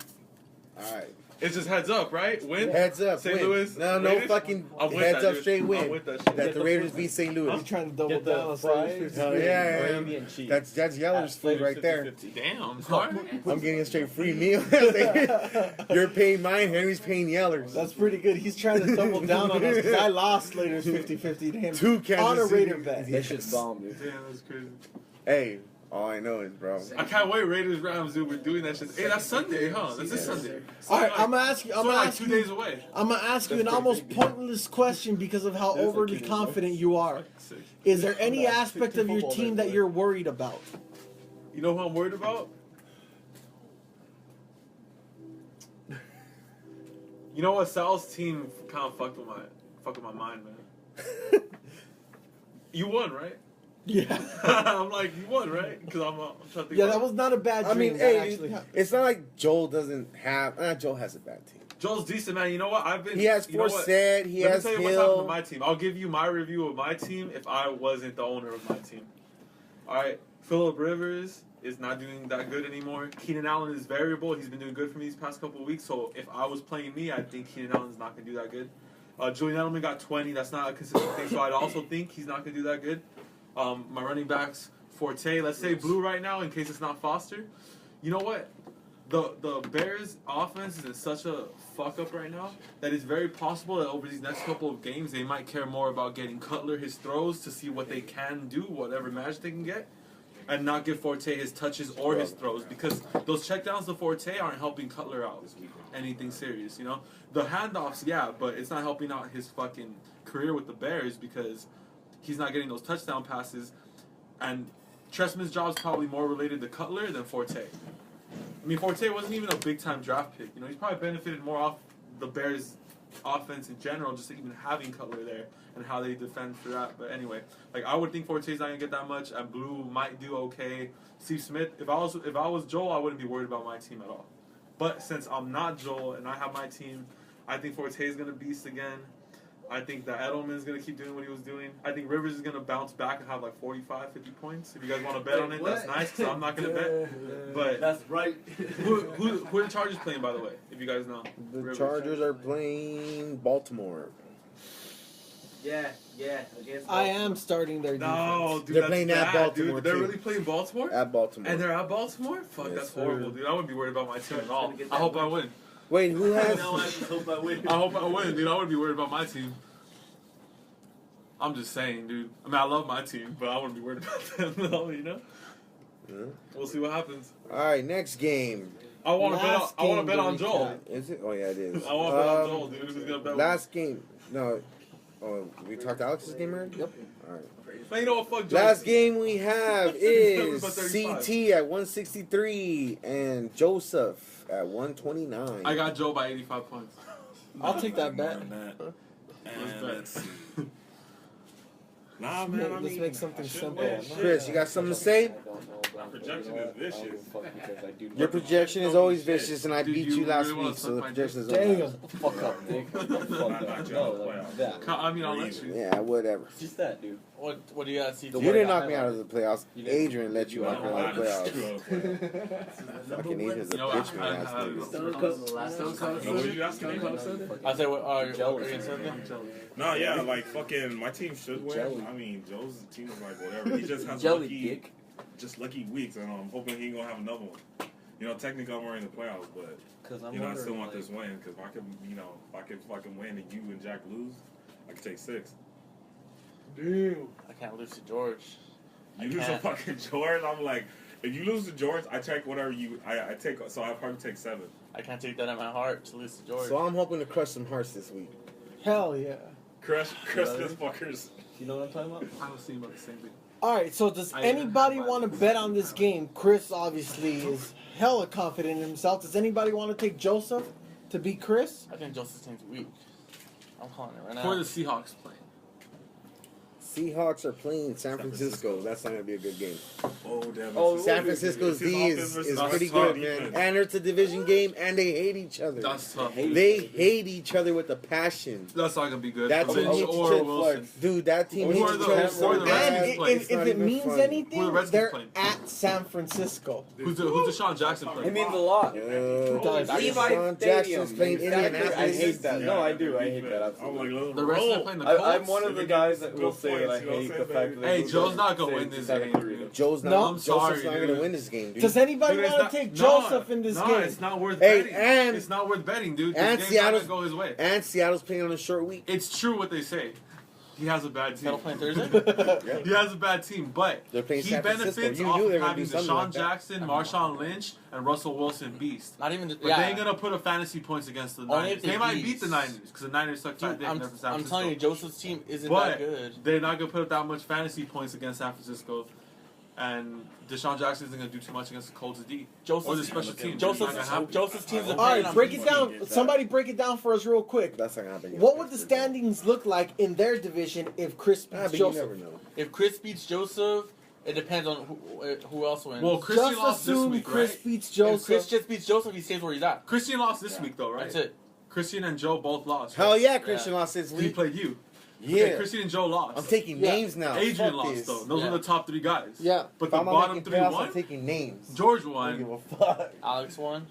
J: All right.
A: It's just heads up, right? Win.
J: Heads up.
A: St.
J: win.
A: Louis.
J: No
A: Raiders?
J: fucking
A: I'm with
J: heads
A: that,
J: up
A: dude.
J: straight
A: I'm
J: win.
A: with that shit.
J: That the Raiders beat St. Louis.
G: He's trying to double
F: Get the
G: down on
F: fries.
G: Slater's
J: Oh,
G: 50.
J: yeah,
F: Arabian cheese.
J: That's Yeller's food right there.
A: Damn, sorry.
J: I'm getting a straight free meal. You're paying mine. Henry's paying Yeller's.
G: That's pretty good. He's trying to double down on us because I lost Slater's 50-50 to him
J: Two Kansas
G: on a
J: City.
G: Raider bet.
F: That shit's bomb, dude.
A: Damn, that's crazy.
J: Hey, all I know is, bro.
A: I can't wait. Raiders Rams, dude. We're doing that shit. Hey, that's Sunday, huh? That's this Sunday. So
G: All right,
A: like,
G: I'm gonna ask you.
A: so
G: I'm gonna
A: like
G: ask
A: 2
G: you.
A: days away.
G: I'm gonna ask you an almost pointless question because of how overly confident you are.
A: Sick.
G: Is there any aspect of your team that you're worried about?
A: You know who I'm worried about? You know what? Sal's team kind of fucked with my mind, man. You won, right?
G: Yeah.
A: I'm like, you won, right? Because I'm trying to think.
G: Yeah,
A: about
G: that was not a bad
J: I
G: dream.
J: mean,
G: that
J: hey,
G: actually happened.
J: it's not like Joel doesn't have. Joel has a bad team.
A: Joel's decent, man. You know what? I've been.
J: He has
A: you know what?
J: Forsett. He
A: Let
J: has
A: me tell you what's happened to
J: Hill.
A: my team. I'll give you my review of my team if I wasn't the owner of my team. All right, Phillip Rivers is not doing that good anymore. Keenan Allen is variable. He's been doing good for me these past couple of weeks. So if I was playing me, I think Keenan Allen's not gonna do that good. Julian Edelman got 20. That's not a consistent thing. So I'd also think he's not gonna do that good. My running backs, Forte. Let's say Blue right now in case it's not Foster. You know what? The Bears offense is in such a fuck up right now that it's very possible that over these next couple of games they might care more about getting Cutler his throws to see what they can do, whatever match they can get, and not give Forte his touches or his throws because those checkdowns to Forte aren't helping Cutler out anything serious, you know? The handoffs, yeah, but it's not helping out his fucking career with the Bears because he's not getting those touchdown passes, and Trestman's job is probably more related to Cutler than Forte. I mean, Forte wasn't even a big-time draft pick. You know, he's probably benefited more off the Bears' offense in general, just even having Cutler there and how they defend for that. But anyway, like I would think Forte's not gonna get that much, and Blue might do okay. Steve Smith, if I was Joel, I wouldn't be worried about my team at all. But since I'm not Joel and I have my team, I think Forte's gonna beast again. I think that Edelman's going to keep doing what he was doing. I think Rivers is going to bounce back and have like 45, 50 points. If you guys want to bet on it, that's nice because I'm not going to bet. But
L: that's right.
A: who are the Chargers playing, by the way, if you guys know?
J: The
A: Rivers.
J: Chargers are playing Baltimore.
I: Yeah, against
G: I am starting their defense.
A: No, dude,
J: They're
A: that's
J: playing at
A: bad,
J: Baltimore,
A: dude. They're
J: too.
A: really playing Baltimore?
J: At Baltimore.
A: And they're at Baltimore? Fuck,
J: Yes,
A: that's
J: sir.
A: horrible, dude. I wouldn't be worried about my team at all. I hope I win.
J: Wait, who has?
I: No, I just hope I win.
A: I hope I win, dude. I wouldn't be worried about my team. I'm just saying, dude. I mean, I love my team, but I wouldn't be worried about them, though, you know?
J: Yeah.
A: We'll see what happens.
J: All right, next game.
A: I want to bet on Joel.
J: Is it? Oh yeah, it is.
A: I want to bet on Joel, dude. Who's gonna bet?
J: Last game. No. Oh, we talked Alex's game already? Yep. All right.
A: Man, you know what? Fuck Joel.
J: Last game we have is
A: About 35.
J: CT at 163 and Joseph at 129.
A: I got Joe by 85 points.
G: I'll take that bet.
A: Let's bet.
E: Nah, man. I
G: Let's
E: mean,
G: make something simple.
J: Chris, you got something to say?
E: my projection is vicious.
J: Your projection is always vicious, and I
A: Dude,
J: beat
A: you
J: you last
A: really wanna
J: week, so
A: suck
J: the
A: my
J: projection is
G: Damn.
J: always
L: Fuck up, Nick. Fuck up. No, like that.
A: I mean, I'll let you.
J: Yeah, whatever.
L: Just that, dude.
H: What do you got, CT?
J: You didn't knock me out of the playoffs. Adrian let you knock me out of the playoffs. Fucking Adrian's a
A: You know,
J: bitch, man.
E: What did you ask me?
H: I said, what are you saying something?
E: No, yeah, like fucking my team should win. I mean, Joe's team is like whatever. He just has
L: Jelly
E: lucky weeks, and I'm hoping he gonna have another one. You know, technically I'm already in the playoffs, but you know I still want this win because if I could fucking win and you and Jack lose, I could take 6.
H: Damn. I can't lose to George.
E: You lose to fucking George, I'm like, if you lose to George, I take whatever I take. So I probably take 7.
H: I can't take that in my heart to lose to George.
J: So I'm hoping to crush some hearts this week.
G: Hell yeah.
E: Crush this fuckers.
L: You know what I'm talking about?
A: I was thinking about the same thing.
G: All right, so does anybody want to bet on this game? Chris obviously is hella confident in himself. Does anybody want to take Joseph to beat Chris?
H: I think Joseph's team's weak. I'm calling it right now.
A: Who are the Seahawks playing?
J: Seahawks are playing San Francisco. That's not going to be a good game.
E: Oh, damn.
J: San Francisco's D is pretty good, man. And it's a division game, and they hate each other.
A: That's tough.
J: They hate each other with a passion.
A: That's not going to be good.
J: That team hates
A: or
J: each
A: Wilson.
J: Dude, that team
A: Who
J: hates
A: are
J: each
A: the-
J: other
A: who are
J: so
A: the
J: bad.
A: Redskins
G: And
A: playing?
G: if it
J: even
G: means
J: funny.
A: Who are the
G: anything,
A: Redskins
G: they're
A: playing?
G: at San Francisco.
A: Who's Deshaun Jackson playing?
L: It means a lot.
J: Deshaun Jackson's playing Indianapolis.
L: I hate that. No, I do. I hate that. Absolutely.
A: The Redskins are playing the Colts.
L: I'm one of the guys that will say that I hate the fact that they
A: Hey,
L: lose
A: Joe's not
L: to
A: gonna win this
L: 7-3.
A: game.
J: Joe's not.
G: No,
A: I'm sorry,
J: Joseph's not going
A: dude.
J: to win this game, dude.
G: Does anybody
A: Dude, it's
G: want
A: not-
G: to take
A: no,
G: Joseph in this
A: no,
G: game?
A: it's not worth
J: Hey,
A: betting.
J: and-
A: It's not worth betting, dude.
J: and
A: This game's not
J: Seattle's
A: gonna go his way.
J: And Seattle's playing on a short week.
A: It's true what they say. He has a bad team.
H: Seattle playing Thursday?
A: He has a bad team, but
J: They're playing
A: he
J: San Francisco.
A: benefits
J: You
A: off
J: knew
A: of
J: they were gonna
A: having
J: do something
A: Deshaun
J: like that.
A: Jackson, Marshawn Lynch, and Russell Wilson beast.
H: Not even.
A: But
H: Yeah.
A: they ain't gonna put up fantasy points against the
H: Only
A: Niners.
H: if they
A: They might
H: beat.
A: beat the Niners because the Niners suck fat
H: Dude,
A: dick.
H: I'm,
A: They're from San
H: I'm
A: Francisco.
H: telling you, Joseph's team isn't
A: But
H: that good.
A: they're not gonna put up that much fantasy points against San Francisco, and Deshaun Jackson isn't gonna do too much against the Colts D or the special team.
H: Joseph's team's
G: All right, break it down. Somebody break it down for us real quick.
J: That's not going to happen.
G: What would the standings look like in their division if Chris beats
J: But you
G: Joseph?
J: never know.
H: If Chris beats Joseph, it depends on who else wins.
A: Well, Christian
G: Just
A: lost this
G: assume
A: week,
G: Chris
A: right?
G: beats
H: if
G: Joseph.
H: Chris just beats Joseph, he stays where he's at.
A: Christian lost this week, though, right?
H: That's it.
A: Christian and Joe both lost.
J: Hell
A: right?
J: yeah, Christian lost this
A: He
J: week.
A: played you.
J: Yeah.
A: Okay, Christian and Joe lost.
J: I'm taking names now.
A: Adrian
J: Fuck
A: lost,
J: this.
A: though. Those
H: Yeah.
A: are the top 3 guys.
G: Yeah.
A: But
J: If
A: the
J: I'm not
A: bottom
J: making
A: 3
J: playoffs, I'm
A: won.
J: taking names.
A: George
J: I don't
A: won,
J: give a fuck.
H: Alex won.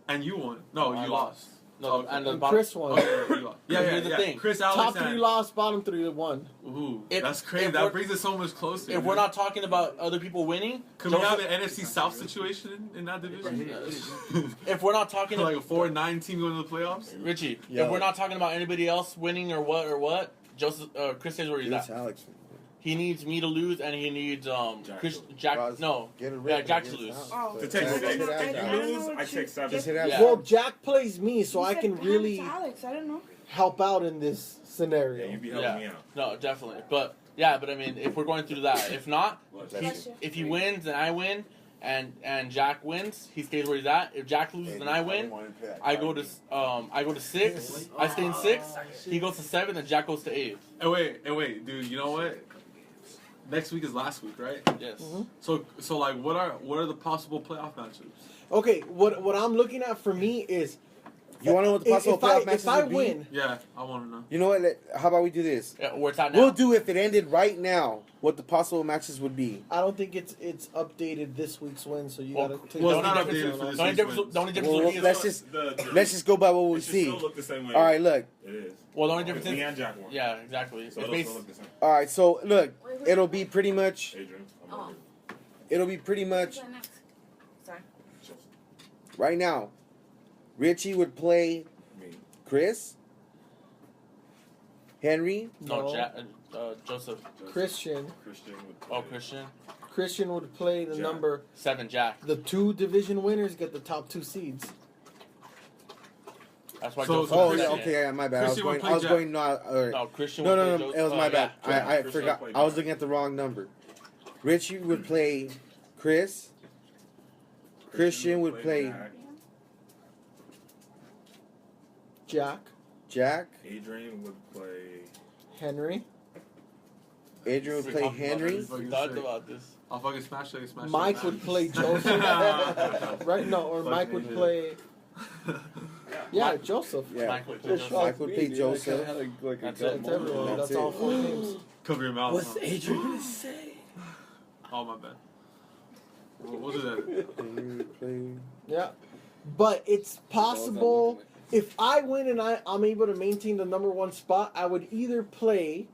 A: and you won. No,
H: I
A: you lost.
H: No,
A: Okay.
H: and the
G: And
H: bottom.
G: Chris won.
A: Okay, you lost. Yeah,
H: Here's the thing.
A: Chris,
G: Top
A: Alex,
G: 3
A: and...
G: lost, bottom 3 won.
A: Ooh,
H: If-
A: that's crazy.
H: if
A: That
H: we're-
A: brings it so much closer.
H: If we're not talking about other people winning,
A: Could we have
H: Joseph-
A: an NFC South situation in that division?
H: if we're not talking
A: like a 4-9 team going to the playoffs?
H: Richie,
J: Yo.
H: if we're not talking about anybody else winning or what, Joseph, Chris stays where he's
J: It's
H: at.
J: Alex.
H: He needs me to lose, and he needs Jack.
J: Roz,
H: No,
J: Get a
H: yeah,
J: red
H: Jack to
J: against
H: lose.
J: Alex.
C: Oh.
E: To take
J: Just
E: 6.
J: hit
E: If
J: Alex.
E: you
C: I don't
E: lose,
C: know
E: I
C: what
E: take
C: you-
E: 7.
J: Just hit Alex.
H: Yeah.
G: Well, Jack plays me, so I
C: You
G: can
C: said
G: really
C: Pam to Alex. I don't know.
G: help out in this
E: Yeah,
G: scenario.
E: you be helping
H: Yeah.
E: me out.
H: No, definitely. But I mean, if we're going through that, if not,
C: Bless you.
H: if he wins, then I win, and Jack wins, he stays where he's at. If Jack loses, then I win. I go to 6. I stay in 6. He goes to 7, and Jack goes to 8.
A: And wait, dude. You know what? Next week is last week, right?
H: Yes.
A: So like, what are the possible playoff matchups?
G: Okay, what I'm looking at for me is
J: You want to know what the possible playoff matches
G: if I
J: would be?
G: win,
A: Yeah, I want to know.
J: You know what? How about we do this?
H: Yeah, where it's at now.
J: We'll do if it ended right now. What the possible matches would be?
G: I don't think it's updated this week's win, so you gotta take
A: well,
G: that
A: it's not
G: into
A: updated
G: account.
A: for this
H: The only difference,
J: Well,
H: is
J: let's just go by what we
E: It should
J: see.
E: still look the same way.
J: All right, look.
E: It is.
H: well, the only difference
E: Me
H: is
E: and Jack won.
H: yeah, exactly.
E: So
H: It's
E: it'll
H: based,
E: still look the same.
J: All right, so look, it'll be pretty much.
E: Adrian.
C: Oh.
J: It'll be pretty much
C: Sorry.
J: right now. Richie would play
E: Me.
J: Chris, Henry,
H: no, Joseph.
G: Christian
E: would
H: Christian
G: would play the
E: Jack.
G: number.
H: 7 Jack.
G: The 2 division winners get the top 2 seeds.
H: That's why
A: So-
H: Joseph.
J: Oh,
H: was
J: yeah,
H: second.
J: okay, yeah, my bad.
A: Christian would
J: I
A: play
J: was
A: Jack.
J: going not.
H: No, Christian.
J: No,
H: would
J: no,
H: play
J: no,
H: Joseph.
J: it was my bad.
H: Yeah.
J: I
E: Christian
J: forgot.
E: played
J: I was
E: Jack.
J: looking at the wrong number. Richie would play Chris. Christian would play
E: Jack.
G: Jack,
E: Adrian would play.
G: Henry,
J: Adrian would play Henry.
H: We talked about this.
A: I'll fucking smash it. Smash
G: Mike
A: it,
G: would play Joseph. Right? No, or Mike would play. Yeah, Joseph.
J: Yeah,
H: Mike would play
G: Just
H: Joseph.
J: Mike would play Joseph.
H: That's
G: That's
H: it.
G: everyone.
J: That's
G: That's all
J: it.
G: 4 games.
A: Cover your mouth.
B: What's
A: huh?
B: Adrian gonna say?
A: Oh, my bad. We'll do that.
G: Yeah, but it's possible. If I win and I'm able to maintain the number 1 spot, I would either play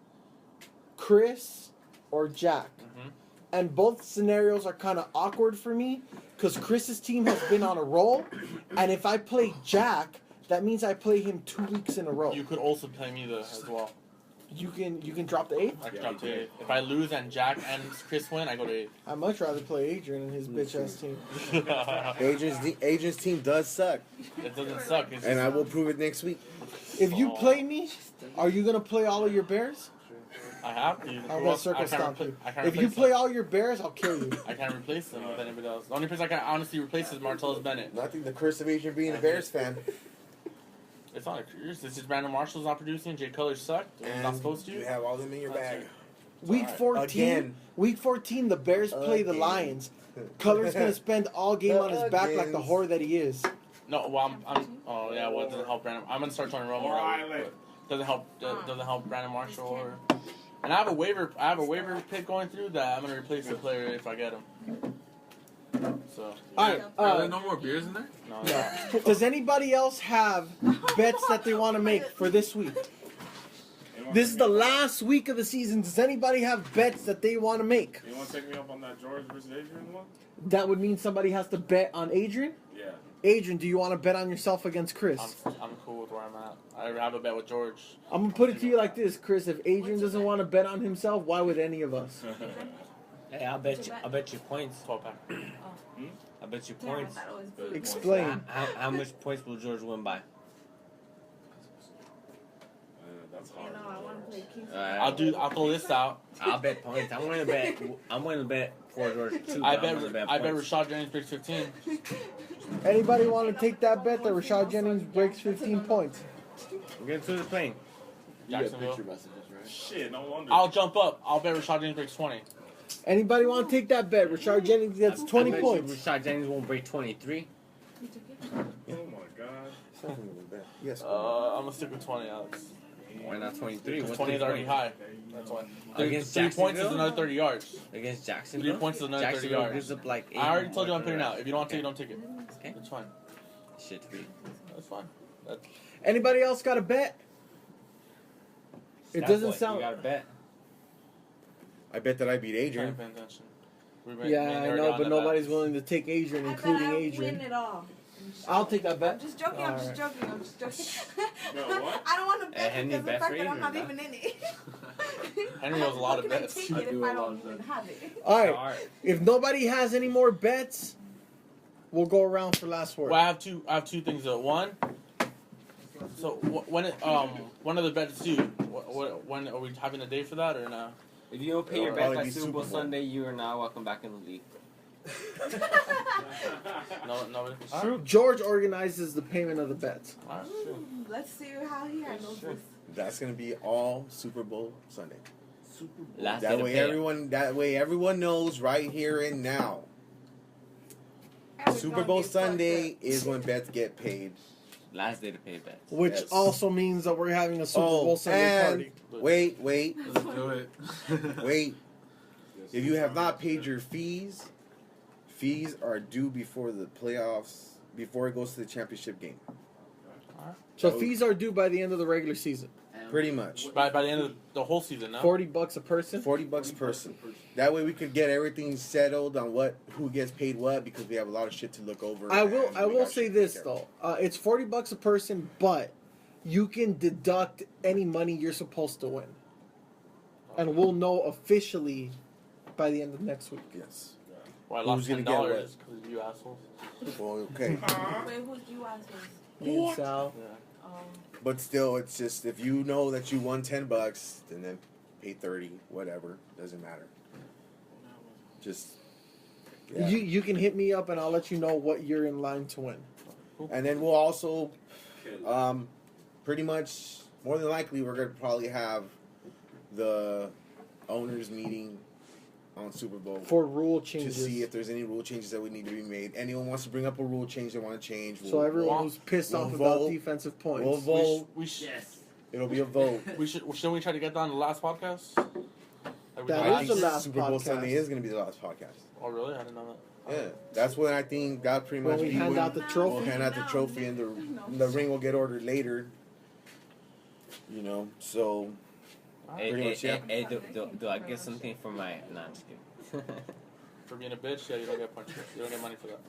G: Chris or Jack.
H: Mhm.
G: And both scenarios are kind of awkward for me because Chris's team has been on a roll. And if I play Jack, that means I play him 2 weeks in a row.
H: You could also play me as well.
G: You can drop the 8th?
H: I could drop to 8. If I lose and Jack and Chris win, I go to 8.
G: I'd much rather play Adrian and his bitch ass team.
J: Adrian's team does suck,
H: It doesn't suck. It's
J: and
H: just,
J: I will prove it next week.
G: If you play me, are you gonna play all of your bears?
H: I have to.
G: I'll
H: Who
G: let
H: else-
G: circle
H: I can't
G: stomp
H: repla-
G: you.
H: I can't
G: If you
H: replace
G: play
H: them.
G: all your bears, I'll kill you.
H: I can't replace them with anybody else. The only person I can honestly replace is Martellus Bennett.
J: I think the curse of Adrian being a Bears fan.
H: It's not a curse. It's just Brandon Marshall's not producing. Jay Cutler sucked. He's not supposed to.
J: You have all them in your bag.
G: Week 14.
J: Again.
G: Week 14, the Bears play the
J: Again.
G: Lions. Color's gonna spend all game on his back like the
J: Again.
G: whore that he is.
H: No, well, oh yeah, well, it doesn't help Brandon. I'm gonna start Tony Romo.
E: Or
H: right,
E: Island.
H: but doesn't help Brandon Marshall or. And I have a waiver pick going through that I'm gonna replace the player if I get him. So
G: All right.
A: Are there no more beers in there?
H: no.
G: Yeah. Does anybody else have bets that they want to make for this week? This is the last week of the season. Does anybody have bets that they want to make?
E: You want to take me up on that George versus Adrian one?
G: That would mean somebody has to bet on Adrian.
E: Yeah.
G: Adrian, do you want to bet on yourself against Chris?
H: I'm cool with where I'm at. I have a bet with George.
G: I'm gonna put it to you like this, Chris. If Adrian doesn't want to bet on himself, why would any of us?
F: Hey, I'll bet you points.
H: 12 pack.
F: I bet you points.
G: Explain.
F: How much points will George win by?
E: That's hard.
H: I'll throw this out.
F: I'll bet points. I'm going to bet for George too.
H: I
F: but I'm gonna
H: bet
F: points.
H: Rashad Jennings breaks 15.
G: Anybody want to take that bet that Rashad Jennings breaks 15 points?
F: We're getting to the plane.
H: Jacksonville.
E: Shit, no wonder.
H: I'll jump up. I'll bet Rashad Jennings breaks 20.
G: Anybody want to take that bet? Rashad Jennings gets 20
F: I bet
G: points.
F: You Rashad Jennings won't break 23.
E: Oh my god.
J: Yes.
H: I'm gonna stick with 20, Alex.
F: Why not 23?
H: Because
F: What's
H: 20 is
F: the
H: already
F: point?
H: high. That's why.
F: Against
H: 3 points is
F: Jacksonville?
H: another 30 yards.
F: Against Jacksonville?
H: 3 points is another 30
F: Jacksonville
H: yards.
F: gives up like 8.
H: I already told you I'm putting it out. If you don't want to take it, don't take it.
F: Okay.
H: It's fine.
F: Shit, free.
H: That's fine. That's
G: Anybody else got a bet? It
F: That
G: doesn't
F: boy,
G: sound.
F: You got to bet.
J: I bet that I beat
H: trying
J: Adrian.
H: to pay attention.
G: Yeah, I know, but nobody's willing to take Adrian, including Adrian.
C: Win it all.
G: I'll take that
C: I'm
G: bet.
C: just joking. I'm just
G: Alright.
C: joking. I'm just joking.
E: No, what?
C: I don't want to bet
F: Henry
C: because the
F: bet
C: fact
F: for
C: that I'm
F: Adrian,
C: not
F: huh?
C: even in it.
H: Henry knows a lot of
C: How can I
H: bets.
C: take it if I don't even have it?
G: All right.
F: Alright.
G: If nobody has any more bets, we'll go around for last word.
H: Well, I have two things though. One. So when are the bets due? When are we having a day for that or no?
F: If you don't pay
J: It'll
F: your bet
J: probably
F: by
J: be
F: Super
J: Super
F: Bowl
J: Bowl.
F: Sunday, you are not welcome back in the league.
H: No.
G: George organizes the payment of the bets.
H: Alright, sure.
C: Let's see how he handles this.
J: That's gonna be all Super Bowl Sunday.
F: Last day
J: That
F: to
J: way
F: pay.
J: everyone knows right here and now.
C: And we're
J: Super
C: gonna
J: Bowl
C: get fucked
J: Sunday
C: up.
J: is when bets get paid.
F: last day to pay bets.
G: Which
J: Yes.
G: also means that we're having a Super Bowl Sunday
J: and
G: party.
J: wait.
A: Let's do it.
J: Wait. If you have not paid your fees are due before the playoffs, before it goes to the championship game.
G: So fees are due by the end of the regular season.
J: Pretty much.
H: By the end of the whole season, now.
G: $40 a person.
J: $40 a person. That way we could get everything settled on who gets paid what, because we have a lot of shit to look over.
G: I will say this though. It's $40 a person, but you can deduct any money you're supposed to win, and we'll know officially by the end of next week.
J: Yes.
H: Well, I lost
J: Who's gonna
H: $10
J: get what?
H: because you assholes.
J: Well, okay.
C: Wait, who's you assholes?
G: Me and Sal.
H: Yeah.
J: But still, it's just, if you know that you won $10, then pay 30, whatever, doesn't matter. Just, yeah.
G: You can hit me up and I'll let you know what you're in line to win.
J: And then we'll also, pretty much, more than likely, we're gonna probably have the owners meeting on Super Bowl
G: For rule changes.
J: to see if there's any rule changes that would need to be made. Anyone wants to bring up a rule change they want to change.
G: So everyone who's pissed off about defensive points.
J: We'll vote.
I: Yes.
J: It'll be a vote.
H: Shouldn't we try to get that on the last podcast?
G: That is the last
J: Super Bowl
G: podcast.
J: Sunday is going to be the last podcast.
H: Oh, really? I didn't know that.
J: Yeah, that's when I think that pretty much
G: When we hand out the trophy.
J: We'll hand out the trophy, and the ring will get ordered later. You know, so pretty much, yeah.
F: Hey, do I get something for my? Nah, I'm just kidding.
H: For being a bitch, yeah, you don't get punched. You don't get money for that.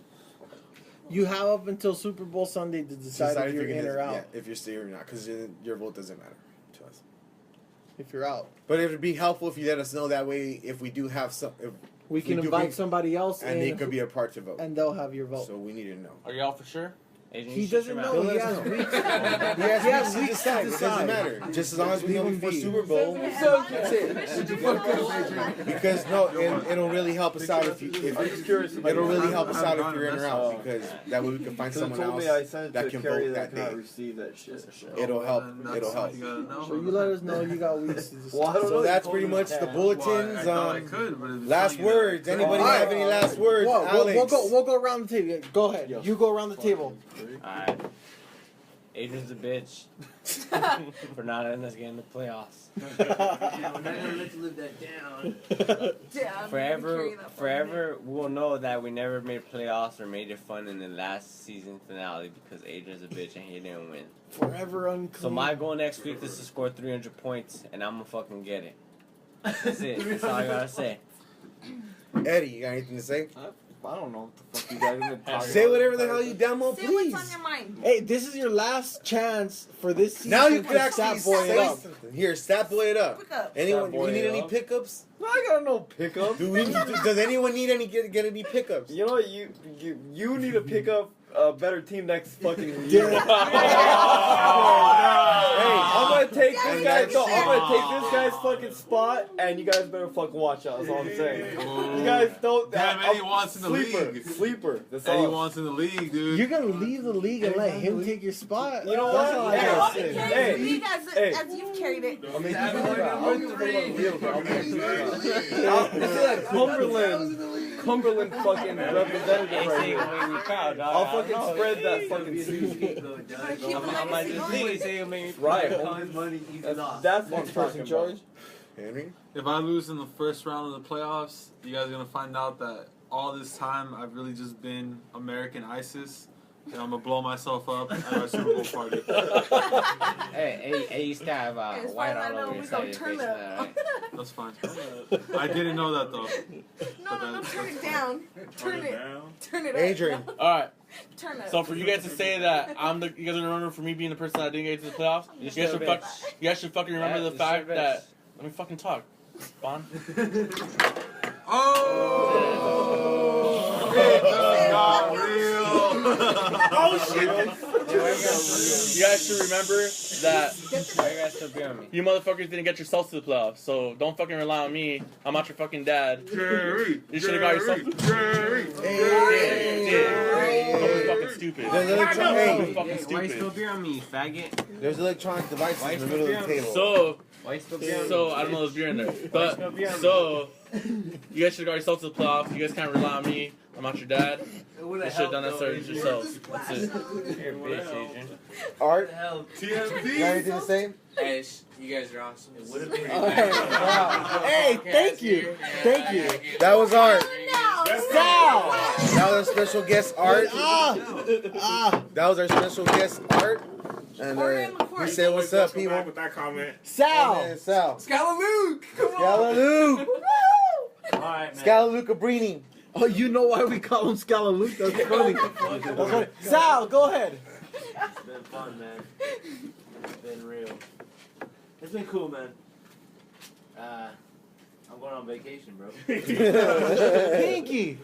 G: You have up until Super Bowl Sunday to decide if you're in or out.
J: Yeah, if you're staying or not, because your vote doesn't matter to us.
G: If you're out.
J: But it would be helpful if you let us know, that way if we do have some, if
G: We can invite somebody else
J: and
G: in,
J: they could be a part to vote,
G: and they'll have your vote.
J: So we need to know.
H: Are you out for sure?
G: He doesn't know. He has weeks.
J: He has weeks to decide. It doesn't matter. Just as long as we know before Super Bowl. Because it'll really help us out if it'll really help us out if you're in or out, because that way we can find someone else that can vote that day.
B: Receive that shit.
J: It'll help. It'll help.
G: So you let us know you got weeks to decide.
J: So that's pretty much the bulletins. Last words. Anybody have any last words?
G: We'll go around the table. Go ahead. You go around the table.
F: Alright. Adrian's a bitch for not letting us get in the playoffs.
I: I'm not gonna let you live that down.
C: Damn.
F: Forever, we'll know that we never made playoffs or made it fun in the last season finale because Adrian's a bitch and he didn't win.
G: Forever unclean.
F: So my goal next week is to score 300 points and I'm gonna fucking get it. That's it. That's all I gotta say.
J: Eddie, you got anything to say?
B: I don't know what the fuck you guys are talking about.
J: Say whatever the hell you demo,
C: Say
J: please.
C: what's on your mind.
G: Hey, this is your last chance for this season.
J: Now you can
G: to
J: actually
G: stat boy it
J: say
G: up.
J: something. Here, stat boy it up.
C: Pick up.
J: Anyone?
B: Stat boy
J: You need
B: it
J: any
B: up.
J: pickups?
B: No, I got no pickup.
J: Does anyone need any get any pickups?
B: You know what? You need to pick up a better team next fucking year. Hey, I'm gonna take this guy. No, I'm gonna take this guy's fucking spot, and you guys better fucking watch out. That's all I'm saying. You guys don't.
A: Damn, Eddie wants in the league.
B: Sleeper. That's
A: Eddie
B: all.
A: wants in the league, dude.
G: You're gonna leave the league and let him take your spot.
B: You know
G: That's
B: what?
G: all I
B: Hey,
G: gotta
C: Carry
G: say.
C: the league as you've carried it.
B: I mean, this is like Cumberland fucking representative right here. I'll fucking spread that fucking seed. Right. That's one person charge.
J: Henry?
A: If I lose in the first round of the playoffs, you guys are gonna find out that all this time I've really just been American ISIS, and I'm gonna blow myself up at our Super Bowl party.
F: Hey, you used to have
C: As far
F: white
C: as I
F: all
C: know,
F: over
C: we
F: your
C: gonna
F: side.
C: turn up.
A: That's fine. I didn't know that though.
C: No, turn it down. Turn it. Turn it up.
J: Adrian.
H: All right.
C: Turn it.
H: So for you guys to say that you guys are remember for me being the person that didn't get to the playoffs, you guys should fucking remember the fact that. Let me fucking talk, Bon.
A: Oh shit!
H: You guys should remember that
F: Why you guys still be on me?
H: you motherfuckers didn't get yourselves to the playoffs, so don't fucking rely on me. I'm not your fucking dad. You should have got yourself. Don't be fucking stupid.
J: There's
H: Don't be fucking
F: Why you still
H: stupid.
F: be on me, faggot?
J: There's electronic devices in the middle of the table.
F: Why you still be on me?
H: So I don't know there's beer in there, but so you guys should have got yourselves to the playoffs. You guys can't rely on me. I'm not your dad.
I: It
H: You
I: would have
H: should have
I: helped.
H: done that surgery yourself. That's it.
F: You're a bitch, Adrian.
J: Art,
E: TMZ.
J: you got anything to say?
N: Hey, you guys are awesome.
I: It would have been.
G: Hey, thank you. Thank you.
J: That was Art.
B: Sal!
J: That was our special guest, Art.
G: Ah.
J: That was our special guest, Art. And he said, "What's up,
E: Circle back
J: people?"
E: with that comment.
B: Sal!
J: And Sal.
N: Scalaluke! Come on!
J: Scalaluke.
I: Alright, man.
J: Scalaluke Cabrini.
G: Oh, you know why we call him Scalaluke? That's funny. That's funny. Sal, go ahead.
I: It's been fun, man. It's been real. It's been cool, man. I'm going on vacation, bro.
G: Pinky.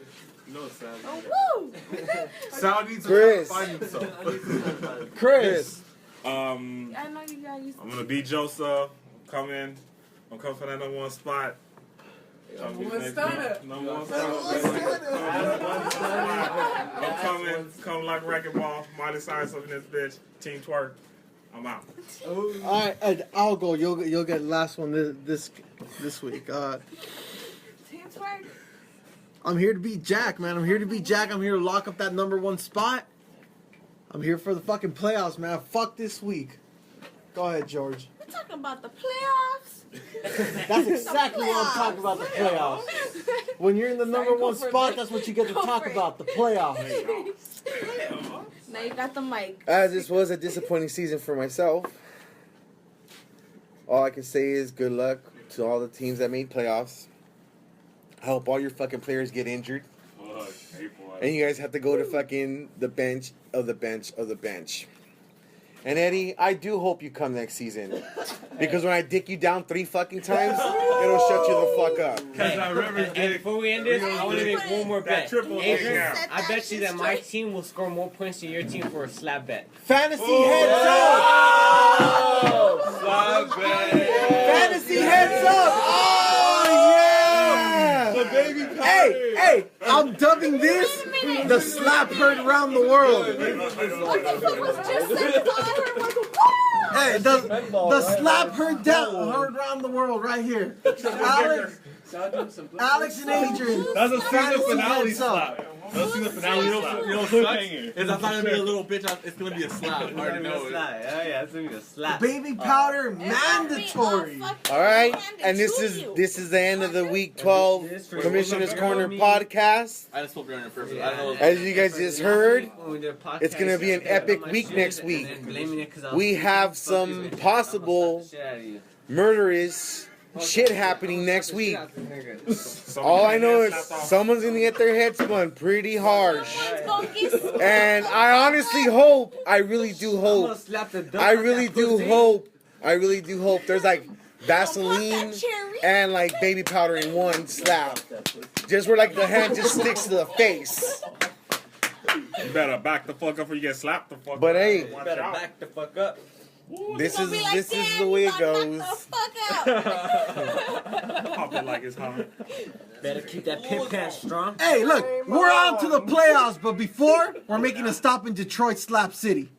E: No, Sal.
C: Oh, woo!
E: Sal needs to
J: Chris.
E: find himself.
G: Chris.
C: I know you guys used to.
E: I'm gonna beat Joseph. I'm coming for that number one spot.
N: Number one starter.
E: Number one I'm coming like wrecking ball. Miley Cyrus up in this bitch. Team twerk. I'm out.
G: All right, Ed, I'll go. You'll get last one this week.
C: Team twerk.
G: I'm here to beat Jack, man. I'm here to beat Jack. I'm here to lock up that number one spot. I'm here for the fucking playoffs, man. Fuck this week. Go ahead, George.
C: We're talking about the playoffs.
G: That's exactly what I'm talking about, the playoffs. When you're in the number one spot, that's what you get to talk about, the playoffs.
C: Now you got the mic.
J: As this was a disappointing season for myself, all I can say is good luck to all the teams that made playoffs. I hope all your fucking players get injured. And you guys have to go to fucking the bench of the bench of the bench. And Eddie, I do hope you come next season. Because when I dick you down 3 fucking times, it'll shut you the fuck up.
F: Because I remember, before we end this, I want to make one more bet. Adrian, I bet you that my team will score more points than your team for a slap bet.
G: Fantasy heads up!
E: Slap bet.
G: Fantasy heads up! Oh, yeah!
E: The baby powder.
G: Hey, I'm dubbing this the slap heard around the world.
C: What the fuck was just said? All I heard was, woo!
G: Hey, the slap heard around the world right here. Alex and Adrian.
A: That's a season
G: Fantasy
A: finale
G: heads up.
A: slap. That's season finale slap. You know what sucks? It's not gonna be a little bitch. It's gonna be a slap. I already know it.
F: Oh yeah, it's gonna be a slap.
G: Baby powder mandatory.
J: All right, and this is the end of the Week 12 Commissioner's Corner podcast.
H: I just spoke on your purpose. I don't know.
J: As you guys just heard, it's gonna be an epic week next week. We have some possible murderous shit happening next week. All I know is someone's gonna get their head spun pretty harsh. And I honestly hope, I really do hope there's like Vaseline and like baby powder in one slap. Just where like the hand just sticks to the face.
E: You better back the fuck up before you get slapped the fuck up.
J: But hey,
F: You better back the fuck up.
J: this is the way it goes.
E: Pop it like it's hot.
F: Better keep that pimp pants strong.
G: Hey, look, we're on to the playoffs, but before, we're making a stop in Detroit Slap City.